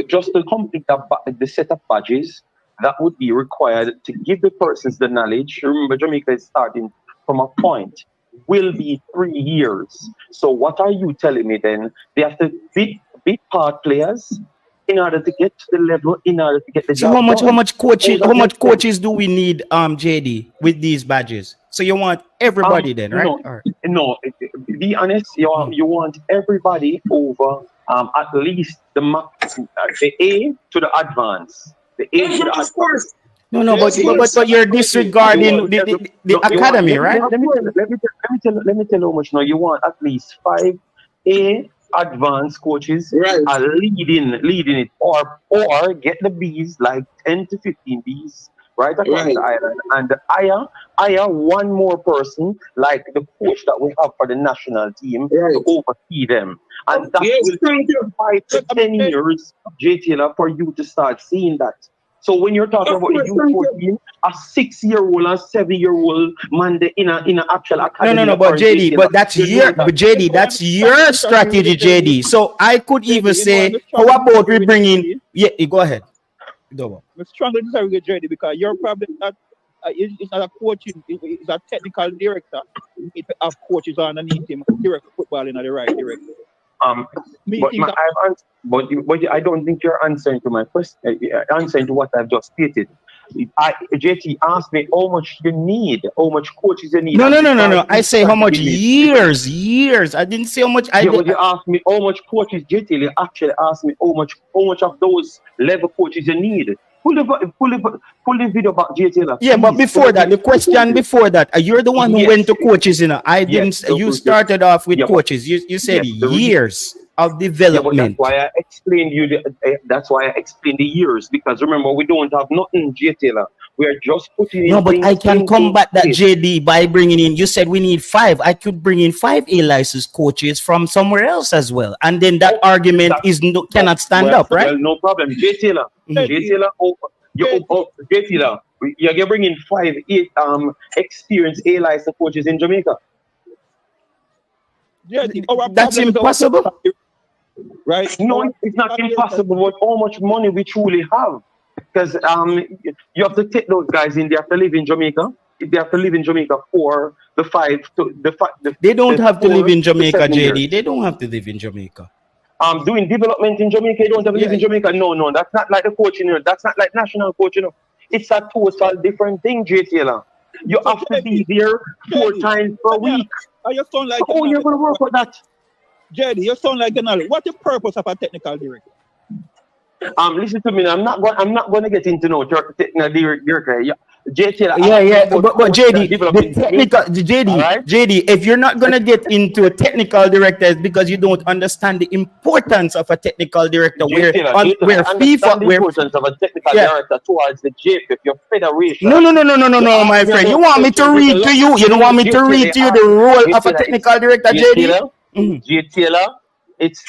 just to complete the set of badges, that would be required to give the persons the knowledge. Remember, Jamaica is starting from a point, will be 3 years. So what are you telling me then? They have to beat part players in order to get to the level, in order to get the job done. How much coaches do we need, JD, with these badges? So you want everybody then, right? No, be honest, you want everybody over at least the A to the advance. The A to the advance. No, but you're disregarding the academy, right? Let me tell you how much now. You want at least 5 A advanced coaches are leading it, or get the Bs, like 10 to 15 Bs right across the island, and the hire one more person like the coach that we have for the national team to oversee them, and that will take 5 to 10 years, J Taylor, for you to start seeing that. So when you're talking about the U14, a 6-year-old and 7-year-old man in an actual academy. No, but JD, that's your strategy, JD. So I could even say, how about we bring in? Yeah, go ahead. I'm strongly disagree with JD because your problem it's not a coaching, it's a technical director. You need to have coaches underneath him, direct football in the right direction. But I don't think you're answering to my question. Answering to what I've just stated. JT asked me how much you need, how much coaches you need. No. I say how much years. I didn't say how much. But you asked me how much coaches, JT. You actually asked me how much of those level coaches you need. Pull the video back, JT. Yeah, but before that, the question before that, you're the one who went to coaches, I didn't. You started off with coaches. You said years of development. That's why I explained the years, because remember, we don't have nothing, J Taylor. We are just putting in. No, but I can combat that, JD, by bringing in. You said we need 5. I could bring in 5 A-licensed coaches from somewhere else as well, and then that argument cannot stand up, right? Well, no problem, J Taylor. J Taylor, J Taylor, you're bringing 5 experienced A-licensed coaches in Jamaica. Yeah, that's impossible. Right? No, it's not impossible. But how much money we truly have? Because you have to take those guys in. They have to live in Jamaica. They have to live in Jamaica for the 5 to the 5. They don't have to live in Jamaica, JD. They don't have to live in Jamaica. Doing development in Jamaica, you don't have to live in Jamaica. No, that's not like the coaching. That's not like national coaching. It's a total different thing, J Taylor. You have to be there 4 times per week. You sound like you're going to work with that. JD, you sound like Ganali. What's the purpose of a technical director? Listen to me. I'm not going to get into no technical director. JD, but JD, JD, if you're not gonna get into a technical director, it's because you don't understand the importance of a technical director. Where FIFA, the importance of a technical director towards the JFF, your federation. No, my friend. You want me to read to you? You don't want me to read to you the role of a technical director, JD? J Taylor. It's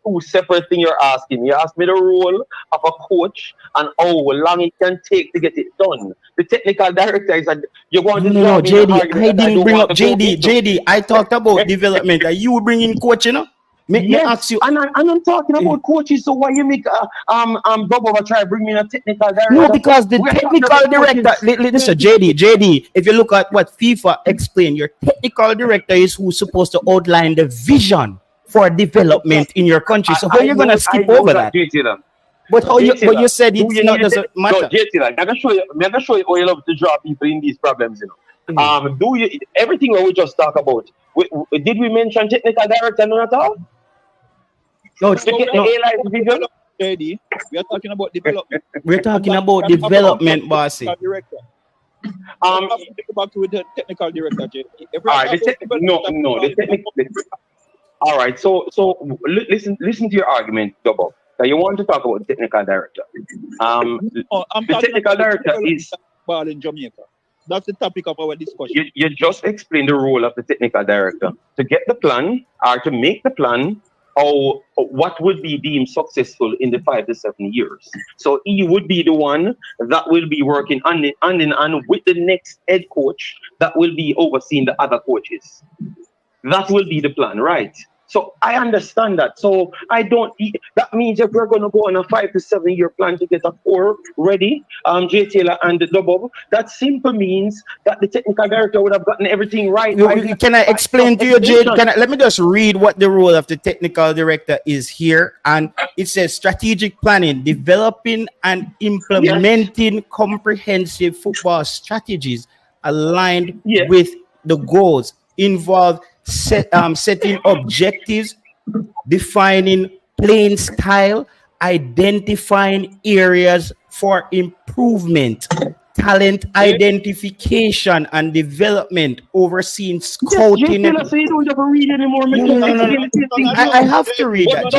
2 separate things you're asking. You asked me the role of a coach and how long it can take to get it done. The technical director is you want to JD. I didn't bring up JD. I talked about development. Are you bringing coach, Me ask you. And I'm talking about coaches. So why you make Bobo try bring me a technical director? No, because the technical director. Listen, JD. If you look at what FIFA explained, your technical director is who's supposed to outline the vision for development in your country. So how are you gonna skip over that? But how you said it's not doesn't matter. I'm gonna show you how you love to draw people in these problems, Do you everything that we just talk about? Did we mention technical director none at all? No, JD, we are talking about development. We're talking about development, bossy. Director. Think back to the technical director, JD. All right, the technical. All right, so listen to your argument, Double. So you want to talk about the technical director. The technical director is ball in Jamaica. That's the topic of our discussion. You just explained the role of the technical director to get the plan or to make the plan or what would be deemed successful in the 5 to 7 years. So he would be the one that will be working on with the next head coach that will be overseeing the other coaches. That will be the plan, right? So I understand that. So that means if we're going to go on a 5 to 7 year plan to get a core ready, Jay Taylor and the double, that simply means that the technical director would have gotten everything right. Can I explain to you, Jay? Let me just read what the role of the technical director is here. And it says strategic planning, developing and implementing comprehensive football strategies aligned with the goals, involve setting objectives, defining playing style, identifying areas for improvement, talent identification and development, overseeing scouting. So you don't have to read anymore. I have to read that,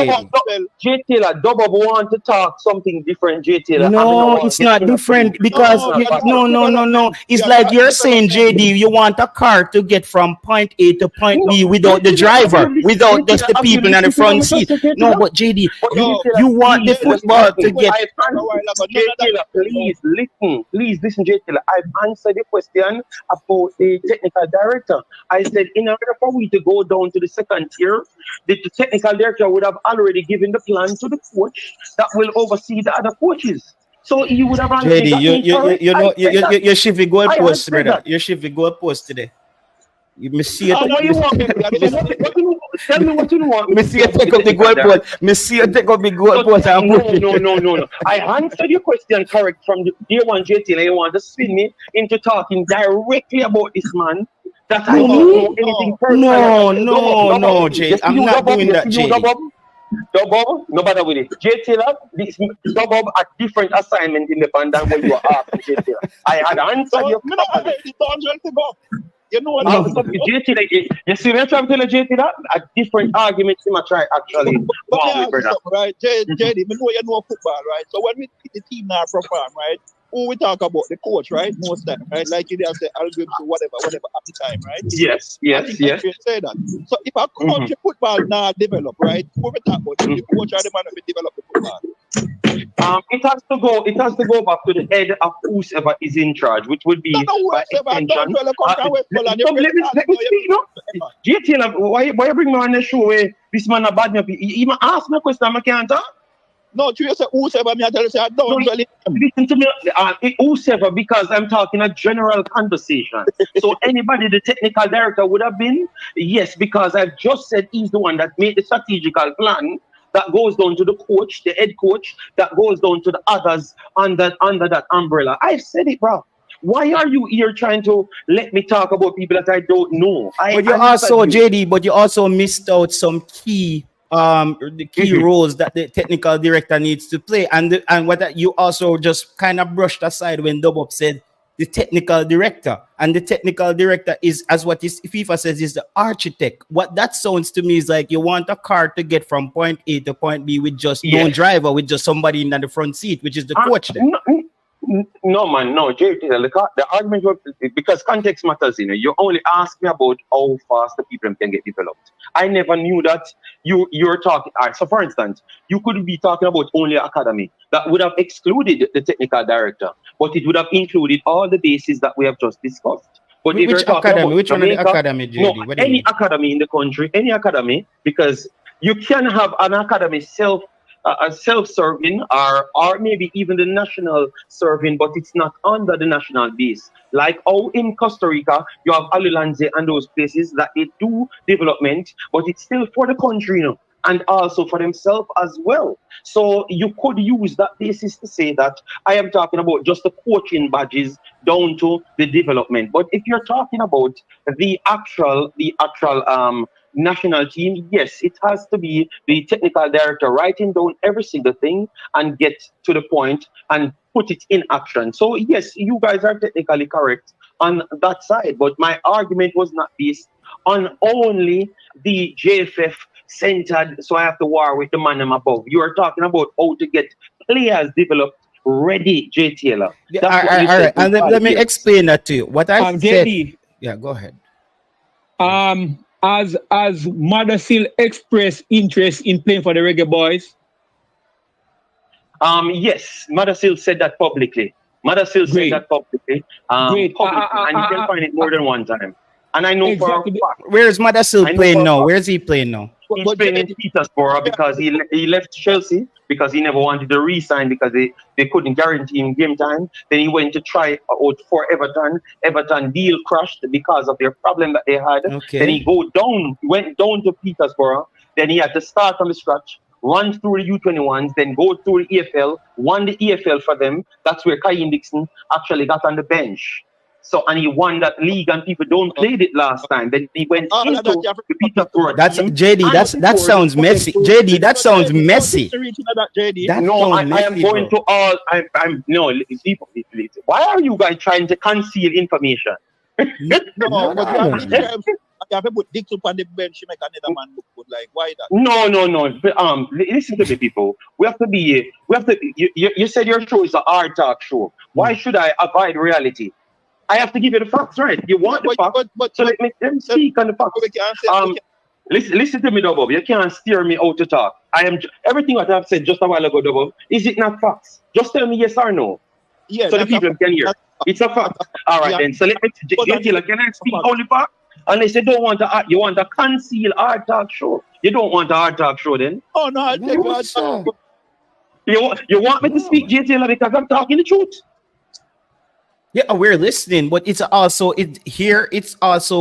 Jay Taylor, Double want to talk something different, Jay Taylor. No, it's not different because no. It's like you're saying, JD, you want a car to get from point A to point B without the driver, without just the people in the front seat. No, but JD, you want the football to get. Jay Taylor, please listen, Jay Taylor. I've answered the question about the technical director. I said, in order for we to go down to the second tier, the technical director would have already given the plan to the coach that will oversee the other coaches. So he would have JD, you shift the goalpost, brother. You shift the goalpost today. You see it. Tell me what you want. Me see you take up the goalpost. Me see you take up the goalpost. No. I answered your question correct from the day one, JT, and you want to spin me into talking directly about this man. That I don't know anything personal. No, Jay. I'm not doing that, Jay. Double, no matter with it. Jay Taylor, this Double a different assignment in the band than what you are asking, Jay Taylor. I had answered your question. You know what? You see, when I'm trying to tell Jay Taylor, a different argument he might try actually. Right, JD, we know you know football, right? So when we the team now perform, right? Who we talk about the coach, right? Most time, right? Like you have said, I'll give to whatever at the time, right? Yes. Say that. So if a coach football now develop, right? Who we talk about the coach or the man who develop the football? It has to go back to the head of whoever is in charge, which would be extension. Let me speak, no? Jay Taylor, why you bring me on the show where this man a bad me? He even ask me a question, I can't answer. No, you say whoever me I tell you say I don't really. Listen to me, whoever, because I'm talking a general conversation. So anybody the technical director would have been, yes, because I've just said he's the one that made the strategical plan that goes down to the coach, the head coach, that goes down to the others under that umbrella. I said it, bro. Why are you here trying to let me talk about people that I don't know? But you also missed out some key roles that the technical director needs to play, and what you also just kind of brushed aside when Dubop said the technical director, and the technical director is, as what FIFA says, is the architect. What that sounds to me is like you want a car to get from point A to point B with just no driver, with just somebody in the front seat, which is the coach there. No, man, no. The argument was because context matters. You only ask me about how fast the people can get developed. I never knew that you're talking. So, for instance, you could be talking about only academy that would have excluded the technical director, but it would have included all the bases that we have just discussed. But which academy? Which Jamaica, one of the academy, JD? No, any academy in the country, any academy, because you can have an academy self-serving or maybe even the national serving, but it's not under the national base. Like in Costa Rica, you have Alulanze and those places that they do development, but it's still for the country, and also for themselves as well. So you could use that basis to say that I am talking about just the coaching badges down to the development. But if you're talking about the actual national team, yes, it has to be the technical director writing down every single thing and get to the point and put it in action. So yes, you guys are technically correct on that side, but my argument was not based on only the JFF centered, so I have to war with the man above. You are talking about how to get players developed ready, J. Taylor. All right. And let me explain that to you. What I said. JD, yeah, go ahead. As Madasil expressed interest in playing for the Reggae Boys. Yes, Madasil said that publicly. Madasil said that publicly. And you can find it more than one time. And I know exactly. For a fact. Where's Madasil playing now? Where's he playing now? He's playing in Petersburg because he left Chelsea because he never wanted to re-sign because they couldn't guarantee him game time. Then he went to try out for Everton. Everton deal crashed because of their problem that they had. Okay. Then he went down to Petersburg. Then he had to start from the scratch, run through the U21s, then go through the EFL, won the EFL for them. That's where Kaheim Dixon actually got on the bench. So, and he won that league, and people don't played it last time. Then he went into the Peterborough. That's JD. That sounds messy. JD, that sounds messy. I am going to all. I'm no. Why are you guys trying to conceal information? No, but you have to put Dixon on the bench to make another man look good. Like, why that? No. Listen to me, people. We have to be. You said your show is a hard talk show. Why should I avoid reality? I have to give you the facts, right? You want the facts, so let me speak on the facts. Listen to me, Dubbo. You can't steer me out to talk. Everything that I've said just a while ago, Dubbo. Is it not facts? Just tell me yes or no. Yeah. So the people can hear. It's a fact. All right, then. So let me. Can I speak only fact? Unless you don't want to, you want a conceal hard talk show. You don't want a hard talk show, then. Oh no, I'll take hard talk. You want me to speak, J. Taylor, because I'm talking the truth. Yeah, we're listening, but it's also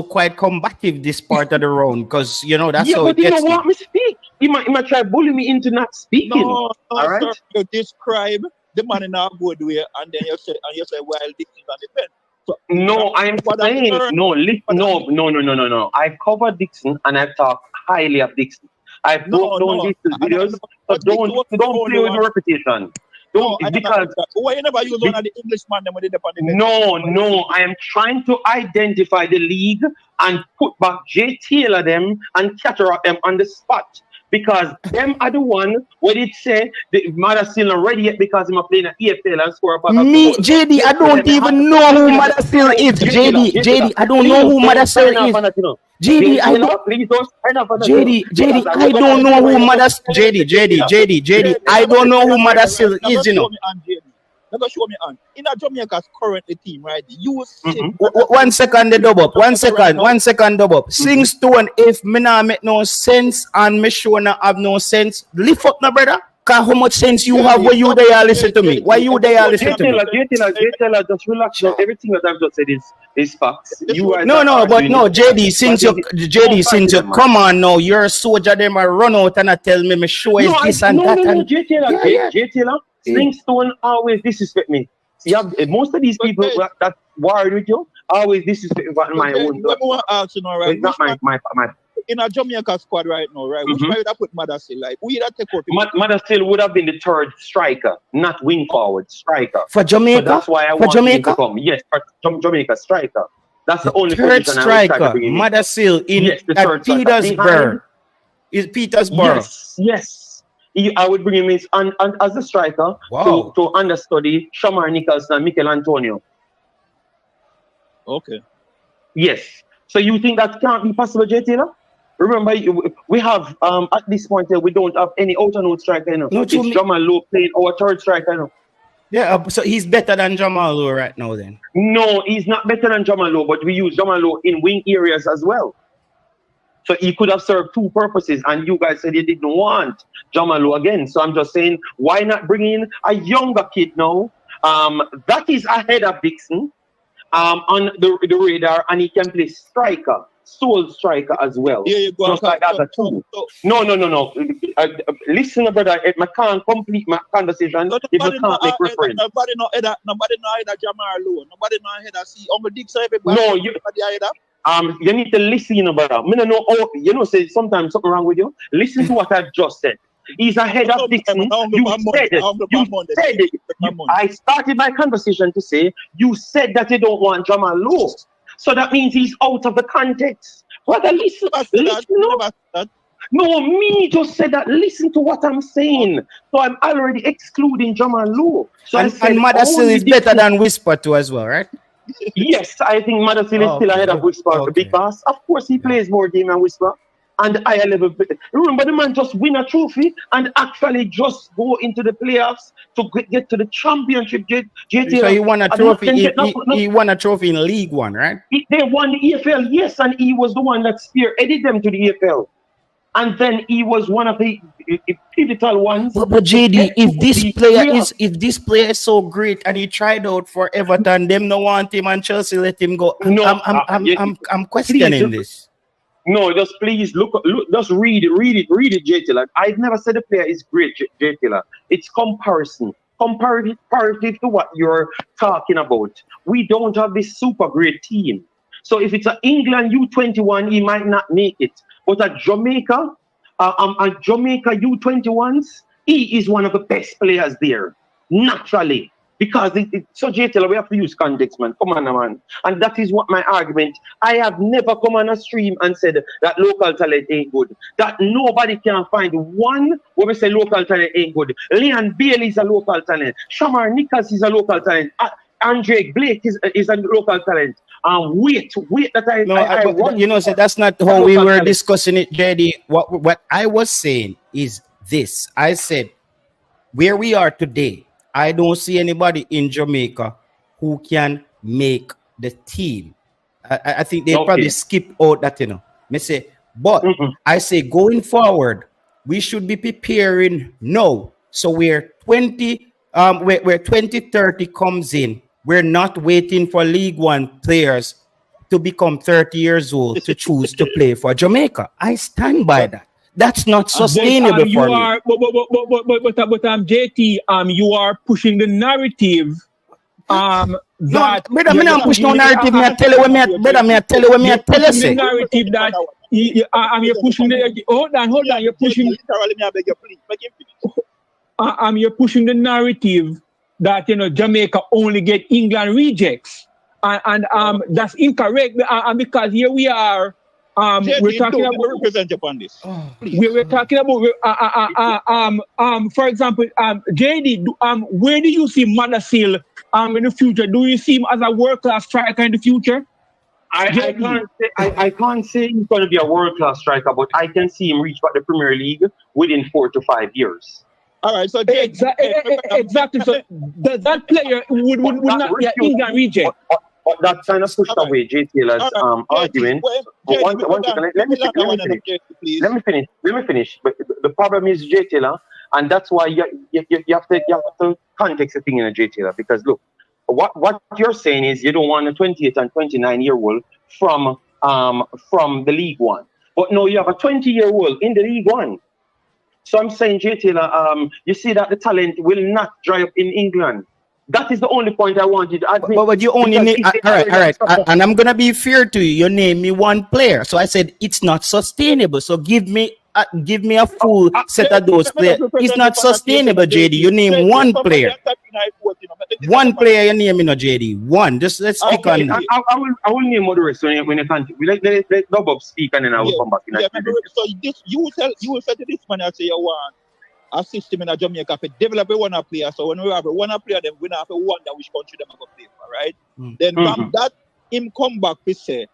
quite combative, this part of the round, because that's how it gets. Yeah, but you don't want me to speak. He might try to bully me into not speaking. No, all right. Sir, you describe the man in a good way, and then you say, well, this is on the bench. So, no, I'm saying no. I've covered Dixon and I've talked highly of Dixon. I've broke down these videos, so don't play with the reputation. Because why you never use one of the Englishman them with the No, I am trying to identify the league and put back J. Taylor them and cataract them on the spot. Because them are the one where it say the mother still not ready yet because I'm playing an EFL and score a me, JD, I don't even know who Mother still is. JD, I don't know who Mother still is. JD, I don't know who Mother. JD, I don't know who Mother still is. Let me show me on. In a Jamaica's currently team, right? You see. 1 second, the double up. 1 second, double up. Sing Stone, if me not make no sense and me sure not have no sense, lift up, my brother. Cause how much sense you have where you there listen to me? Why you there listen to me? J. Just relax. Everything that I've just said is facts. JD, since you come on now, you're a soldier. Them I run out and I tell me show is this and that. No, J. Taylor. Slingstone always disrespect me. See, most of these people that worried with you always disrespect me my own. Right? It's not my. In a Jamaica squad right now, right? Which way would I put Madasil? Like, who would I take out? Madasil would have been the third striker, not wing forward striker. For Jamaica? So that's why I want him to come. Yes, for Jamaica striker. That's the only third striker. Madasil in Petersburg. Is Petersburg? Yes. I would bring him in as a striker to understudy Shamar Nicholson and Mikel Antonio. Okay. Yes. So you think that can't be possible, J. Taylor? Remember, we have at this point we don't have any out-and-out striker. It's Jamal Lowe playing our third striker. Yeah, so he's better than Jamal Lowe right now then? No, he's not better than Jamal Lowe, but we use Jamal Lowe in wing areas as well. So he could have served two purposes, and you guys said you didn't want Jamal Lowe again. So I'm just saying, why not bring in a younger kid now? That is ahead of Dixon on the radar, and he can play striker, sole striker as well. Yeah, you go. Just like other two. No. Listen, brother, I can't complete my conversation if you can't make reference. Nobody know either Jamal Lowe. Nobody know either see Uncle Dixon. Everybody. No, You need to listen, brother. Me no know how, say sometimes something wrong with you. Listen to what I've just said. He's ahead of Dixon. You said it. I started my conversation to say you said that you don't want Jamal Lowe. So that means he's out of the context. Brother, listen. No, me just said that. Listen to what I'm saying. So I'm already excluding Jamal Lowe. So and Madasil is better than Whisper too as well, right? Yes, I think Madasil is still ahead of Whisper because, of course, he plays more game than Whisper. And higher level. Remember, the man just win a trophy and actually just go into the playoffs to get to the championship. So he won a trophy. He won a trophy in League One, right? They won the EFL, yes, and he was the one that spearheaded them to the EFL. And then he was one of the pivotal ones. But JD, if this player is so great and he tried out for Everton, them no want him and Chelsea let him go. No, I'm questioning this. No, just please look, just read it, J Taylor. I've never said the player is great, J Taylor. It's comparative to what you're talking about. We don't have this super great team. So if it's an England U21, he might not make it. But at Jamaica U21s, he is one of the best players there, naturally. Because so J Taylor, we have to use context, man. Come on, man. And that is what my argument. I have never come on a stream and said that local talent ain't good. That nobody can find one when we say local talent ain't good. Leon Bailey is a local talent. Shamar Nichols is a local talent. Andre Blake is a local talent. Wait that I so that's not how we were discussing it, JD. What I was saying is this. I said where we are today, I don't see anybody in Jamaica who can make the team. I think they probably skip out that, Me say, but I say going forward, we should be preparing now. So where 2030 comes in, we're not waiting for League One players to become 30 years old to choose to play for Jamaica. I stand by that. That's not sustainable for me. But JT, you are pushing the narrative. I'm pushing no narrative. I tell you what me tell you. The narrative that you're pushing the. Hold on. You're pushing. You're pushing the narrative that Jamaica only get England rejects, and that's incorrect. Because here we are. We're talking about represent upon this. We're talking about for example, JD. Where do you see Madasil in the future? Do you see him as a world-class striker in the future? I can't say he's going to be a world-class striker, but I can see him reach the Premier League within 4 to 5 years. All right, so exactly. So that player would not be an England reject. But that kind of pushed away J Taylor's argument. One second, let me finish. But the problem is J Taylor, and that's why you have to context the thing in a J Taylor. Because look, what you're saying is you don't want a 28 and 29-year-old from the League One, but no, you have a 20-year-old in the League One. So I'm saying, J Taylor, you see that the talent will not dry up in England. That is the only point I wanted to add. But you only name, all right. And I'm gonna be fair to you. You name me one player, so I said it's not sustainable. So give me a full set of those players. It's not sustainable, JD. You name one player. One player you name, JD. One. Just let's speak on that. I will name more the rest when you can't. Let Bob speak and then I will come back. So this you will say to this man, I say you want a system in Jamaica to develop a one player. So when we have a one player, then we don't have to wonder which country them are going to play for, right? Then from that, him come back to say,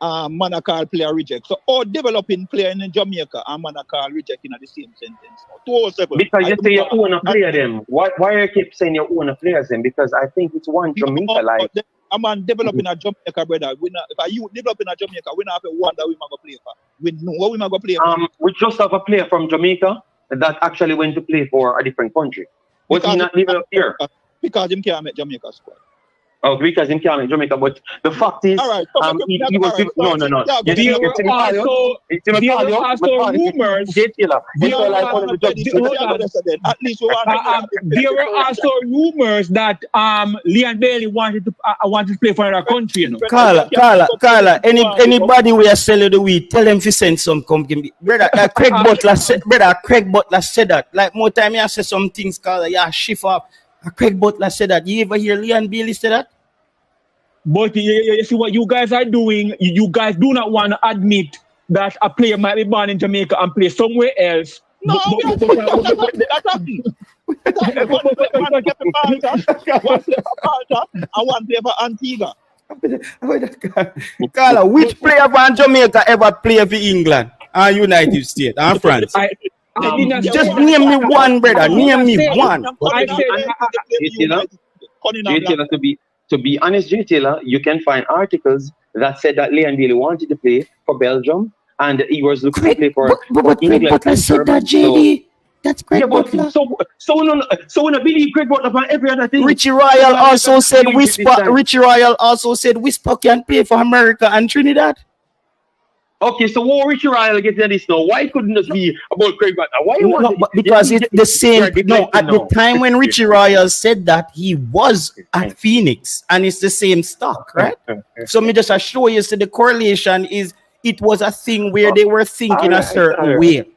Manakal player reject. So all developing player in Jamaica and Manakal rejecting at the same sentence. 207. Because you say you own a player them. Why you keep saying you own a players then? Because I think it's one Jamaica like. A man developing a Jamaica, brother. If you developing a Jamaica, we don't have to wonder we might go play for. We know what we might go play for. We just have a player from Jamaica that actually went to play for a different country. Was he not living up here? Because him can't make Jamaica squad. Oh, because him can't in Jamaica, but the fact is, All right, he was no. There were also rumors. There were also rumors that Leon Bailey wanted to play for another country. You know, Carla. Anybody we are selling the weed, tell them to send some company. Brother, Craig Butler said that. Like more time, you say some things, Carla. Yeah, shift up. Craig Butler said that. You ever hear Leon Bailey say that? But you see what you guys are doing. You guys do not want to admit that a player might be born in Jamaica and play somewhere else. No, I want to play for Antigua. Carla, which player from Jamaica ever play for England and United States and France? Just name me one, brother. Name me one. To be honest, Jay Taylor, you can find articles that said that Leon Bailey wanted to play for Belgium and he was looking to play for England. But I said that, JD. That's Craig Butler. So when I believe Craig Butler for every other thing. Richie Royal also said Whisper can play for America and Trinidad. Okay, so what Richie Royal getting this now? Why couldn't it be about Craig Butler? Why because it's the same. No, at the time when Richie Royal said that, he was at Phoenix, and it's the same stock, right? So me just assure you, so the correlation is it was a thing where they were thinking a certain way.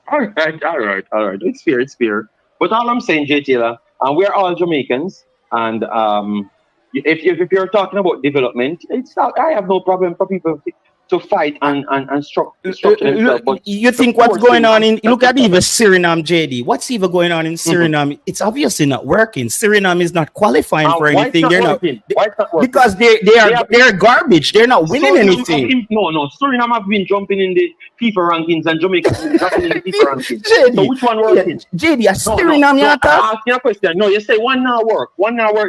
All right. It's fair. But all I'm saying, Jay Taylor, and we're all Jamaicans, and if you're talking about development, it's not. I have no problem for people to fight and structure themselves. But you think what's going on in? Look at even Suriname, JD. What's even going on in Suriname? Mm-hmm. It's obviously not working. Suriname is not qualifying for anything. They're not because they're garbage. They're not winning anything. No. Suriname have been jumping in the FIFA rankings and Jamaica has been jumping in the FIFA rankings. JD, so which one working? JD, Suriname. I'm asking a question. No, you say one now work,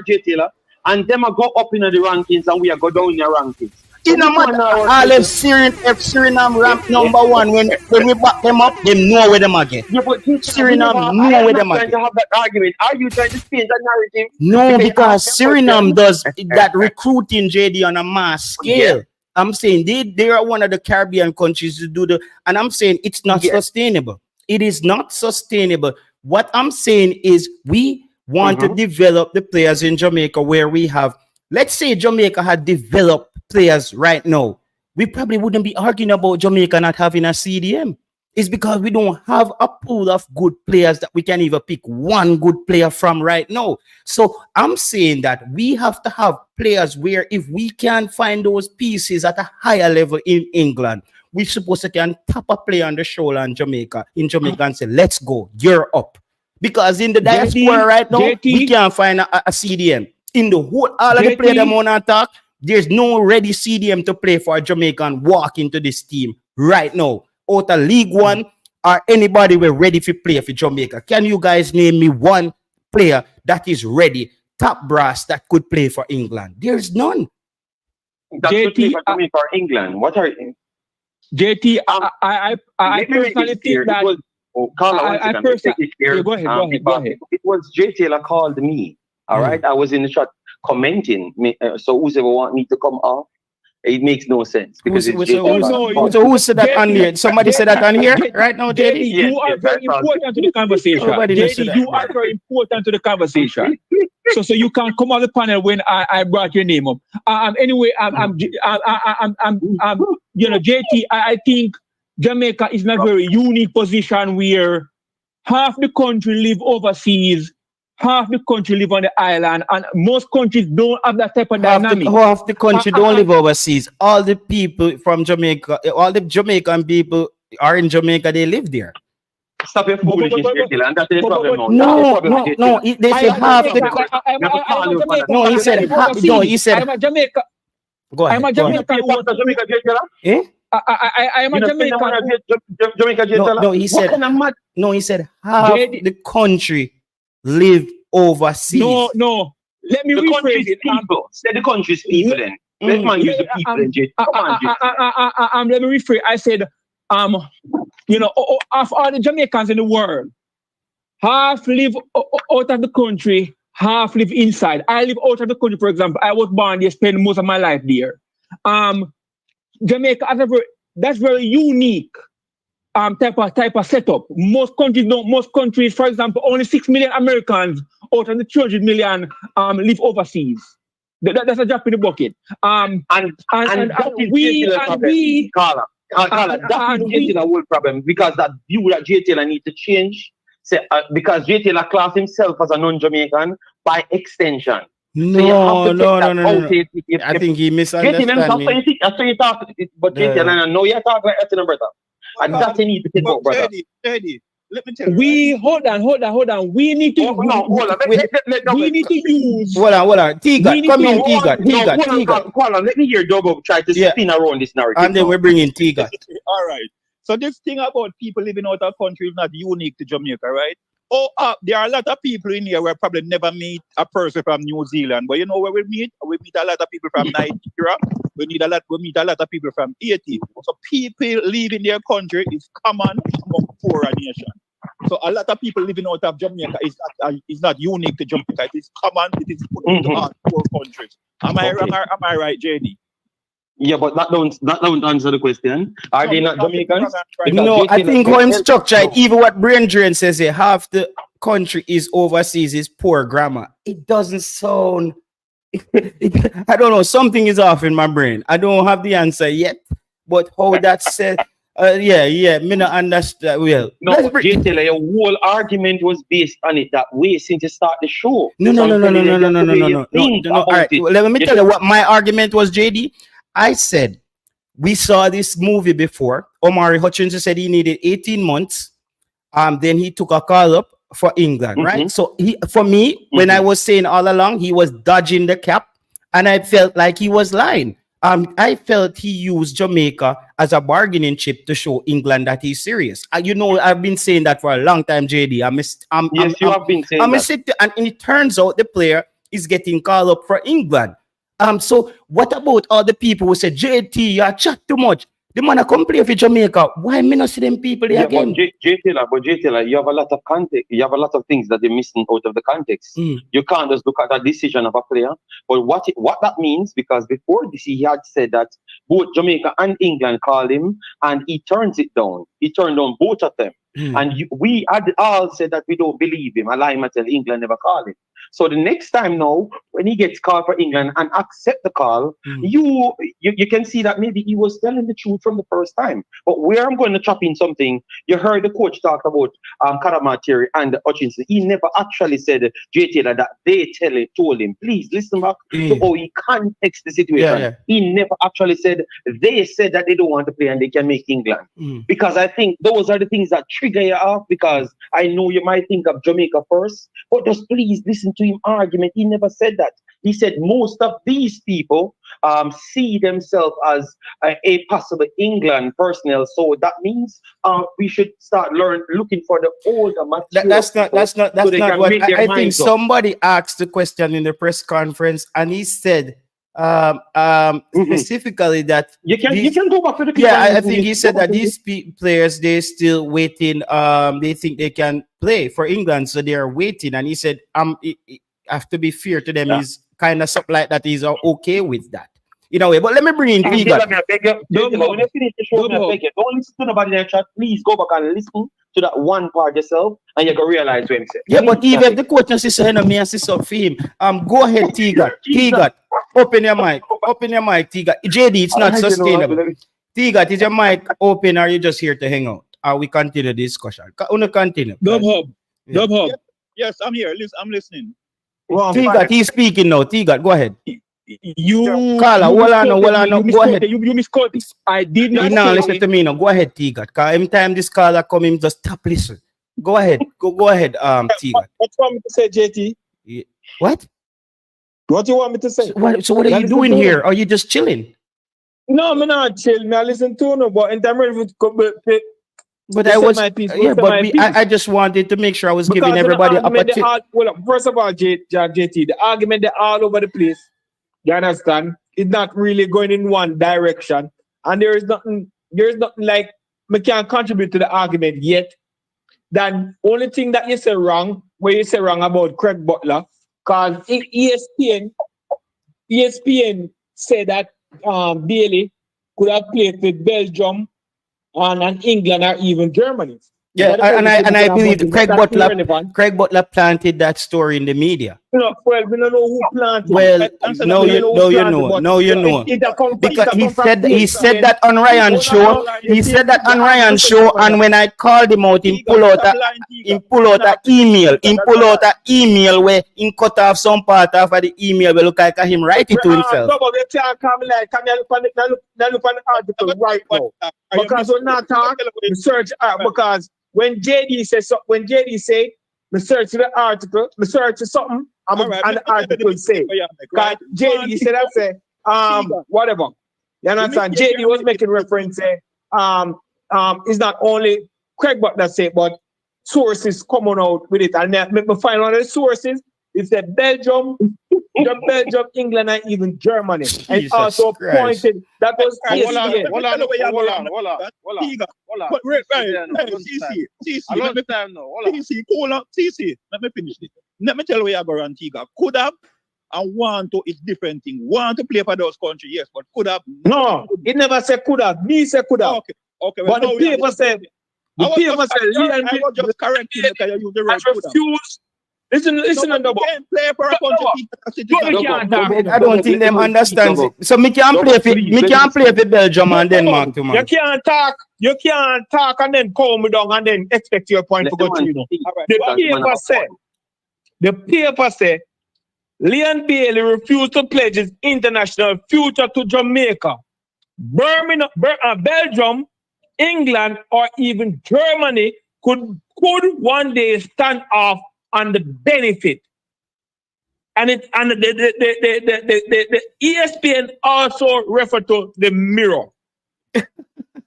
Jay Taylor. And them are go up in the rankings and we are go down in the rankings. So no matter all if Suriname rank number one when we back them up, them know where them again. Yeah, but Suriname know where them again. To have that argument. Are you trying to change that narrative? No, because Suriname does that recruiting, JD, on a mass scale. Yeah. I'm saying they are one of the Caribbean countries to do and I'm saying it's not sustainable. It is not sustainable. What I'm saying is we want to develop the players in Jamaica where we have, let's say Jamaica had developed players right now. We probably wouldn't be arguing about Jamaica not having a CDM. It's because we don't have a pool of good players that we can even pick one good player from right now. So I'm saying that we have to have players where if we can find those pieces at a higher level in England, we're supposed to can tap a player on the shoulder in Jamaica and say, let's go, you're up. Because in the diaspora right now, we can't find a CDM. In the whole, all of the players that want to attack, there's no ready CDM to play for a Jamaican walk into this team right now. Out of League One or anybody we're ready to play for Jamaica. Can you guys name me one player that is ready, top brass, that could play for England? There's none. That could play for Jamaica or England. What are you? JT, I personally think that... Carla, go ahead. It was Jay Taylor called me. All right, I was in the chat commenting. So whoever want me to come off, it makes no sense because who said that on here? Somebody said that on here right now, JD. You are very important to the conversation. JD, you are very important to the conversation. So you can come on the panel when I brought your name up. Anyway, JT, I think Jamaica is in a very unique position where half the country live overseas, half the country live on the island, and most countries don't have that type of dynamic. Half the country don't live overseas. All the people from Jamaica, all the Jamaican people are in Jamaica, they live there. Stop your foolishness, and that's the problem. No, they said half the country. No, he said half. No, he said. I'm a Jamaica. Go ahead. I'm a Jamaican. Eh? I am a Jamaican. No, he said. No, he said half the country live overseas. No. Let me rephrase it. Say the country's people then. Let man use the people then, Jay. Let me rephrase. I said, of all the Jamaicans in the world, half live out of the country, half live inside. I live out of the country, for example. I was born there, spent most of my life there. Jamaica has that's very unique type of setup. Most countries, for example, only 6 million Americans out of the 200 million live overseas. That's a drop in the bucket. Carla, that is a whole problem because that view that J. Taylor need to change. Because J. Taylor class himself as a non-Jamaican by extension. No. I think he misunderstands me. So you talk, but J. Taylor, no, you talk like that, brother. And that you need to take out, brother. Eddie, let me tell you. Hold on. We need to. We need to use. Hold on. T-God, come in, T-God. Hold on, let me hear Dogo try to spin around this narrative. And then we're bringing T-God. All right. So this thing about people living out of country is not unique to Jamaica, right? There are a lot of people in here where probably never meet a person from New Zealand. But you know where we meet? We meet a lot of people from Nigeria. We meet a lot of people from Haiti. So people leaving their country is common among poorer nations. So a lot of people living out of Jamaica is not unique to Jamaica. It is common. It is put into all poor countries. Am I right, JD? Yeah, but that don't answer the question. Are they not Jamaicans? No, I think how I'm structured, even what Brain Drain says here, half the country is overseas is poor grammar. It doesn't sound, I don't know, something is off in my brain. I don't have the answer yet, but how that's said, me not understand. Well, no, J. Taylor, your whole argument was based on it that way since you start the show. No. All right, well, let me tell you what my argument was, JD. I said, we saw this movie before. Omari Hutchinson said he needed 18 months. Then he took a call up for England, right? So for me, when I was saying all along, he was dodging the cap and I felt like he was lying. I felt he used Jamaica as a bargaining chip to show England that he's serious. I've been saying that for a long time, JD. You have been saying that. And it turns out the player is getting called up for England. So what about all the people who say, JT, you chat too much? The man come play for Jamaica. Why me not see them people there again? But J. Taylor, you have a lot of context. You have a lot of things that they're missing out of the context. You can't just look at the decision of a player. But what that means, because before this, he had said that both Jamaica and England called him, and he turns it down. He turned down both of them. And we had all said that we don't believe him. I lie and tell England never called him. So the next time now, when he gets called for England and accept the call, you can see that maybe he was telling the truth from the first time. But where I'm going to chop in something, you heard the coach talk about Karamatiri and Hutchinson. He never actually said, J. Taylor, that they told him, please listen back to how he context the situation. He never actually said, they said that they don't want to play and they can make England. Because I think those are the things that trigger you off, because I know you might think of Jamaica first, but just please listen to him argument. He never said that. He said most of these people see themselves as a possible England personnel. So that means we should start looking for the older material. That's not what I think. Somebody asked the question in the press conference, and he said specifically that you can go back to the I think he said that these players, they're still waiting. They think they can play for England, so they are waiting. And he said, have to be fair to them. Is kind of something like that. He's okay with that, in a way. But let me bring in T-God. When you finish the show, don't listen to nobody in the chat. Please go back and listen to that one part yourself, and you can realize when he said. Yeah, but even if the coach and sister me and sister for him, go ahead, T-God. T-God, open your mic. T-God. JD, it's not sustainable. T-God, is your mic open, or are you just here to hang out? We continue the discussion? Continue. Dub Hub. Yes, I'm here. I'm listening. T-God, he's speaking now. T-God, go ahead. Carla, hold on, go ahead. You misquoted. I did not. Now listen to me now. Go ahead, T-God. Because every time this caller come in, just stop listen. Go ahead. Go ahead, T-God. What you want me to say, JT? Yeah. What? What you want me to say? So what are you doing here? Are you just chilling? No, I'm not chilling. I listen to no, but in time of but I was I just wanted to make sure I was giving everybody an opportunity. First of all, JT, the argument they're all over the place. You understand? It's not really going in one direction, and there is nothing like we can't contribute to the argument yet. Then only thing that you say wrong, where you say wrong about Craig Butler, Because ESPN said that Bailey could have played with Belgium and England or even Germany. Yeah, and I believe Craig Butler planted that story in the media. No, well, we don't know who planted. Well, no, you know. Because he said that on Ryan's show. He said that on Ryan's show, and when I called him out, he pull out an email where he cut off some part of the email where look like him write it to himself. No, but they can't come like, can you look on the article right now? Because we're not talking research, because when JD say, me search the article, me search something, and the article say. Because JD said that say, whatever. You understand? JD was making reference say, it's not only Craig Butler say, but sources coming out with it. And me find one of the sources, it's the Belgium, England, and even Germany. And Jesus also Christ. Pointed that was Hold on. CC, let me finish it. Let me tell you where I go Antigua. Could have and want to, it's different thing. Want to play for those countries, yes, but could have. No, it never said could have. Me say could have. Okay. But the paper said, I was just correcting you because you use the word could have. refuse. Listen, on double. Play for a country. I don't think them understand it. So me can play for Belgium and Denmark too, man. You can't talk and then calm me down and then expect your point to go through. The paper said Leon Bailey refused to pledge his international future to Jamaica, Belgium, England, or even Germany could one day stand off on the benefit. And the ESPN also referred to the mirror.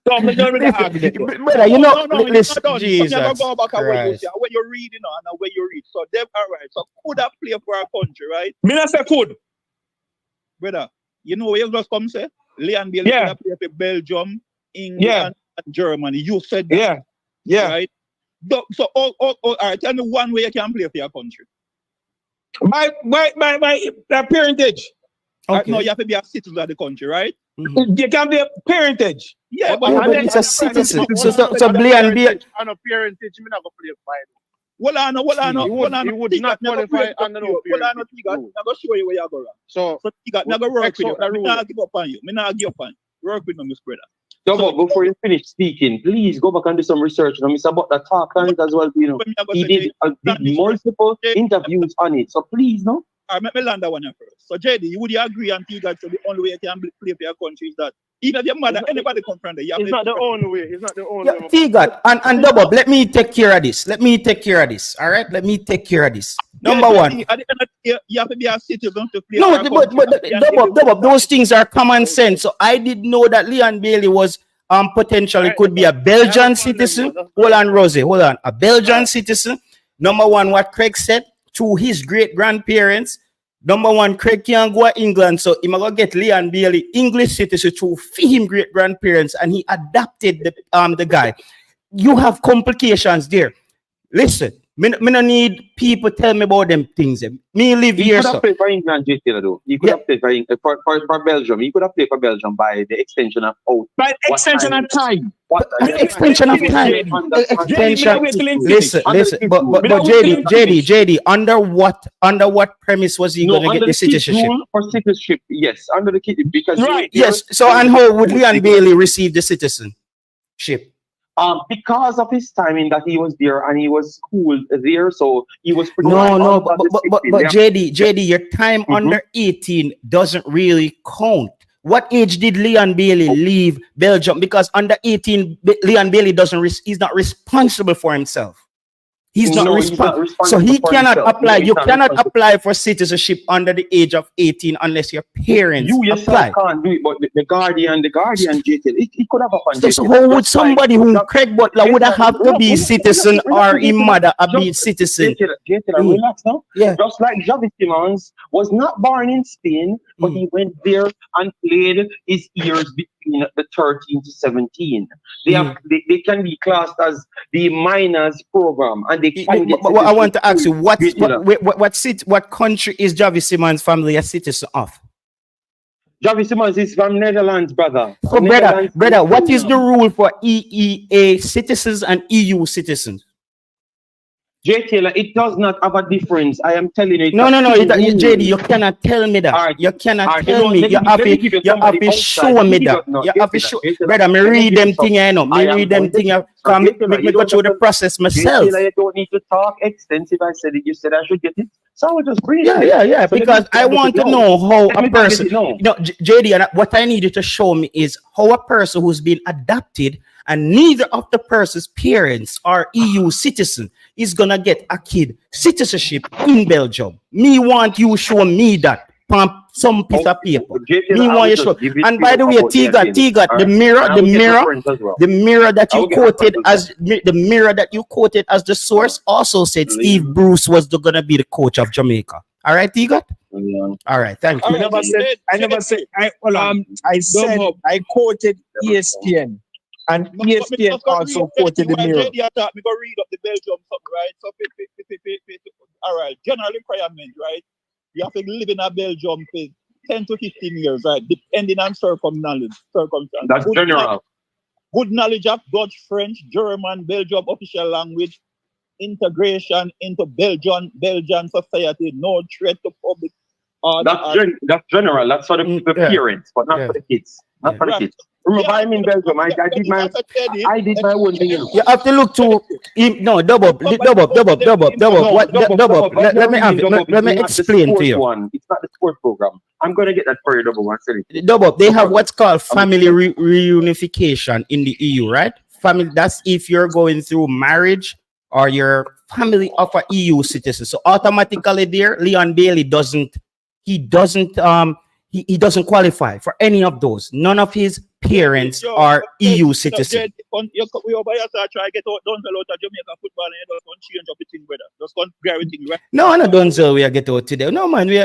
So I'm done with the argument. Brother, you know, listen, Jesus go back Christ. where you're reading and where you read. So them all right. So could have played for our country, right? Me not say could. Brother, you know where you just come say? Leon Bailey could have played for Belgium, England, and Germany. You said that. Yeah. Right? So all right, tell me one way you can play for your country. My parentage. Okay. No, you have to be a citizen of the country, right? Mm-hmm. You can be a parentage. Yeah, but it's a citizen. So Leon Bailey. On a parentage, me not go play for it. He would not qualify under no parentage. I'm going to show you where you go. So you got to work with you. I'm not give up on you. I'm not give up on you. Work with me, Miss Brother. So, before you finish speaking, please go back and do some research. You know, Mr. Butler talk on it as well. You know, he did multiple interviews on it. So please, no. All right, let me land that one first. So, JD, would you agree on Tiga? So the only way you can play for your country is that even if your mother, anybody come from there, it's not the only way. It's not the only way. Tiga, and double. Let me take care of this. All right, let me take care of this. Number one. At the end of the day, you have to be a citizen to play. No, but double. Those things are common sense. So I did know that Leon Bailey was potentially could be a Belgian citizen. Hold on, Rosie. Hold on. A Belgian citizen. Number one, what Craig said to his great grandparents. Number one, Craig can't go to England, so he might get Leon Bailey, English citizen, to feed him great grandparents, and he adopted the guy. You have complications there. Listen, me no need people tell me about them things. Me live here. He could have played for England, though. He could have played for Belgium. He could have played for Belgium by the extension of By extension of time. Extension of time. Extension. Listen. But JD, under what premise was he going to get the citizenship? For citizenship, yes, under the kid, because yes. So and how would Leon Bailey receive the citizenship? Because of his timing that he was there and he was schooled there, so he was but JD, your time under 18 doesn't really count. What age did Leon Bailey leave Belgium? Because under 18, Leon Bailey he's not responsible for himself. He's not responsible. So he cannot apply. You cannot apply for citizenship under the age of 18 unless your parents apply. Can't do it, but the Guardian, he could have appointed. So how would somebody who Craig Butler would have to be citizen or his mother be citizen? Relax now. Yeah. Just like Javi Simons was not born in Spain, but he went there and played his years between the 13 to 17. They can be classed as the minors program, and they can get. But I want to ask you, what country is Javi Simmons' family a citizen of? Javi Simmons is from Netherlands, brother. So, brother, what is the rule for EEA citizens and EU citizens? J. Taylor, it does not have a difference. I am telling you. No, JD, you cannot tell me that. Right. You cannot Right. tell me. You have to show me that. You have to show. Brother, me read them thing, I know. Me read them thing. Come, me go through the process myself. Taylor, you don't need to talk extensive. I said it. You said I should get it. So I will just read it. Yeah. So because I want to know how a person. JD, and what I needed to show me is how a person who's been adopted and neither of the person's parents are EU citizen is gonna get a kid citizenship in Belgium. Me want you show me that from some piece of paper. Me want you show. And by the way, T-Got, the mirror that you quoted as the mirror that you quoted as the source also said Steve Bruce was gonna be the coach of Jamaica. All right, T-Got? All right, thank you. I quoted ESPN. And ESPN also quoted the mirror. We go read up the Belgium something, right? So, all right, general requirement, right? You have to live in a Belgium for 10 to 15 years, right? Depending on circumstance. That's general. Good knowledge of Dutch, French, German, Belgium official language, integration into Belgian society, no threat to public. That's general. That's for the parents, but not for the kids. Not for the kids. Remember, I'm in Belgium. I did my own thing. You have to look to double. Let me explain to you. It's not the sport program. I'm gonna get that for you, double one. Double. They have what's called family reunification in the EU, right? Family. That's if you're going through marriage or your family of an EU citizen. So automatically, there, Leon Bailey doesn't qualify for any of those. None of his parents are EU citizens. We over here try to get out of Jamaican football and just change up the thing, brother. Just everything, right? No, Dunzel, we get out today. No, man, we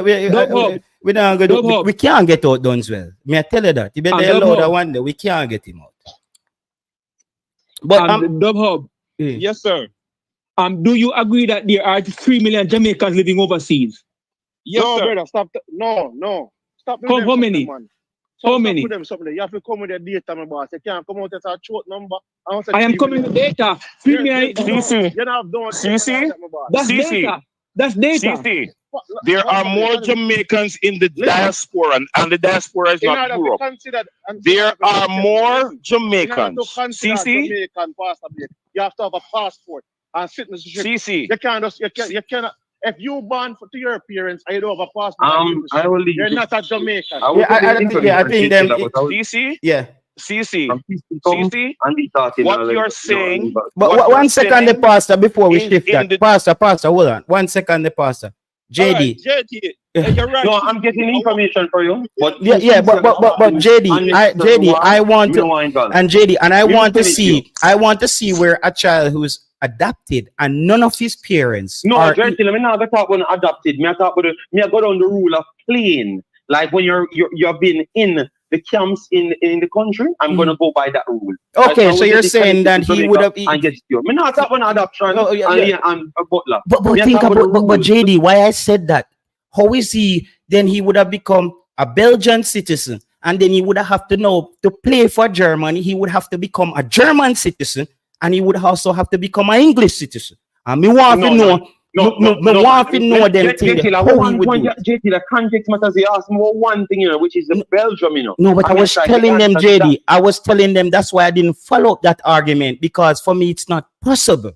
don't go. We can't get out Dunzel. Me I tell you that. You better allow that one day. We can't get him out. But Dub Hub. Yes, sir. Do you agree that there are 3 million Jamaicans living overseas? Yes, no, sir. brother, stop. No. Stop. How many? Man. How many? You have to come with the data, my boss. You can't come out as a short number. I am coming with data. 3 million. That's data. There are more Jamaicans in the diaspora, and the diaspora is not Europe. There are more Jamaicans. You have to have a passport and citizenship. You cannot. If you born to your parents and you don't have a passport, you're not a Jamaican. I think them. CC, what you're saying. But one second, the pastor, before we shift that. Pastor, hold on. 1 second, the pastor. JD. You're right. No, I'm getting information for you. But but JD, I want to see where a child who's adopted and none of his parents are. JD, let me not talk about adopted. Me talk about me go down the rule of playing. Like when you've been in the camps in the country, I'm gonna go by that rule. Okay, so you're saying that he would have. And get you. Me not talk about adoption and butler. But think about but JD, why I said that? How is he? Then he would have become a Belgian citizen, and then he would have to know to play for Germany. He would have to become a German citizen, and he would also have to become an English citizen. And me want to know. Want to know them things. JT, the context matters. He asked me one thing, which is the Belgium, No, but I was telling them, JD. I was telling them that's why I didn't follow up that argument, because for me it's not possible.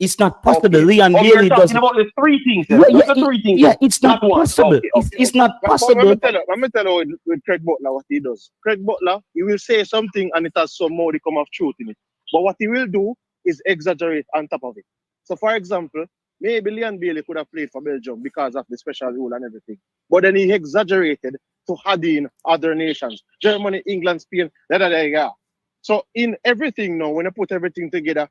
It's not possible. Okay. Leon Bailey doesn't. About the three things. It's not possible. It's not possible. Let me tell you with Craig Butler what he does. Craig Butler, he will say something and it has some modicum of truth in it. But what he will do is exaggerate on top of it. So, for example, maybe Leon Bailey could have played for Belgium because of the special rule and everything. But then he exaggerated to add in other nations. Germany, England, Spain, So in everything now, when I put everything together,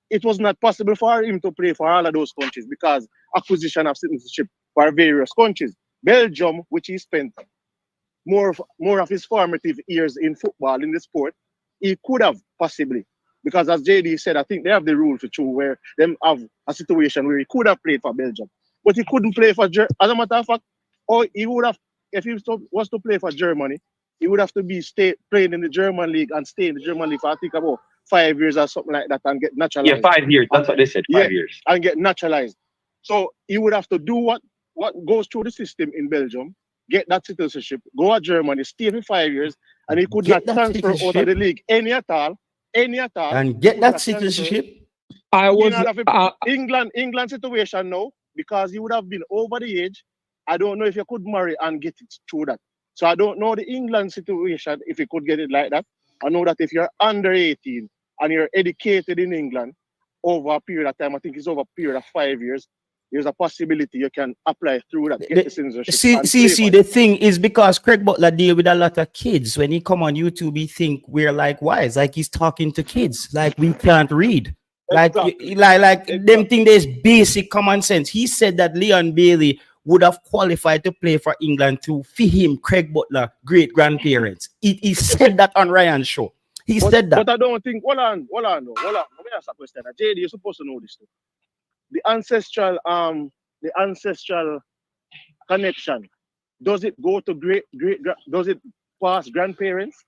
it was not possible for him to play for all of those countries because acquisition of citizenship for various countries. Belgium, which he spent more of his formative years in football, in the sport, he could have possibly. Because as JD said, I think they have the rule for true where them have a situation where he could have played for Belgium. But he couldn't play for Germany. As a matter of fact, or he would have, if he was to play for Germany, he would have to be playing in the German league and stay in the German league for I think about 5 years or something like that and get naturalized. Yeah, 5 years. That's what they said. 5 years. And get naturalized. So he would have to do what goes through the system in Belgium, get that citizenship, go to Germany, stay for 5 years, and he could not transfer out of the league any at all. And get that citizenship. England situation now, because he would have been over the age. I don't know if you could marry and get it through that. So I don't know the England situation if you could get it like that. I know that if you're under 18 and you're educated in England over a period of time, I think it's over a period of 5 years, there's a possibility you can apply through that. Get the citizenship. See, the thing is because Craig Butler deal with a lot of kids. When he come on YouTube, he think we're like wise, like he's talking to kids, like we can't read. Exactly. Like them think there's basic common sense. He said that Leon Bailey would have qualified to play for England to feed him Craig Butler great grandparents. He said that on Ryan's show. He said that. But I don't think. Hold on. Let me ask a question. JD, you're supposed to know this too. The ancestral connection, does it go to does it pass grandparents?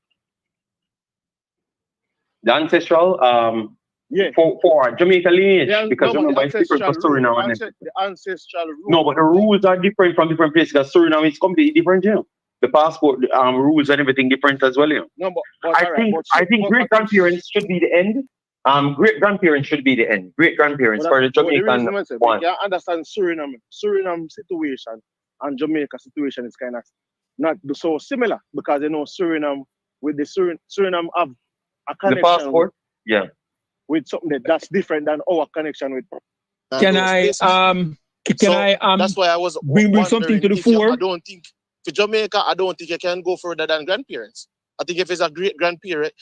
The ancestral for Jamaica lineage, because remember it's different for Suriname. The ancestral rule. No, but the rules are different from different places because Suriname is completely different, you know. The passport rules and everything different as well, you know. No, I think great grandparents should be the end. Great grandparents should be the end. Great grandparents for the Jamaican one. You understand Suriname situation and Jamaica situation is kind of not so similar because you know Suriname with the Suriname have a connection. The passport, with something that's different than our connection with. That's why I was bring something to the fore. I don't think for Jamaica, I don't think you can go further than grandparents. I think if it's a great grandparent,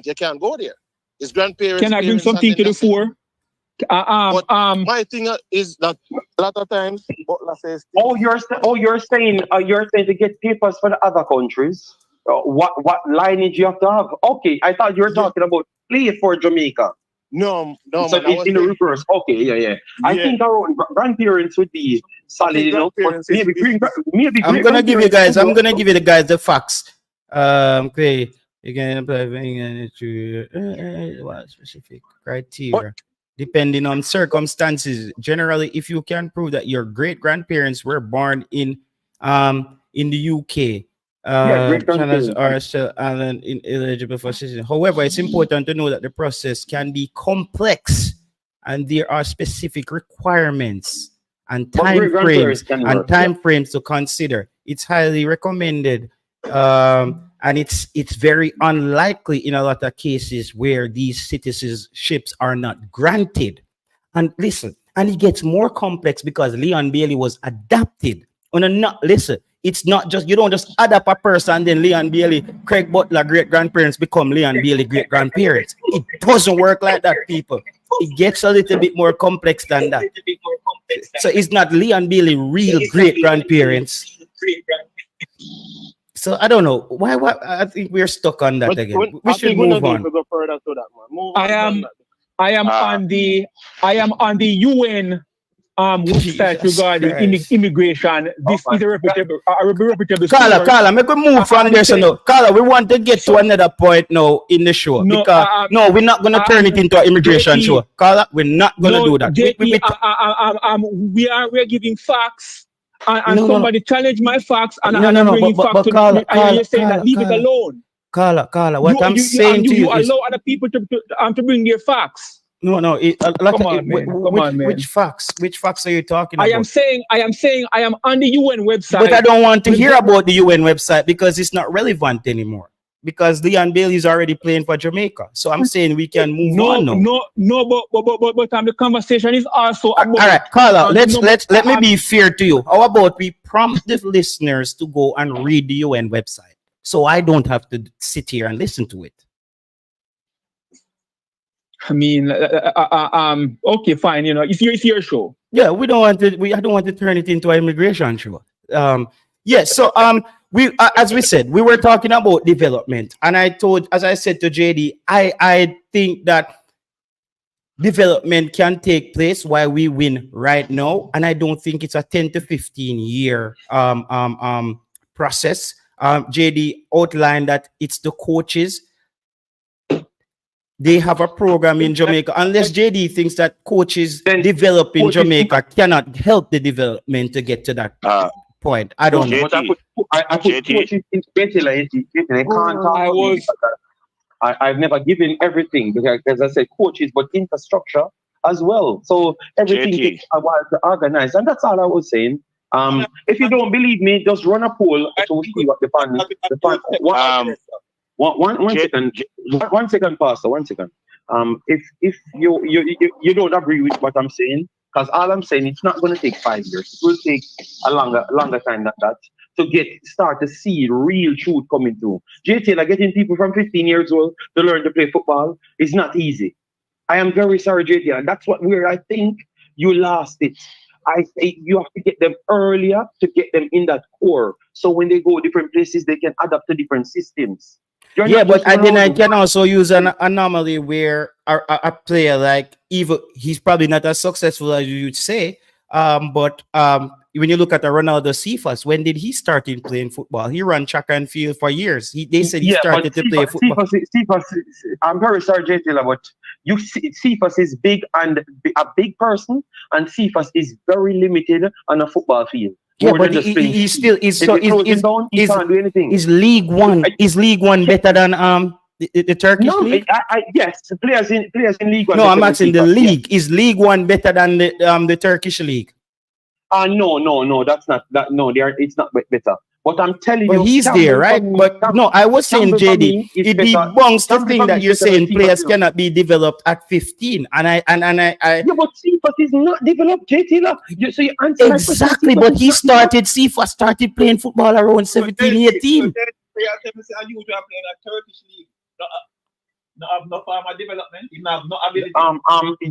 you can't go there. It's grandparents. Can I bring something to the fore? My thing is that a lot of times Butler says. You're saying to get papers for the other countries. What lineage you have to have? Okay, I thought you were talking about play for Jamaica. No. So it's in the reverse. Okay, yeah. I think our grandparents would be solid enough. Maybe I'm gonna give you the guys the facts. Okay, you can apply to what specific criteria depending on circumstances. Generally, if you can prove that your great grandparents were born in the UK. Channels are still ineligible for citizenship. However, it's important to know that the process can be complex and there are specific requirements and time frames to consider. It's highly recommended and it's very unlikely in a lot of cases where these citizenships are not granted. And listen, and it gets more complex because Leon Bailey was adopted. It's not just, you don't just add up a person and then Leon Bailey, Craig Butler great-grandparents become Leon Bailey great-grandparents. It doesn't work like that, people. It gets a little bit more complex than that. So it's not Leon Bailey real great-grandparents. So I don't know. Why I think we're stuck on that again. We should move on. I am on the UN website regarding immigration. This is a reputable Carla, make a move from there. So no, Carla, we want to get to another point now in the show. Because we're not going to turn it into an immigration show. Carla, we're not going to do that. We're giving facts. And somebody challenge my facts and I'm bringing facts to Carla, and you're saying that leave it alone. Carla, what I'm saying to you is allow other people to bring their facts. No. Which facts? Which facts are you talking about? I am saying I am on the UN website. But I don't want to hear about the UN website because it's not relevant anymore. Because Leon Bailey is already playing for Jamaica. So I'm saying we can move on now. But the conversation is also about, all right, Carla, let me be fair to you. How about we prompt the listeners to go and read the UN website so I don't have to sit here and listen to it. I mean, okay, fine. You know, it's your show. Yeah, I don't want to turn it into an immigration show. Yes. So we as we said, we were talking about development, and as I said to JD, I think that development can take place while we win right now, and I don't think it's a 10 to 15 year process. JD outlined that it's the coaches. They have a program in Jamaica. Unless JD thinks that coaches develop in Jamaica cannot help the development to get to that point. I don't know. I put coaches in speculating. I've never given everything because, as I said, coaches, but infrastructure as well. So everything takes a while to organize, and that's all I was saying. If you don't believe me, just run a poll to see what the fan. One second, Pastor. 1 second. If you don't agree with what I'm saying, because all I'm saying, it's not going to take 5 years. It will take a longer time than that to start to see real truth coming through. JT, getting people from 15 years old to learn to play football is not easy. I am very sorry, JT, and that's where I think you lost it. I say you have to get them earlier to get them in that core. So when they go different places, they can adapt to different systems. But then I can also use an anomaly where a player like Eva, he's probably not as successful as you would say. But when you look at Ronaldo Cephas, when did he start in playing football? He ran track and field for years. They said he started to play football. Cephas, I'm very sorry, JT, but Cephas is big and a big person, and Cephas is very limited on a football field. Yeah, but he still is. So he can't do anything. Is League One? Is League One better than the Turkish league? Yes, players in League One. No, I'm asking the league. Is League One better than the Turkish league? No, that's not that. No, it's not better. But I'm telling you, he's there, right? But no, I was saying, JD, it debunks the thing that you're saying players cannot be developed at 15. And I. Yeah, but Cephas is not developed, JT. So you answer exactly, but Cephas started playing football around 17, 18. No farmer development. No ability.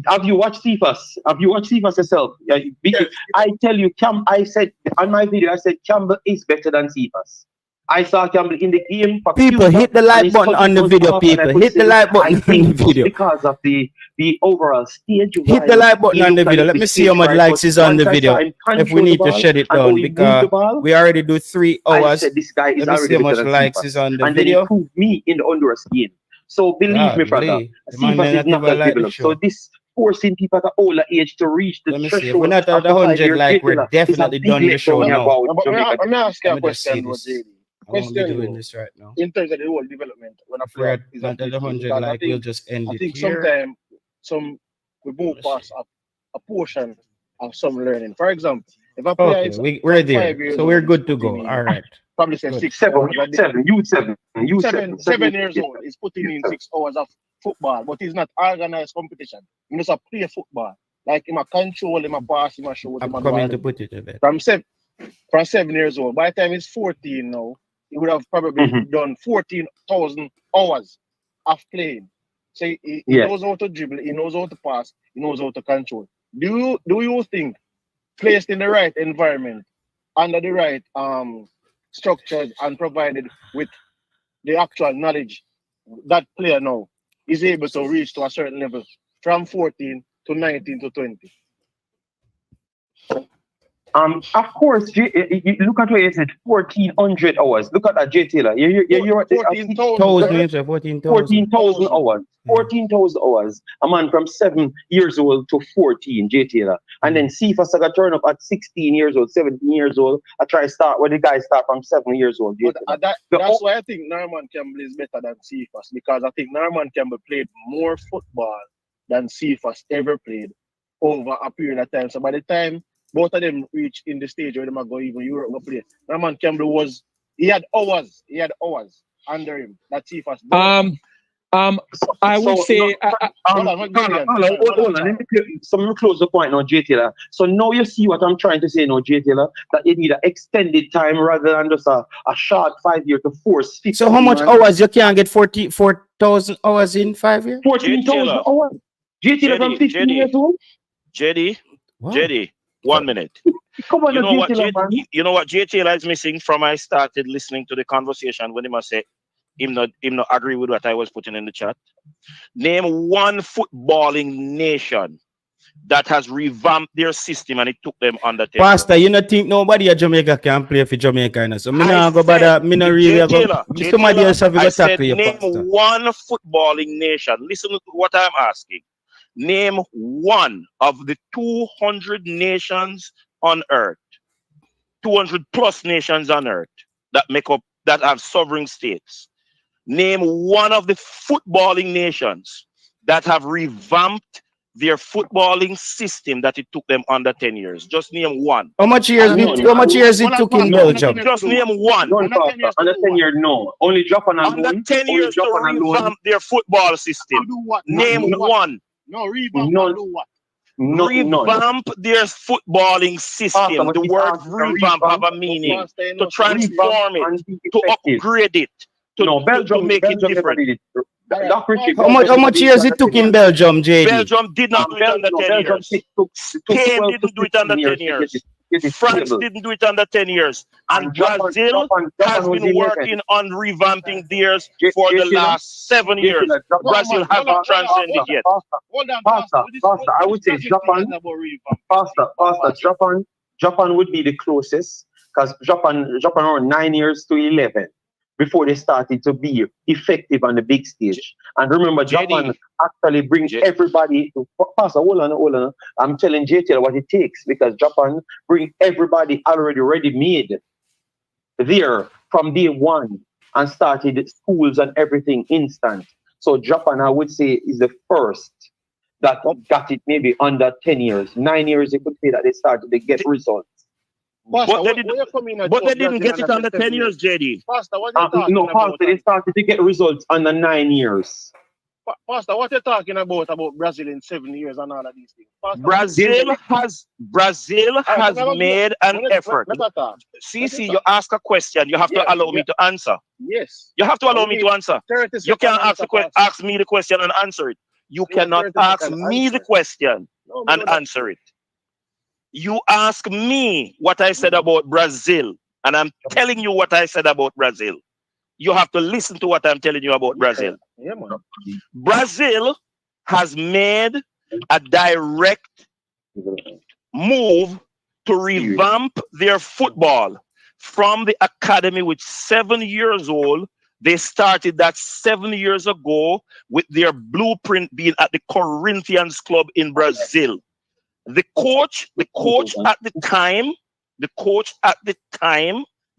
Have you watched Cephas? Have you watched Cephas yourself? Yeah, yes. I tell you, I said on my video, I said Campbell is better than Cephas. I saw Campbell in the game. People hit the like button on the video. People hit the like button on the video because of the overall stage. Hit the like button on the video. Let me see how much likes is on the video. If we need to shut it down because we already do 3 hours. I said this guy is Let me see how much likes is on the and video. And then he proved me in the Honduras game. So believe me, brother, Cephas is not that developed. So this forcing people at an older age to reach the threshold. We're not at 100 like we're definitely done the show now. I'm not asking a question, JD. Doing this right now. In terms of the whole development, when a player is at 100, like we'll just end it. I think here. sometimes we move past a portion of some learning. For example, if a player is we're there, so we're good to go. All right. Probably say 7 years old is putting in 6 hours of football, but it's not organized competition. He just play football. Like him a control, him a pass, him a shoot. I'm coming to put it a bit. From 7 years old. By the time he's 14 now, he would have probably done 14,000 hours of playing. So he knows how to dribble, he knows how to pass, he knows how to control. Do you think placed in the right environment, under the right structured and provided with the actual knowledge, that player now is able to reach to a certain level from 14 to 19 to 20? Of course, look at what you said, 1,400 hours. Look at that, J. Taylor. You're 14,000 hours. 14,000 hours. A man from 7 years old to 14, J. Taylor. And then Cephas got turn up at 16 years old, 17 years old. I try start where the guys start from 7 years old. That's why I think Norman Campbell is better than Cephas, because I think Norman Campbell played more football than Cephas ever played over a period of time. So by the time both of them reach in the stage where they might go even Europe go play, Norman Campbell he had hours under him that Cephas. I would say. Hold on. Let me close the point now, J. Taylor. So now you see what I'm trying to say now, J. Taylor, that you need an extended time rather than just a short 5 year to force 50. So how much hours you can get 4,000 hours in 5 years? 14,000 hours. J. Taylor from 15 years old. JD, 1 minute. Come on, You know what, JT, man. you know what J Taylor is missing from I started listening to the conversation when he must say him not agree with what I was putting in the chat. Name one footballing nation that has revamped their system and it took them under 10 Pastor, years. you not think nobody at Jamaica can play for Jamaica, you know? So me I not go bother, me not really J go. Taylor, J Somebody Taylor, else have to I go said tackle you, name Pastor. one footballing nation. Listen to what I'm asking. Name one of the 200 nations on earth, 200 plus nations on earth that have sovereign states. Name one of the footballing nations that have revamped their footballing system that it took them under 10 years. Just name one. How much years it took in Belgium? Just name one. None, Pastor. Under 10 years, no. Only Japan alone. Under 10 Only years to Japan alone. revamp their football system. Do what? Name Do what? one. No, revamp None. and do what? Revamp their footballing system. Pastor, The but word it's revamp have a meaning. Pastor, you To know, transform Revamp it, and be to effective. upgrade it, to make it Belgium never different. did it. How much years it took in Belgium, JD? Belgium did not do it under 10 Belgium years. took Spain 12 to didn't do it under 15 10 years. to get it France stable. didn't do it under 10 years. And Japan Brazil has was been 11. working on revamping theirs for the last 7 years. Brazil has not transcended yet. Hold on, Pastor, I would say Japan. Pastor, Japan would be the closest because Japan were 9 years to 11 before they started to be effective on the big stage. And remember, Japan actually brings everybody to Pastor. Hold on. I'm telling JT what it takes because Japan bring everybody already ready-made there from day one and started schools and everything instant. So Japan, I would say, is the first that got it maybe under 10 years. 9 years, you could say that they started to get results. Pastor, But they didn't get it under 10 years, JD. Pastor, what are you talking No, about? Pastor, they started to get results under 9 years. Pastor, what are you talking about Brazil in 7 years and all of these things? Pastor, Brazil has made an effort. CC, you ask a question, you have to allow me to answer. Yes. You have to allow me to answer. You can't ask me the question and answer it. You cannot ask me the question and answer it. You ask me what I said about Brazil, and I'm telling you what I said about Brazil. You have to listen to what I'm telling you about Brazil. Yeah, man. Brazil has made a direct move to revamp their football from the academy, which 7 years old. They started that 7 years ago with their blueprint being at the Corinthians club in Brazil. The coach at the time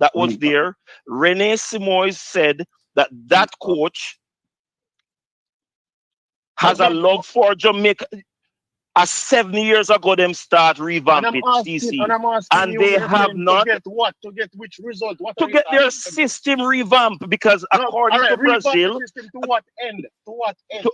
that was there, Rene Simoes, said that coach has a love for Jamaica. 7 years ago, them start revamp it, CC, and they have not. To get which result? To get their system revamped, because according to Brazil, system to what end? To what end?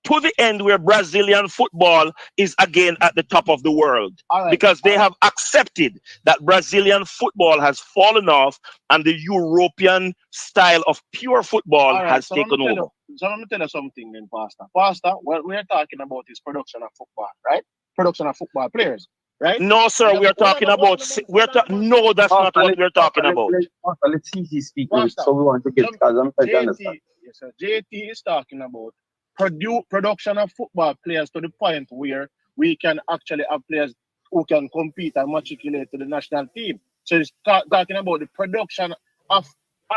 To the end where Brazilian football is again at the top of the world, because they have accepted that Brazilian football has fallen off and the European style of pure football has taken over. So let me tell you something then, Pastor. Pastor, what we're talking about is production of football, right? Production of football players, right? No, sir, we're talking about. No, that's not what we're talking about. Let's see his speak, so we want to get. JT is talking about production of football players to the point where we can actually have players who can compete and matriculate to the national team. So he's talking about the production of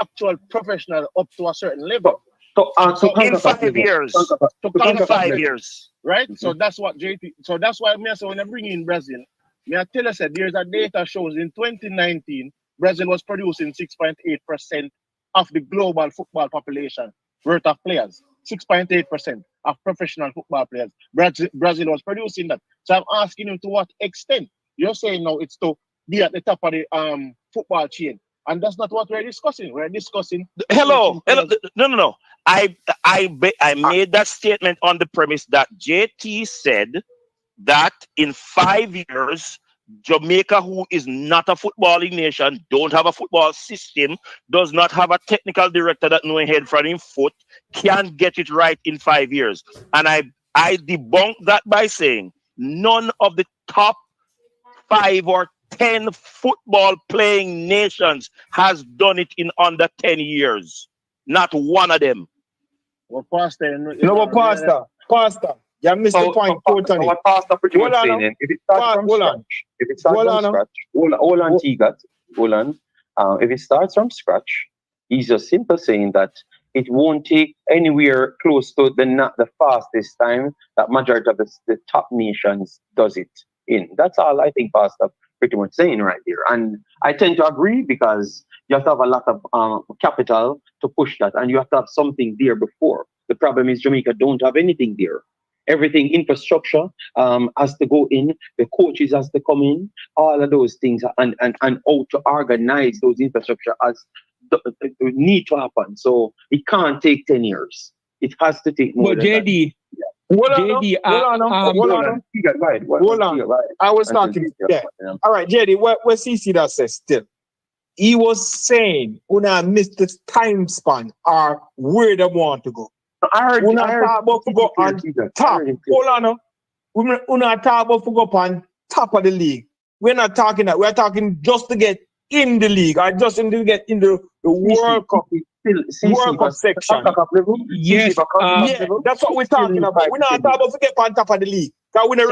actual professional up to a certain level. In 5 years. In 5 years. Right? So that's what JT. So that's why me say when I bring in Brazil, me I tell you said there's a data shows in 2019 Brazil was producing 6.8% of the global football population worth of players. 6.8% of professional football players. Brazil was producing that. So I'm asking you to what extent. You're saying now it's to be at the top of the football chain. And that's not what we're discussing. We're discussing. Hello. No. I made that statement on the premise that JT said that in 5 years, Jamaica, who is not a footballing nation, don't have a football system, does not have a technical director that knows head from him foot, can get it right in 5 years. And I debunked that by saying none of the top 5 or 10 football playing nations has done it in under 10 years. Not one of them. Well, Pastor, Pastor. You missed the point totally. What Pastor pretty much saying, if it starts from scratch, hold on, Tigat, hold on. If it starts from scratch, he's just simple saying that it won't take anywhere close to the fastest time that majority of the top nations does it in. That's all I think Pastor pretty much saying right there. And I tend to agree because you have to have a lot of capital to push that, and you have to have something there before. The problem is Jamaica don't have anything there. Everything, infrastructure has to go in, the coaches has to come in, all of those things, and how to organize those infrastructure as need to happen. So it can't take 10 years. It has to take more than JD, that. Hold on. I was talking. Yeah. All right, JD, what CC that says still? He was saying, when I missed the time span or where they want to go. We're not talking about to go on top. Hold on. We're not talking about to go on top of the league. We're not talking that. We're talking just to get in the league or just to get in the World Cup. World Cup section. Yes, that's what we're talking about. We're not talking about to get on top of the league. Because we're not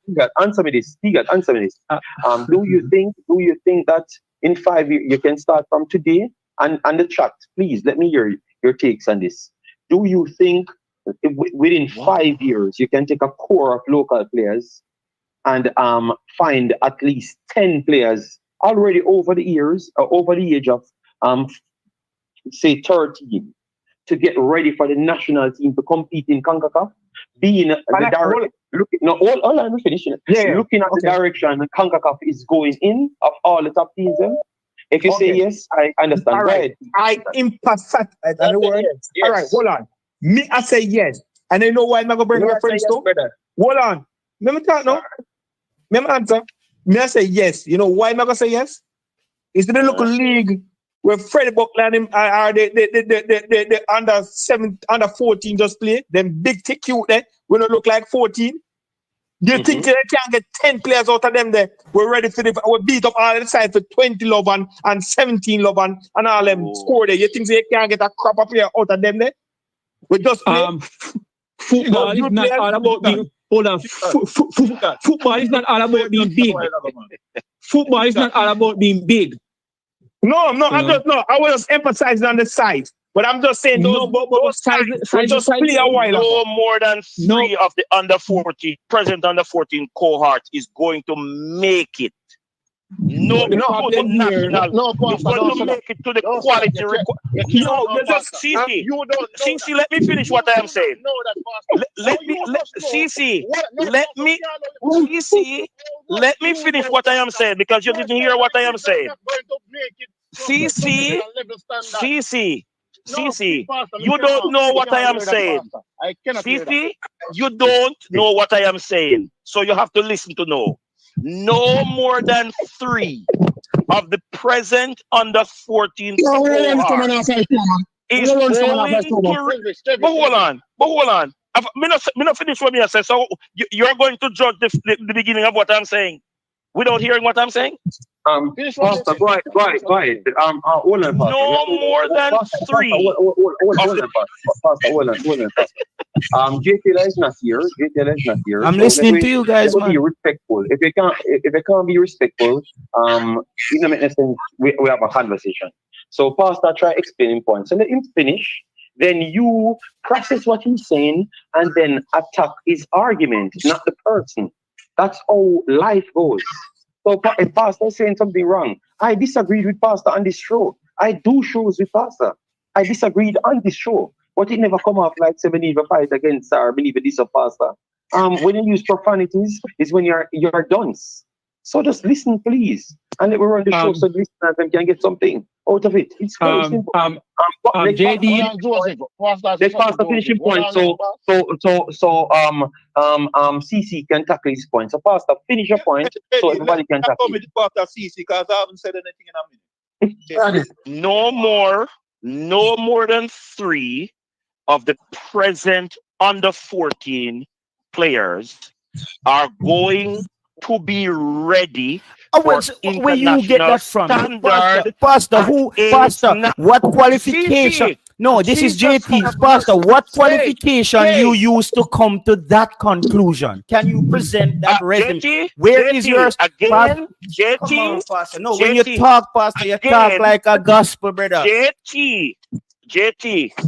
Tigat, answer me this. Do you think that in 5 years you can start from today? And the chat, please let me hear your takes on this. Do you think within 5 years you can take a core of local players and find at least 10 players already over the years, over the age of say 13, to get ready for the national team to compete in CONCACAF? Being the direction, all I'm finishing. Looking at the direction CONCACAF is going in of all the top teams. If you say yes, I understand. All right. I empathize. All right, hold on. Me, I say yes. And you know why I'm going to bring reference to? Hold on. Let me talk now. Let me answer. Me, I say yes. You know why I'm going to say yes? It's the local league where Freddie Buckland are the under 14 just play. Them big tick cute there. We don't look like 14. Do you think they can get 10 players out of them there? We're ready for we beat up all the side for 20 love and 17 love and all them score there. You think they can get a crop of player out of them there? We just play. Football is not all about being football is not all about being big. Football is not all about being big. No, I was just emphasizing on the size. But I'm just saying those size just play a while ago. No more than 3 of the under 14, present under 14 cohort is going to make it. No, it's going to make it to the quality requirement. CC, let me finish what I am saying. Let me finish what I am saying because you didn't hear what I am saying. CC, you don't know what I am saying. CC, you don't know what I am saying. So you have to listen to know. No more than 3 of the present under 14 cohort is going to... But hold on. I'm not finished what I said. So you're going to judge the beginning of what I'm saying without hearing what I'm saying? Pastor, go ahead. Hold on, Pastor. No more than 3. Hold on, Pastor. JTL is not here. I'm listening to you guys, man. Be respectful. If you can't be respectful, you know, make sense. We have a conversation. So, Pastor, try explaining points. So let him finish. Then you process what he's saying and then attack his argument, not the person. That's how life goes. So if Pastor is saying something wrong, I disagreed with Pastor on this show. I do shows with Pastor. I disagreed on this show. But it never come off like say believe a fight against or believe this or Pastor. When you use profanities is when you're dunce. So just listen, please. And let me run the show so the listeners can get something out of it. It's very simple. Let Pastor finish his point. So CC can tackle his point. So Pastor, finish your point so everybody can tackle it. CC, because I haven't said anything in a minute. No more than 3 of the present under 14 players are going to be ready where you get that from? standard Pastor, what qualification? VP, No, this is Jesus JT's. have Pastor, mercy. what qualification Jay. you used to come to that conclusion? Can you present that resume? JT, Where is yours? again? Come on, JT, Pastor. No, JT, when you talk, Pastor, you talk like a gospel brother. JT,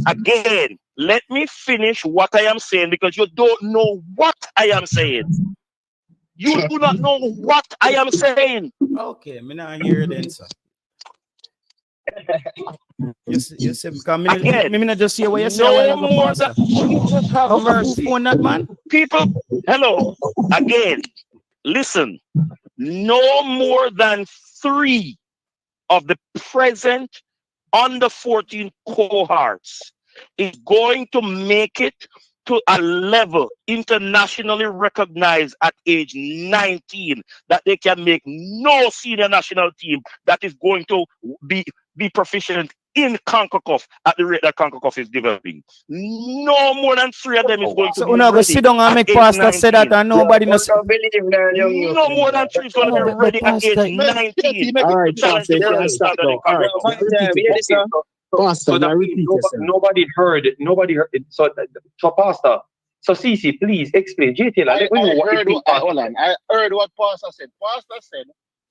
again, let me finish what I am saying because you don't know what I am saying. You do not know what I am saying. Okay, me not hear it then, sir. You see, me not just hear what you say. No more than Jesus have mercy. On that man. People, hello, again, listen. No more than 3 of the present under 14 cohorts is going to make it to a level internationally recognized at age 19 that they can make no senior national team that is going to be proficient in CONCACAF at the rate that CONCACAF is developing. No more than 3 of them is going to be ready. Sit down and make Pastor say that and nobody knows. No more than 3 is going to be ready at age 19. All right, Pastor, you can stop now. All right. Pastor, nobody heard. So, Pastor. So, CC, please explain. JT, let me know what you think. Hold on. I heard what Pastor said. Pastor said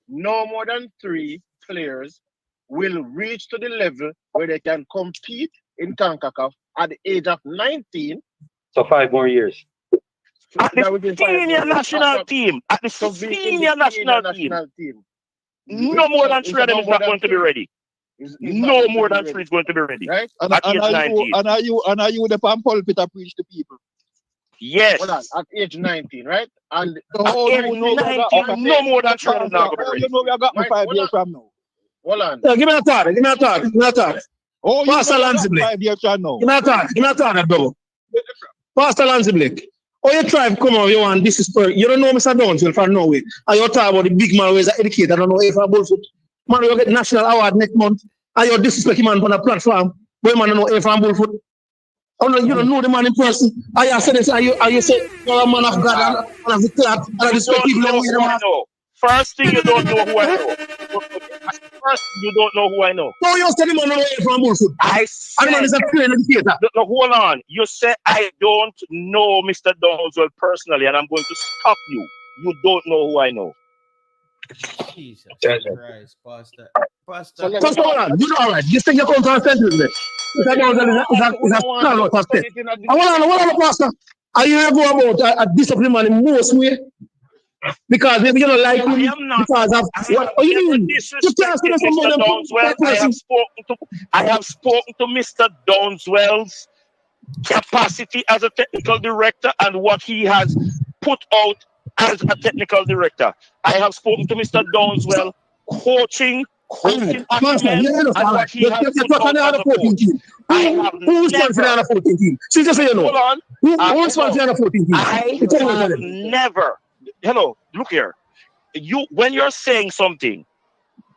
no more than 3 players will reach to the level where they can compete in CONCACAF at the age of 19. So 5 more years. At the senior national team. At the senior national team. No more than 3 of them is not going to be ready. No more than 3 is going to be ready. Right? And at age 19. Are you the pulpit to preach to people? Yes. Hold on, at age 19, right? And at age 19, no more than 3 is not going to be ready. You know we have got 5 years from now. Hold on. Give me a thought. Oh, Pastor Lanziblick. 5 years from now. Give me a thought, bro. Pastor Lanziblick. Oh, you try to come on, you want this is for you don't know Mr. Downsville from Norway. And you talk about the big man who is educated. I don't know if I bullshit. Man, you get national award next month. And you disrespect him on a platform. But man, don't know if I'm bullshit. Oh no, you don't know the man in person. I say this, and you say you're a man of God and of the clap and I respect people who are the First thing, you don't know who I know. First, you don't know who I know. No, you said the man away from bullshit. I said, man is a trained educator. No, hold on. You said I don't know Mr. Downswell personally, and I'm going to stop you. You don't know who I know. Jesus Christ, Pastor. Pastor, you know, all right. This thing you come to a sentence with. Mr. Downswell is a stand out of step. Hold on, Pastor. Are you going to go about a discipline man in most way? Because maybe you don't like him because of what are you doing? You can't say Mr. Downswell. I have spoken to Mr. Downswell's capacity as a technical director and what he has put out as a technical director. I have spoken to Mr. Downswell coaching acumen, and what he has put out as a coach. Who's sponsoring the 14 team? So just say you know. Hold on. Who's sponsoring the 14 team? I have never. Hello, look here. When you're saying something,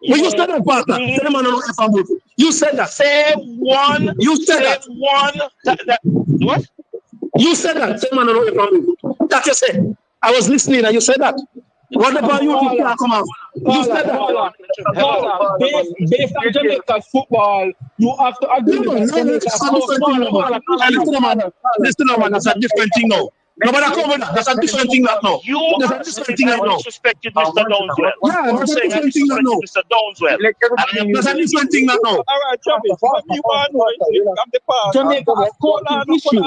well, you said that, Pastor. You said that. Say one. You said that. One. What? You said that. Say man, that you said. I was listening, and you said that. What about you? Come out. You said that. Based on Jamaican football, you have to agree. Listen, man. That's a different thing now. No, but that's a different thing now. That's a different thing now. Disrespected Mr. Downswell. Yeah, that's a different thing now. Mr. Downswell. That's a different thing now. All right, Travis. What you want to I'm the part. Jamaica has coaching issues.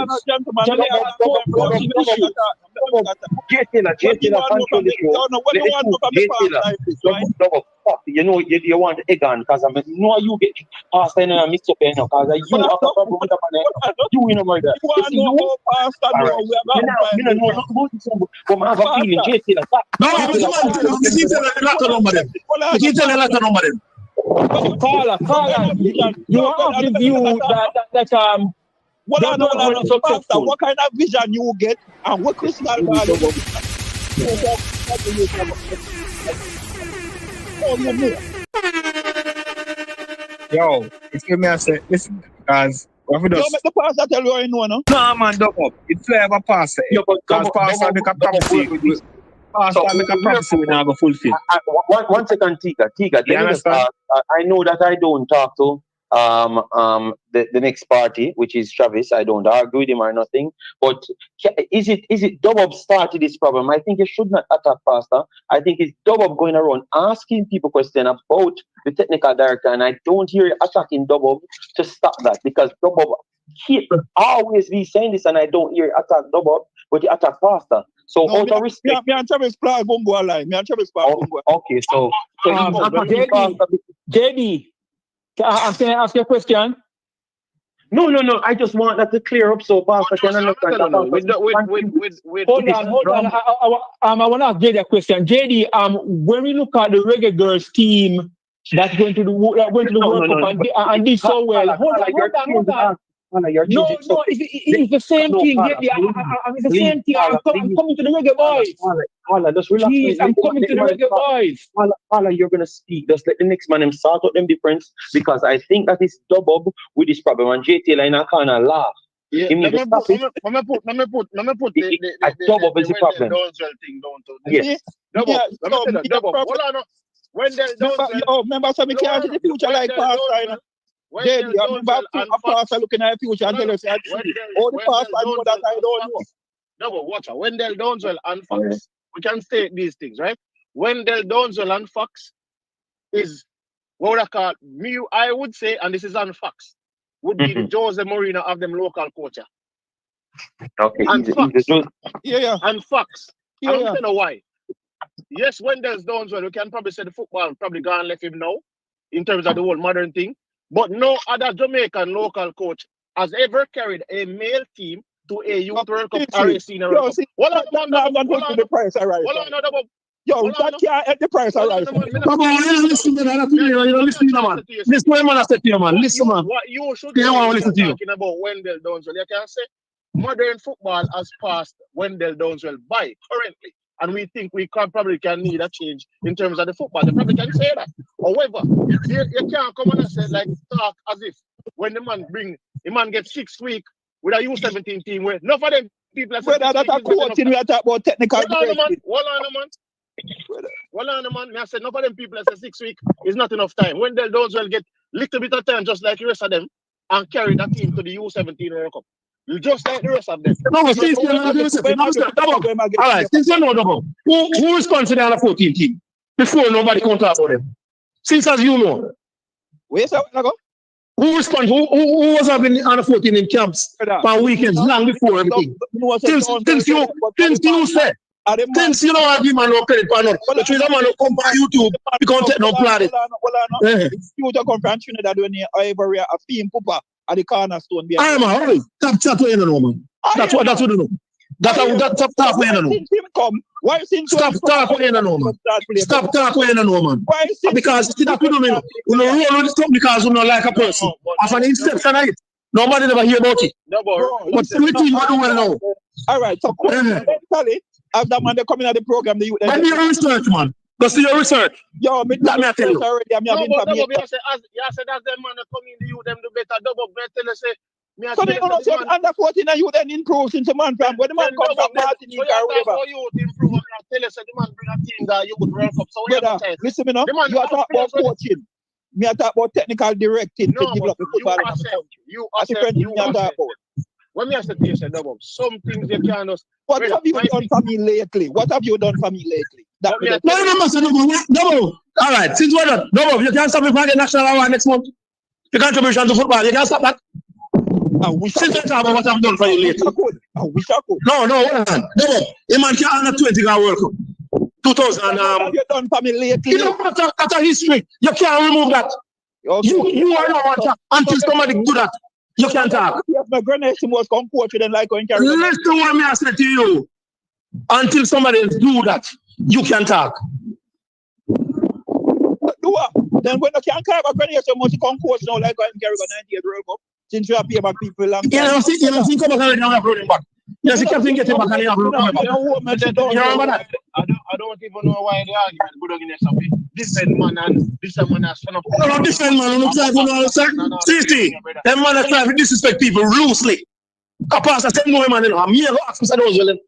Jamaica has coaching issues. You know, you want to egg on because I know you get Pastor and mix up here now because you have a problem with that. You know, my dad. You know, Pastor, I don't know about this, but I have a feeling. No, you tell a lot of them. You tell a lot of them. Carla, you have the view that what I know, Pastor, what kind of vision you get and what crystal ball you get? Yo, excuse me, I said, listen, because What You make the pastor tell you what you know, no? No, man, double up. It's flavor pastor. Yeah, but Because pastor make a prophecy. Pastor make a prophecy when I go fulfill. One second, Tika. You understand? I know that I don't talk to the next party, which is Travis. I don't argue with him or nothing. But is it Dub started this problem? I think you should not attack Pastor. I think it's Dub going around asking people questions about the technical director, and I don't hear you attacking Dub to stop that, because Dub always be saying this, and I don't hear you attack Dub, but you attack Pastor. So No, out of respect, me and Travis Clark won't go alive. Me and Travis Clark won't go. okay. So JD, can I ask you a question? No. I just want that to clear up so Pastor can understand. Hold on. I want to ask JD a question. JD, when we look at the Reggae Girls team that's going to the World Cup and did so well. Hold on. No, it's the same thing. It's the same thing. I'm coming to the Reggae boys. Just relax. Jeez, I'm coming to the Reggae boys. Paula, you're gonna speak. Just let the next man him sort out them difference, because I think that is Dub with this problem, and JT line I kind of laugh. Yeah, let me put the Dub is the problem. Yes. Hold on. Wendell Downswell. Remember, so we can't see the future like Pastor. JD, I remember a pastor looking at the future and tell us that all the pastor I know that I don't know. No, but watch out. Wendell Downswell and Fox. We can state these things, right? Wendell Downswell and Fox is what would I call me? I would say, and this is on Fox, would be the Jose Mourinho of them local culture. Okay. And Fox. Yeah. And Fox. Yeah. I don't know why. Yes, Wendell Downswell, we can probably say the football probably gone left him now in terms of the whole modern thing. But no other Jamaican local coach has ever carried a male team to a Youth World Cup or a Senior World Cup. Hold on, the price arrive. Yo, that can't at the price arrive. Come on, you listen to that. You listen to man. Listen to man. I said to you, man. Listen, man. What you should be talking about Wendell Downswell. You can say modern football has passed Wendell Downswell by currently. And we think we probably can need a change in terms of the football. They probably can say that. However, you can't come on and say, like, talk as if when the man gets 6 weeks with a U17 team where none of them people are saying that a coaching, we are talking about technical. Hold on, man. I said, none of them people are saying 6 weeks is not enough time. Wendell Downswell get little bit of time, just like the rest of them, and carry that team to the U17 World Cup. You just like the rest of them. No, since you know, all right, since you know, double, who responds to the under 14 team before nobody can talk about them? Since as you know, where's that go? Who responds? Who was having the under 14 in camps for weekends long before everything? Since you said. Since you know I give man no credit for no, but you man no come by YouTube, you can't take no planet. You just come from Trinidad when you Ivory a film pooper at the cornerstone. I am a hurry. Stop chat what you know, man. That's what you know. That's talk what you know. Why since stop talk what you know, man. Stop talk what you know, man. Because see that you know, you know roll with stuff because you know like a person. As an inception of it, nobody never hear about it. But everything you do well now. All right, so basically, after man they come in at the program, the youth. When you research, man. Let's do your research. Yo, me let me tell you. Already, you said as them man come in the youth, them do better. Double better. Say. So they don't say under 14 and you then improve since the man from when the man comes from Martinique or whatever. So you improve and tell us the man bring a team that you would World Cup. So brother, listen me now. You are talking about coaching. Me are talking about technical directing to develop the football in the country. When me ask the question, double, some things you can't just. What have you done for me lately? What have you done for me lately? No. All right, since we're done, no, you can't stop me from getting national award next month. Your contribution to football, you can't stop that. Since I talk about what I've done for you lately. I wish I could. No, hold on. No, a man can't under 20 got World Cup. 2000. What have you done for me lately? You know that's a history. You can't remove that. Okay. You are not watching until somebody do that. You can't talk. Yes, my granddad was come coach then like going carry. Listen to what I said to you. Until somebody else do that, you can talk. Do what? Then when you can't carry my granddad so much come coach now like going carry 98 World Cup. Since you appear back people long time. You know, come back and have running back. You see, Captain getting back and have running back. I don't even know why the argument good against something. defend man and this man has son of. No, defend man. No, try see. Them man try to disrespect people loosely. Kapasa said no man. I'm here. Ask Mr. Dozwell.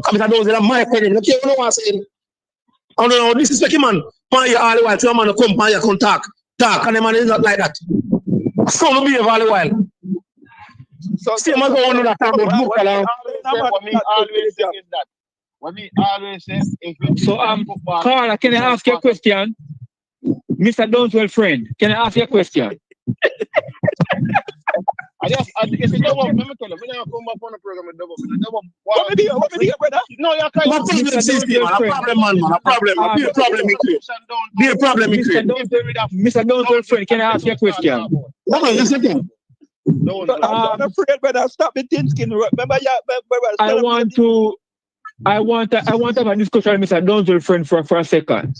Mr. Dozwell, my opinion. Okay, you know what I'm saying? I don't know. Disrespect man. Man, you all the while. So man come and you come talk, and the man is not like that. So no behave all the while. So see, man go on that time about book along. What me always say is that. What me always say is. So Carla, can I ask you a question? Mr. Donswell friend, can I ask you a question? If you don't want, let me tell you, I don't come back on the program with double. What me do, brother? No, you're kind of a problem. Be a problem in create. Be a problem in create. Mr. Donswell friend, can I ask you a question? No, yes, again. I'm afraid, brother. Stop the thin skin. Remember, I want to have a discussion with Mr. Donswell friend for a second.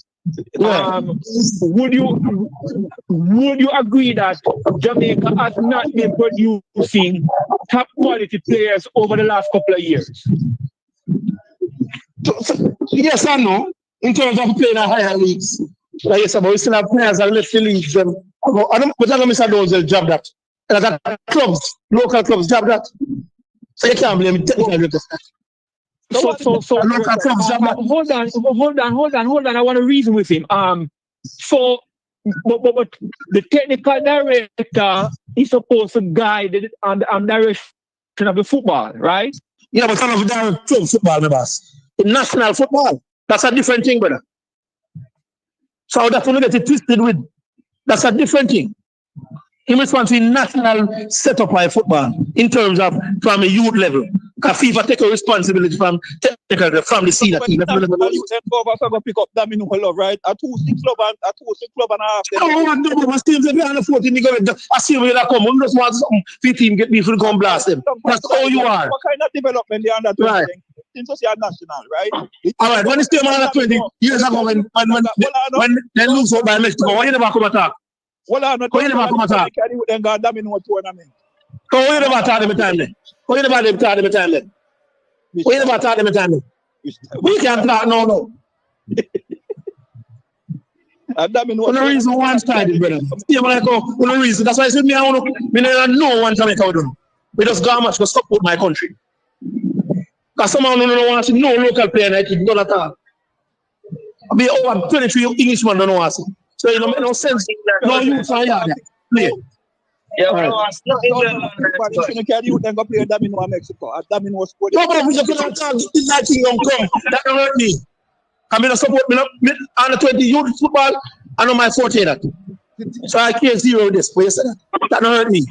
Would you agree that Jamaica has not been producing top quality players over the last couple of years? Yes and no. In terms of playing at higher leagues, like yes, but we still have players that left the leagues. I don't Mr. Donswell job that. That clubs, local clubs job that. So you can't blame technical directors. So hold on. I want to reason with him. But the technical director is supposed to guide the direction of the football, right? Yeah, but some of the club football, my boss. In national football, that's a different thing, brother. So that's when you get it twisted with. That's a different thing. In response to national setup by football, in terms of from a youth level, because FIFA take a responsibility from technical from the senior team. Pick up that mean love, right? A 2-6 club and a half. No, but teams if you are 14, you go assume you come. You just want some team get me to come blast them. That's all you are. What kind of development they under 20? Right. Since you are national, right? All right. When it's still under 20 years ago, when they lose out by Mexico, why you never come attack? Well, I'm not going to come attack. Then God damn it, what tournament? So why you never talk them time then? Why you never talk them time then? Why you never talk them time then? We can't talk no. For the reason one sided, brother. Yeah, but like for the reason. That's why I said me I want to know one Jamaica would do. We just go much to support my country. Because someone don't want to see no local player like it, none at all. I be over 23 Englishmen don't want to see. So it don't make no sense. No youth are here. Yeah, well, you shouldn't carry you then go play Domino in Mexico. Domino sport. No, but we just can't talk. This that thing don't come. That don't hurt me. I mean, I support me under 20 youth football. I know my forte that. So I can't zero this. But you said that. That don't hurt me.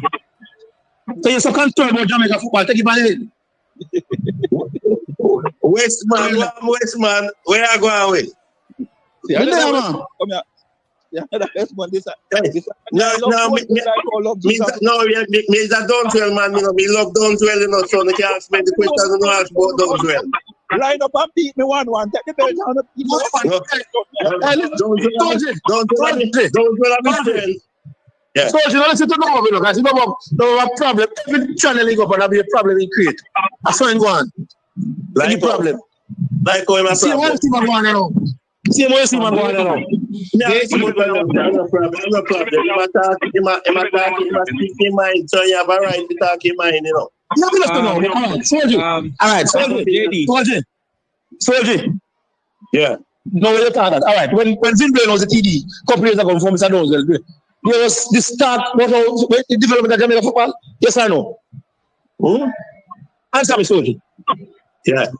So you're so concerned about Jamaica football. Take it by the head. Westman, where are you going with? Come here. Yeah, that's one. Mr. Donswell, man, me love Donswell, so you can't ask me the question and ask about Donswell. Line up and beat me 1-1. Take the belt down. Donswell, yeah. So you know, listen to no because you know a problem. Every channel you go up and there'll be a problem you create. That's why you go on. Any problem. Like how I'm see one thing I'm going on. See what you see man going on. No problem. I'm speaking mind, so you have a right to talk in mind, you know. Nothing else to know. All right, Soldier. Yeah. No, we're talking that. All right. When Zimbabwe was a TD, a couple years ago from Mr. Donswell, there was the start, the development of Jamaica football? Yes or no? Answer me, Soldier. Yeah.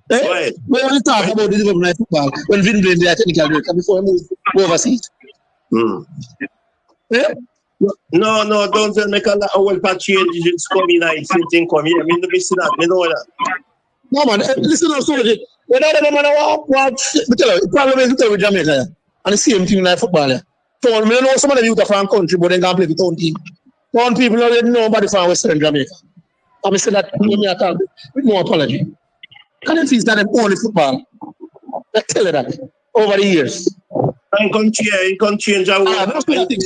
When we talk about the development of football, when Vin played the technical director before he moved overseas. Yeah? No, don't make a lot of well patch changes coming like something come here. I mean, be that, you know that. No man, listen to Soldier. When I don't watch, the problem is with Jamaica and the same thing like football. So I know some of the youth are from country, but they can't play with own team. Some people already know nobody from Western Jamaica. I say that when me talk with no apology. Can you see that only football? I tell you that over the years. And can change our that's the thing,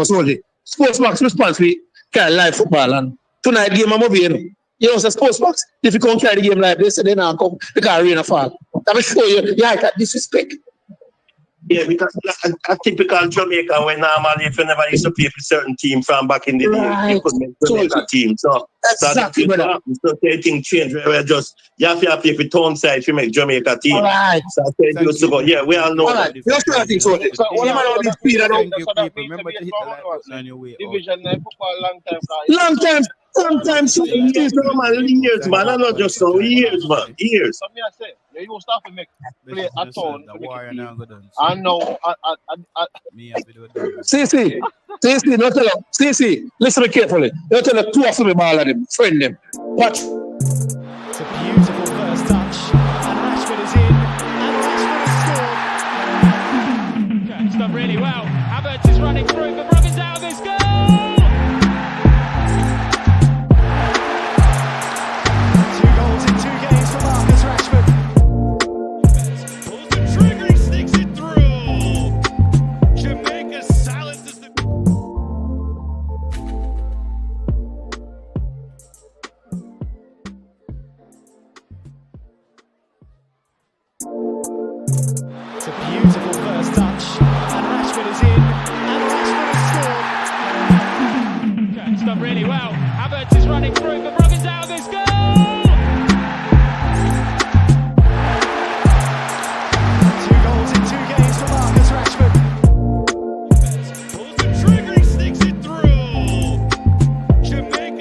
Soldier. Sportsbox responsibility carry live football and tonight game I'm over here. You know, so sportsbox, if you can't carry the game like this, then I'll come, the car rain and fall. That will show you like that disrespect. Yeah, because a typical Jamaica when normally if you never used to play for certain team from back in the day, you could make Jamaica team. So exactly, brother. So everything changed. We're just you have to play for town side to make Jamaica team. All right. So it used to go. Yeah, we all know. All right. Let's do that thing. So what am I on this speed? Remember to hit the like button on your way. Division 9 football Long time. Sometimes years, man, years, man. I'm not just so years, man. Years. So me I say, they used to have to make play at town. And now, CC, no tell them. CC, listen to me carefully. You tell them two of them, all of them, friend them. Watch. It's a beautiful first touch, and Rashford is in, and Rashford has scored. It's done really well. Havertz is running through for